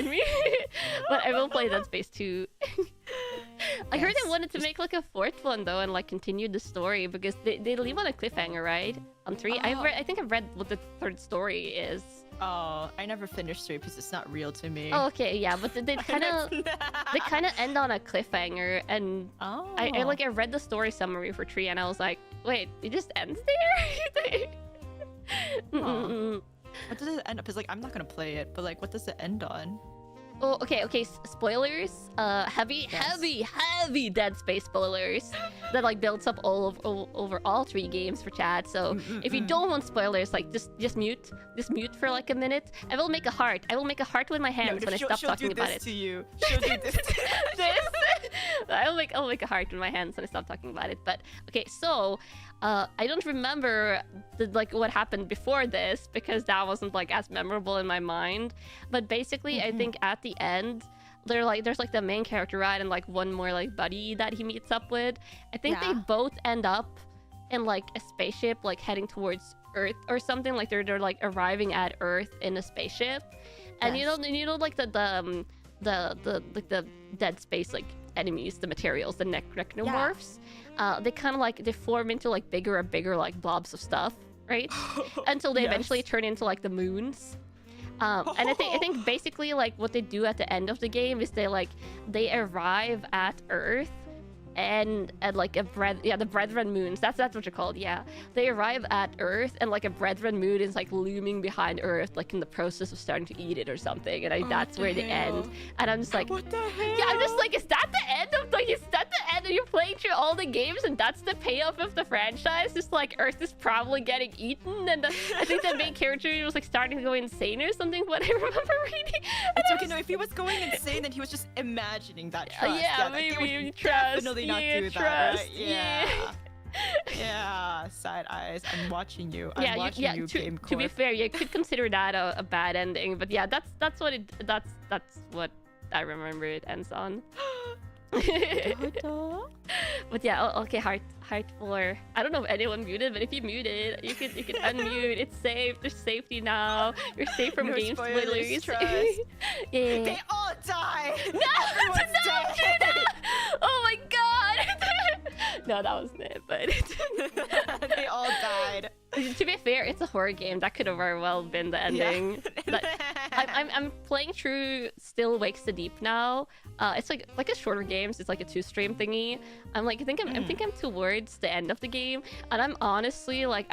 me. But I will play Dead Space 2. I heard they wanted to make like a fourth one though, and like continue the story because they leave on a cliffhanger, right? On 3. I think I've read what the third story is. Oh, I never finished 3 because it's not real to me. Oh, okay, yeah, but they kind of end on a cliffhanger, and Oh. I read the story summary for 3, and I was like, wait, it just ends there? What does it end up? Because like I'm not gonna play it, but like what does it end on? Oh, okay. Spoilers. Heavy Dead Space spoilers that like builds up over all 3 games for chat. So if you don't want spoilers, like just mute for like a minute. I will make a heart. I will make a heart with my hands when I stop talking about it. To you. She'll do this. This. I'll make a heart with my hands when I stop talking about it. But okay, so I don't remember what happened before this because that wasn't like as memorable in my mind. But basically, I think at the end, there's like the main character, right, and like one more like buddy that he meets up with. I think they both end up in like a spaceship, like heading towards Earth or something. Like they're like arriving at Earth in a spaceship, and you know like the Dead Space like enemies, the materials, the necromorphs. They kind of like they form into like bigger and bigger like blobs of stuff, right? Until they eventually turn into like the moons. And I think basically like what they do at the end of the game is they arrive at Earth and at like the Brethren moons. That's what they're called. Yeah, they arrive at Earth and like a Brethren moon is like looming behind Earth, like in the process of starting to eat it or something. And that's where they end. And I'm just like, what the hell? Yeah, I'm just like, is that the end of like, is that the end? You're playing through all the games and that's the payoff of the franchise? Just like Earth is probably getting eaten, and I think the main character was like starting to go insane or something. What I remember reading. It's okay. No, if he was going insane, then he was just imagining that trust. Yeah, like, they maybe would trust. definitely not do Trust. that, right? Yeah. Side eyes. I'm watching you. I'm watching you, Game to be Corp. fair, you could consider that a bad ending, but yeah, that's what I remember it ends on. But yeah, okay, heart for. I don't know if anyone muted, but if you muted, you could unmute. It's safe. There's safety now. You're safe from No game spoilers, spoilers. trust. Yeah. They all die. No, Everyone's dead. Oh my god. No, that wasn't it, but They all died. to be fair, it's a horror game. That could have very well been the ending. But I'm playing through Still Wakes the Deep now. It's like a shorter game. So it's like a 2-stream thingy. I'm towards the end of the game, and I'm honestly like,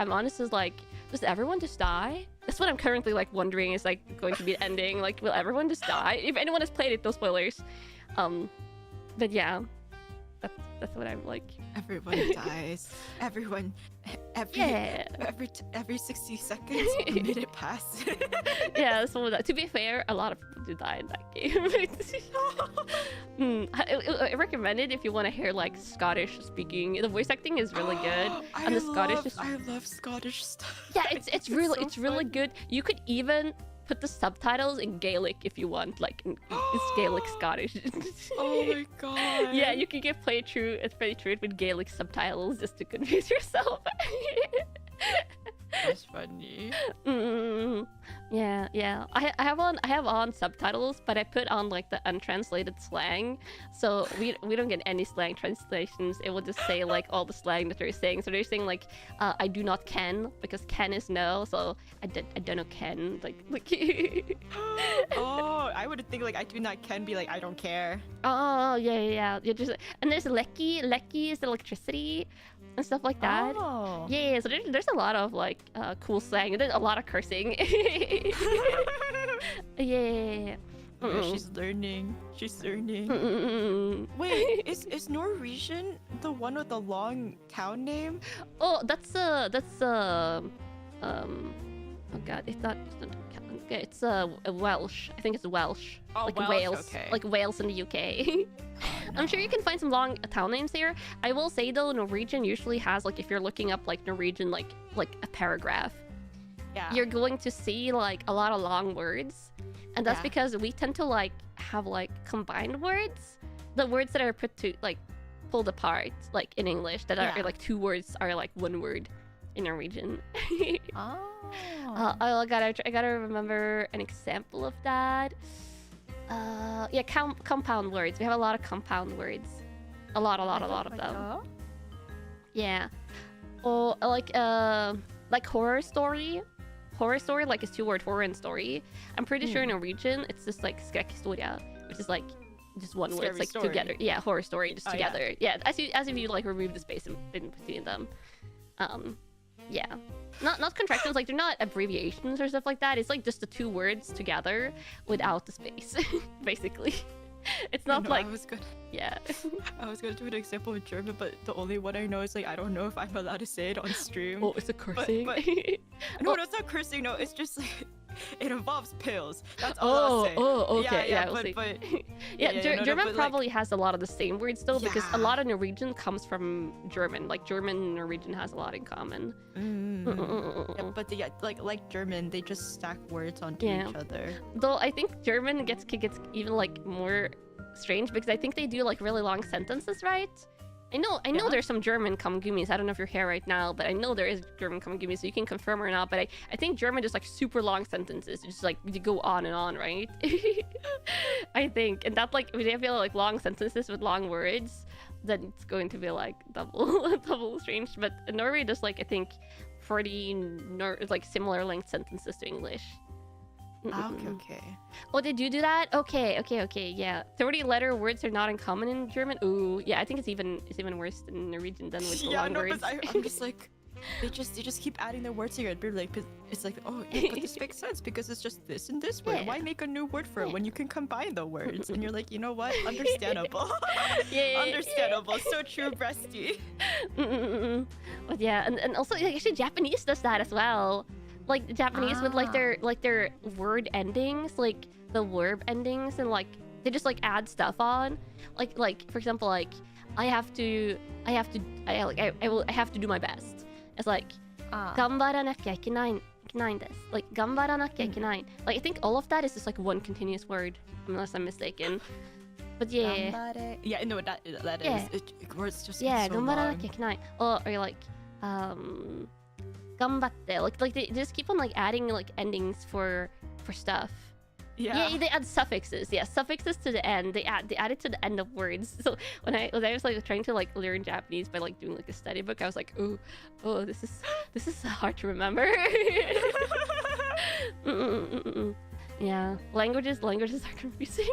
does everyone just die? That's what I'm currently like wondering is like going to be the ending. Like, will everyone just die? If anyone has played it, no spoilers. But yeah, that's what I'm like. Everyone dies. Everyone. Every 60 seconds, a minute passes. Yeah, so to be fair, a lot of people do die in that game. I recommend it if you want to hear like Scottish speaking. The voice acting is really good, and the Scottish is. I love Scottish stuff. Yeah, it's really good. You could even put the subtitles in Gaelic if you want, like it's Gaelic Scottish. Oh my god. Yeah, you can play through it with Gaelic subtitles just to confuse yourself. That's funny. Yeah. I have on subtitles, but I put on like the untranslated slang, so we don't get any slang translations. It will just say like all the slang that they're saying. So they're saying like I do not ken, because ken is no. So I don't know ken like. Oh, I would think like I do not can be like I don't care. Oh yeah. You're just and there's Lekki. Lekki is electricity and stuff like that. Oh. Yeah, so there's a lot of like cool slang. There's a lot of cursing. Yeah. Yeah, she's learning. Wait, is Norwegian the one with the long town name? Oh, that's oh god, it's not okay, it's Welsh. I think it's Welsh. Oh, like Welsh, Wales, okay. like Wales in the UK. I'm sure you can find some long town names here. I will say though, Norwegian usually has like if you're looking up like Norwegian like a paragraph, Yeah. you're going to see like a lot of long words, and that's Yeah. because we tend to like have like combined words, the words that are put to like pulled apart like in English that are Yeah. like two words are like one word in Norwegian. Oh. I gotta remember an example of that. Yeah, compound words. We have a lot of compound words. A lot of them. Yeah. Or like horror story. Horror story like is 2 word horror and story. I'm pretty sure in Norwegian it's just like skräckhistoria, which is like just one word. It's Scary like story. together. Yeah, horror story just Oh, yeah. together. Yeah, as if you like remove the space in between them. Yeah. Not contractions, like they're not abbreviations or stuff like that. It's like just the 2 words together without the space, basically. It's not No, like I was gonna do an example in German, but the only one I know is like I don't know if I'm allowed to say it on stream. oh, it's a cursing. but- No, it's not cursing. No, it's just like it involves pills. That's all I'll say. okay, yeah, we'll but, see. but Yeah, German but, like- probably has a lot of the same words still because a Yeah. lot of Norwegian comes from German. Like German and Norwegian has a lot in common. Yeah, but yeah, like German, they just stack words onto Yeah. each other. Though I think German gets even like more strange because I think they do like really long sentences, right? I know Yeah. there's some German kamgumis. I don't know if you're here right now, but I know there is German kamgumis, so you can confirm or not. But I think German just like super long sentences, just like you go on and on, right? I think, and that like if they feel like long sentences with long words, then it's going to be like double strange. But in Norway, just like I think pretty like similar length sentences to English. Okay. Oh, they do that? Okay, yeah. 30-letter words are not uncommon in German. Ooh, yeah, I think it's even worse in Norwegian than with the Yeah, long no, words. but I'm just like, they just keep adding their words together. But like, it's like, oh, yeah, but this makes sense because it's just this and this word. Yeah. Why make a new word for it when you can combine the words? And you're like, you know what? Understandable. Yeah. Understandable. So true, breasty. But yeah, and also like, actually Japanese does that as well. Like Japanese with like their word endings, like the verb endings, and like they just like add stuff on. Like for example, like I have to do my best. It's like 頑張らなきゃいけないです。Like 頑張らなきゃいけない. Like I think all of that is just like one continuous word, unless I'm mistaken. But yeah. Yeah, no, that Yeah. is. Words just Yeah, get so 頑張らな long. きゃいけない. Or like 頑張って like they just keep on like adding like endings for stuff. Yeah. Yeah, they add suffixes. Yeah, suffixes to the end. They add it to the end of words. So when I was like trying to like learn Japanese by like doing like a study book, I was like, oh, this is hard to remember. Yeah, languages are confusing.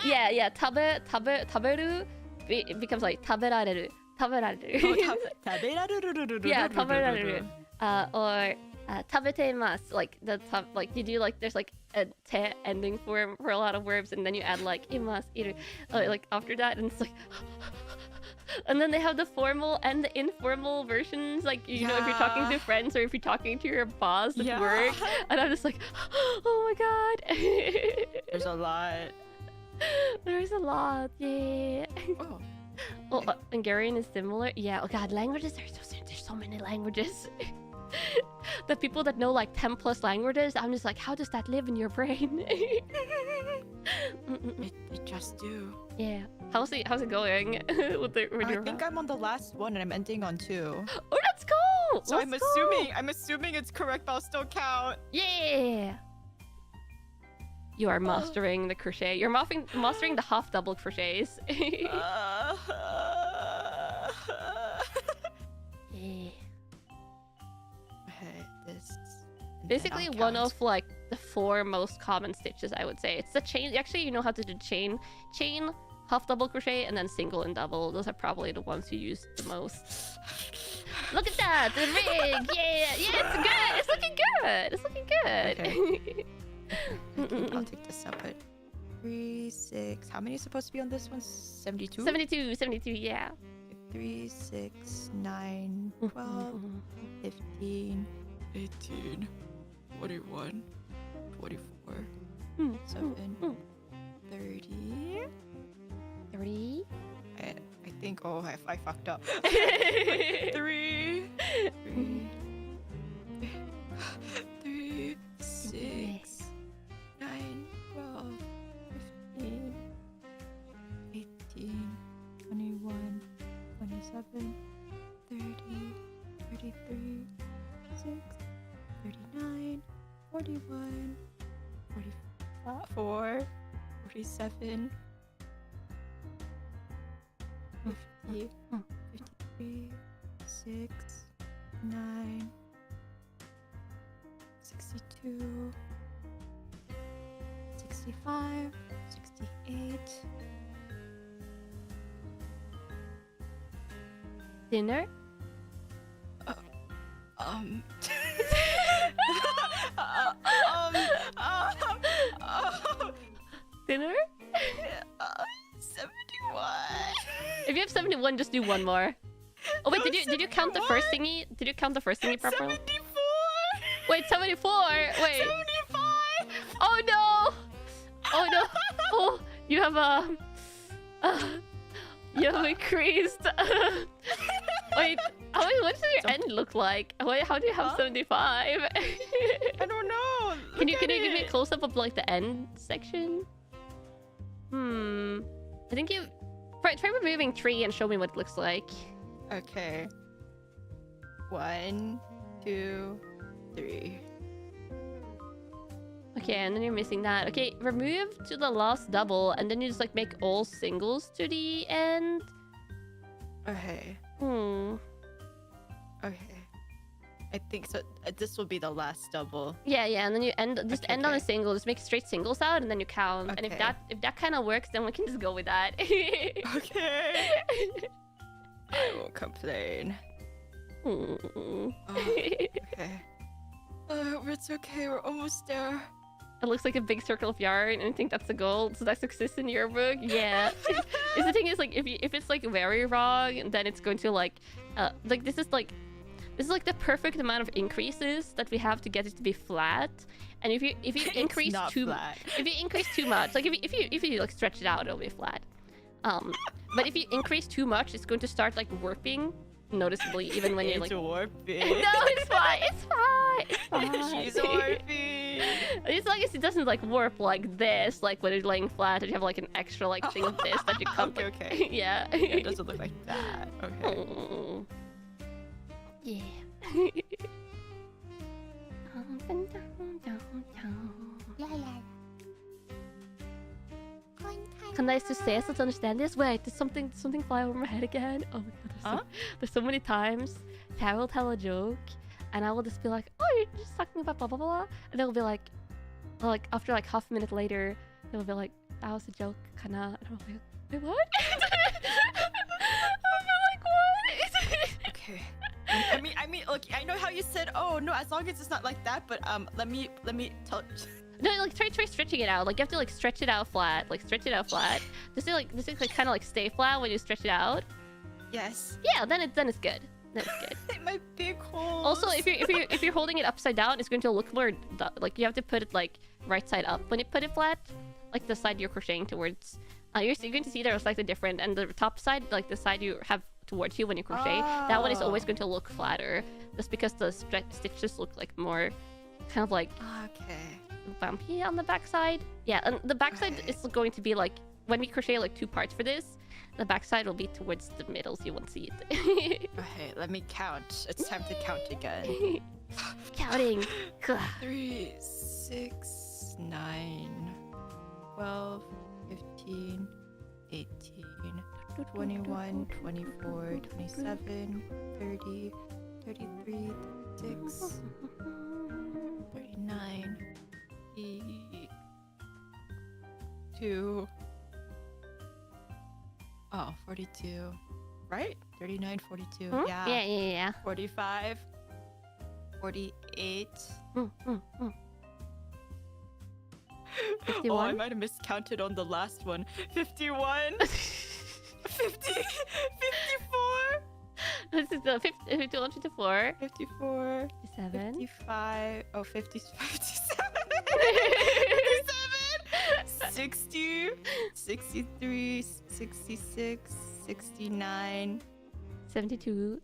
Yeah, 食べる becomes like 食べられる Oh, 食べられる. Yeah, 食べられる or 食べています like like you do like there's like a te ending for a lot of verbs and then you add like いますいる like after that and it's like and then they have the formal and the informal versions like you know if you're talking to friends or if you're talking to your boss at work and I'm just like oh my god. There's a lot. There's a lot, yeah. Oh. Well, Hungarian is similar. Yeah, oh god, languages there's so many languages. The people that know like 10 plus languages, I'm just like, how does that live in your brain? It just do. Yeah. How's it going? with I your think I'm on the last one and I'm ending on 2. Oh, let's go! So Let's go! I'm assuming it's correct, but I'll still count. Yeah! You are mastering the crochet. You're mastering the half double crochets. Yeah. basically I'll one count. of like the 4 most common stitches, I would say. It's the chain. Actually, you know how to do chain, half double crochet, and then single and double. Those are probably the ones you use the most. Look at that, the rig. Yeah, it's good. It's looking good. It's looking good. Okay, I'll take this up. 3, 6. How many is supposed to be on this one? 72? 72, yeah. 3, 6, 9, 12, 15, 18, 21, 24, 7, 30. 30. I think, oh, I fucked up. 3, 6, 9, 12, 15, 18, 21, 27, 30, 33, 6, 39, 41, 44, 47, 50, 53, 6, 9, 62, 65, 68. Dinner? Um, 71. If you have 71, just do one more. Oh wait, did you count the first thingy? Did you count the first thingy properly? 74. Wait, 74. Wait. 75. Oh no. Oh no. Oh, you have you have increased. Wait, what does your end look like? Wait, how do you have 75? I don't know. Can you give me a close up of like the end section? I think you try removing 3 and show me what it looks like. Okay. 1, 2, 3. Okay, and then you're missing that. Okay, remove to the last double, and then you just like make all singles to the end. Okay. Okay. I think so. This will be the last double. Yeah, and then you end on Okay. a single. Just make straight singles out, and then you count. And if Okay. that kind of works, then we can just go with that. Okay. I won't complain. Oh, okay. It's okay. We're almost there. It looks like a big circle of yarn, and I think that's the goal. So that success in your book, yeah. Is the thing is like if it's like very wrong, then it's going to like this is like the perfect amount of increases that we have to get it to be flat. And if you increase if you increase too much, like if you like stretch it out, it'll be flat. But if you increase too much, it's going to start like warping noticeably, even when you're like. It's warping. No, it's fine. It's fine. It's fine. She's warping. As long as it doesn't like warp like this, like when it's laying flat, and you have like an extra like thing of this that you come. Okay. Yeah. Yeah, it doesn't look like that. Okay. Oh. Yeah. Kanna is to say us to understand this. Wait, there's something fly over my head again. Oh my god, there's so many times Tara will tell a joke, and I will just be like, "Oh, you're just talking about blah blah blah," and they'll be like after like half a minute later, they'll be like, "That was a joke, Kanna," and I'm like, "Wait, what?" I'll be like, "What?" Okay. I mean, look, I know how you said, oh no, as long as it's not like that, but let me tell. No, like try stretching it out. Like you have to like stretch it out flat. Like stretch it out flat. Does it like kind of like stay flat when you stretch it out? Yes. Yeah, then it's good. Then it's good. My big holes. Also, if you're holding it upside down, it's going to look more like you have to put it like right side up when you put it flat, like the side you're crocheting towards. You're going to see they're slightly different, and the top side, like the side you have towards you when you crochet, that one is always going to look flatter, just because the stitches look like more kind of like bumpy on the back side. Yeah, and the back side is going to be like when we crochet like 2 parts for this, the back side will be towards the middle, so you won't see it. Okay, let me count. It's time to count again. Counting. 3, 6, 9, 12, 15, 18, 21, 24, 27, 30, 33, 36, 39, 42. Oh, 42. Right? 39, 42. Hmm? Yeah. Yeah. 45, 48. Mm. Oh, I 51. might have miscounted on the last one. 51. 50, 54. This is the 51, 54. 54. 57. 55. Oh, 50, 57. 57. 60. 63. 66. 69. 72.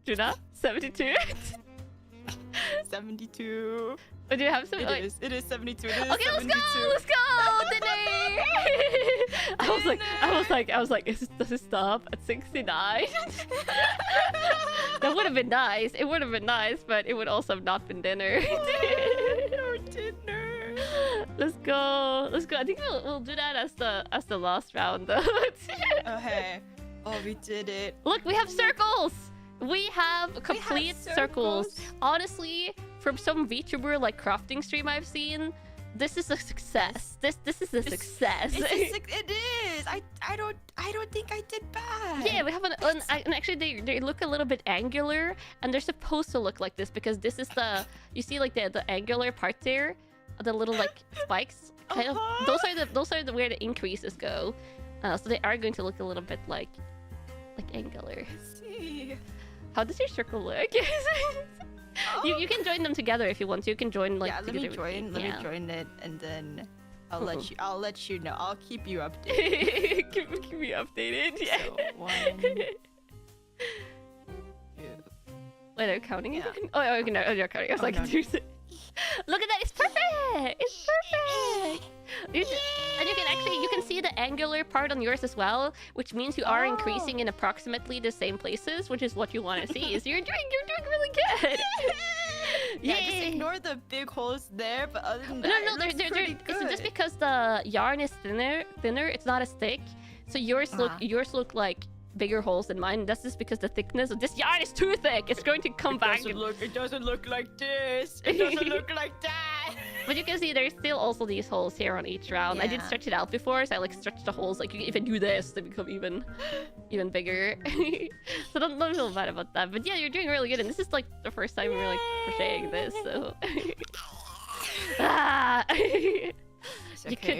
Juna? 72. 72. Oh, do you have some? It is 72. It is Okay, 72. let's go! Dinner! I was like, does it stop at 69? That would have been nice. It would have been nice, but it would also have not been dinner. Or dinner. Let's go. I think we'll do that as the last round, though. Okay. Oh, we did it. Look, we have circles. We have complete circles. Honestly, from some VTuber like crafting stream I've seen, this is a success. This is a success. It is. I don't think I did bad. Yeah, we have and actually they look a little bit angular, and they're supposed to look like this because this is you see like the angular part there, the little like spikes. Kind of those are the where the increases go. So they are going to look a little bit like angular. Let's see. How does your circle look? You can join them together if you want to. You can join like yeah. Let me together join. with me. Let me join it, and then I'll let you know. I'll keep you updated. keep me updated. Yeah. So, 1, 2. Wait, are you counting? Yeah. Oh, okay, no, you're counting. I was like, no. look at that! It's perfect. It's perfect. And you can see the angular part on yours as well, which means you are increasing in approximately the same places, which is what you want to see. So you're doing really good. Yeah, just ignore the big holes there, but other than that, it's just because the yarn is thinner. It's not as thick. So yours look like bigger holes than mine. That's just because the thickness of this yarn is too thick. It's going to come back. It doesn't look like this. It doesn't look like that. But you can see there's still also these holes here on each round. I did stretch it out before, so I like stretched the holes. Like if I do this, they become even bigger. So don't feel bad about that. But yeah, you're doing really good, and this is like the first time we're like crocheting this. So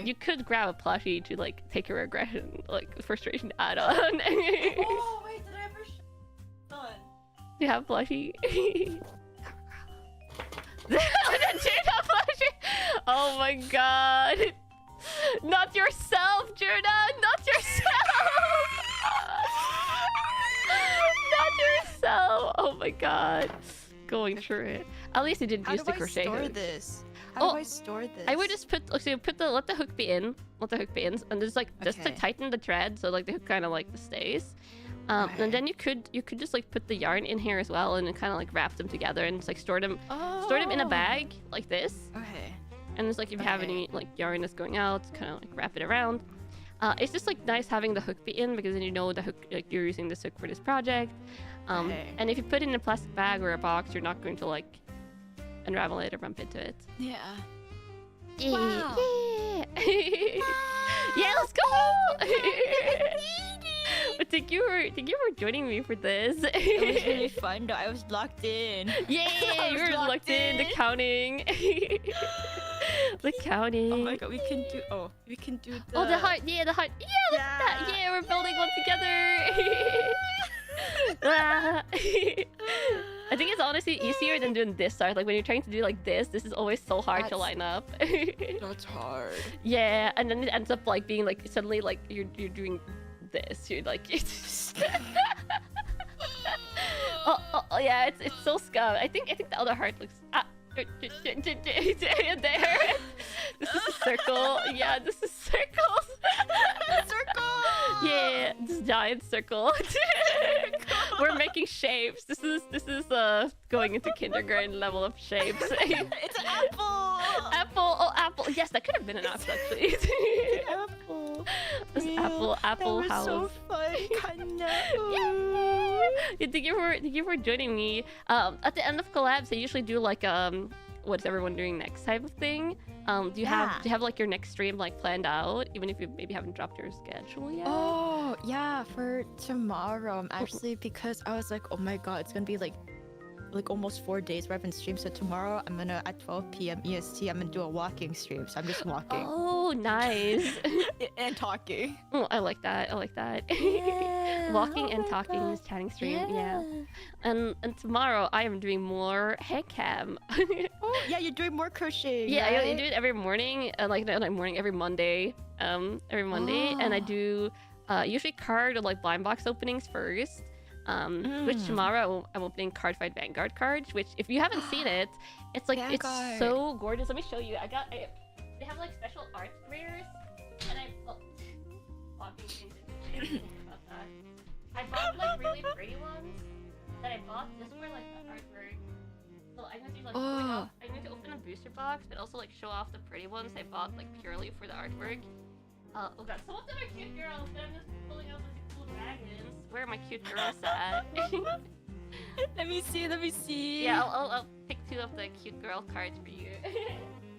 you could grab a plushie to like take your aggression, like frustration add on. Oh wait, did I ever? Done. Do you have plushie? Juna plushie! Oh my god! Not yourself, Juna! Not yourself! Not yourself! Oh my god! Going through it. At least you didn't use the crochet hook. How do I store this? How do I store this? I would just let the hook be in, and just like just to tighten the thread, so like the hook kind of like stays. And then you could just like put the yarn in here as well, and kind of like wrap them together and just like store them in a bag like this. Okay. And it's like if you have any like yarn that's going out, kind of like wrap it around. It's just like nice having the hook be in, because then you know the hook, like you're using this hook for this project. And if you put it in a plastic bag or a box, you're not going to like unravel it or bump into it. Yeah. Wow. Yeah. Yeah, let's go. But thank you for joining me for this. It was really fun though. I was locked in. Yeah, you were locked in. The counting. The counting. Oh my god, we can do the. Oh, the heart. Yeah, the heart. Yeah, look at that. Yeah, we're building one together. I think it's honestly easier than doing this side. Like when you're trying to do like this is always so hard to line up. That's hard. Yeah, and then it ends up like being like suddenly like you're doing this. You're like oh yeah, it's so scum. I think the other heart looks there. This is a circle. Yeah, this is circles. Circle. Yeah, this giant circle. We're making shapes. This is going into kindergarten level of shapes. It's an apple. Apple. Oh, apple. Yes, that could have been an apple actually. Apple. This apple that was house. so fun, Kanna. Yeah. Thank you for joining me. At the end of collabs, I usually do like what's everyone doing next type of thing. Do you have like your next stream like planned out, even if you maybe haven't dropped your schedule yet? Oh yeah, for tomorrow. I'm actually because I was like, oh my god, it's gonna be like almost 4 days where I haven't streamed. So tomorrow I'm gonna at 12 p.m. EST I'm gonna do a walking stream. So I'm just walking. Oh, nice. And talking. Oh, I like that. I like that. Yeah, Walking oh and my talking God. is chatting stream. Yeah. And tomorrow I am doing more HANDCAM. Oh yeah, you're doing more crocheting. Yeah, right? I do it every morning. Like not morning, every Monday. Every Monday, and I do usually card or like blind box openings first. Which tomorrow I'm opening Card Fight Vanguard cards. Which if you haven't seen it, it's like Vanguard. it's so gorgeous. Let me show you. They have like special art squares, and walking into about that. I bought like really pretty ones that I bought just for like the artwork. So I'm going to like I'm going to open a booster box, but also like show off the pretty ones I bought like purely for the artwork. Oh god, some of them are cute girls, but I'm just pulling out these cool dragons. Where are my cute girls at? Let me see. Yeah, I'll pick 2 of the cute girl cards for you.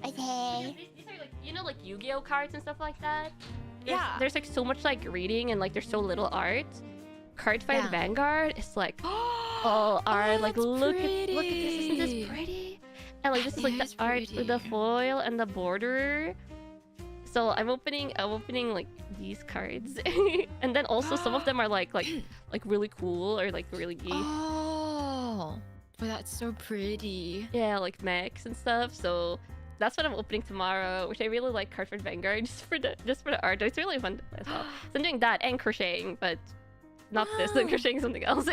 Okay. These are like, you know, like Yu-Gi-Oh cards and stuff like that. There's like so much like reading and like there's so little art. Card Fight Vanguard is like all art. Like look at this, isn't this pretty? And like this is like the art with the foil and the border. So I'm opening like these cards, and then also some of them are like really cool or like really Oh, but that's so pretty. yeah, like mechs and stuff. So that's what I'm opening tomorrow, which I really like. Card Fight Vanguard just for the art. It's really fun to play as well. So I'm doing that and crocheting, but not this. I'm crocheting something else.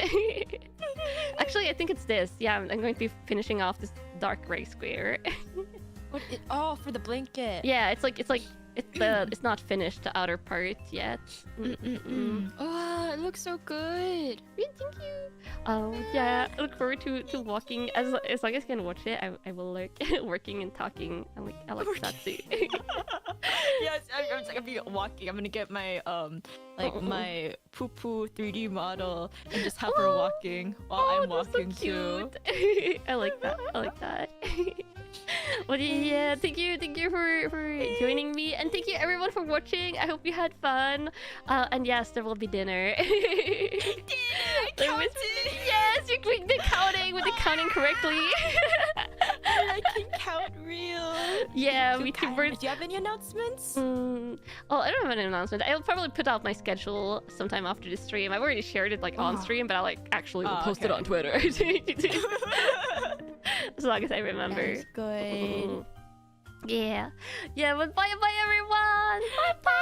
Actually, I think it's this. Yeah, I'm going to be finishing off this dark gray square. For the blanket. Yeah, it's not finished, the outer part yet. Oh, it looks so good. Thank you. Yeah, I look forward to walking. As long as I can watch it, I will like working and talking. I like that too. Yes, I'm gonna be walking. I'm gonna get my my poo 3D model and just have her walking while I'm walking too. I like that. Well, yeah, thank you for joining me, and thank you everyone for watching. I hope you had fun. And yes, there will be dinner. Counted. Yes, you're doing the counting with the counting correctly. I can count real. Yeah, Do VTubers. you have any announcements? Oh, I don't have an announcement. I'll probably put out my schedule sometime after the stream. I've already shared it like on stream, but I like actually will post it on Twitter. As long as I remember. That's good. Yeah. But bye everyone. Bye.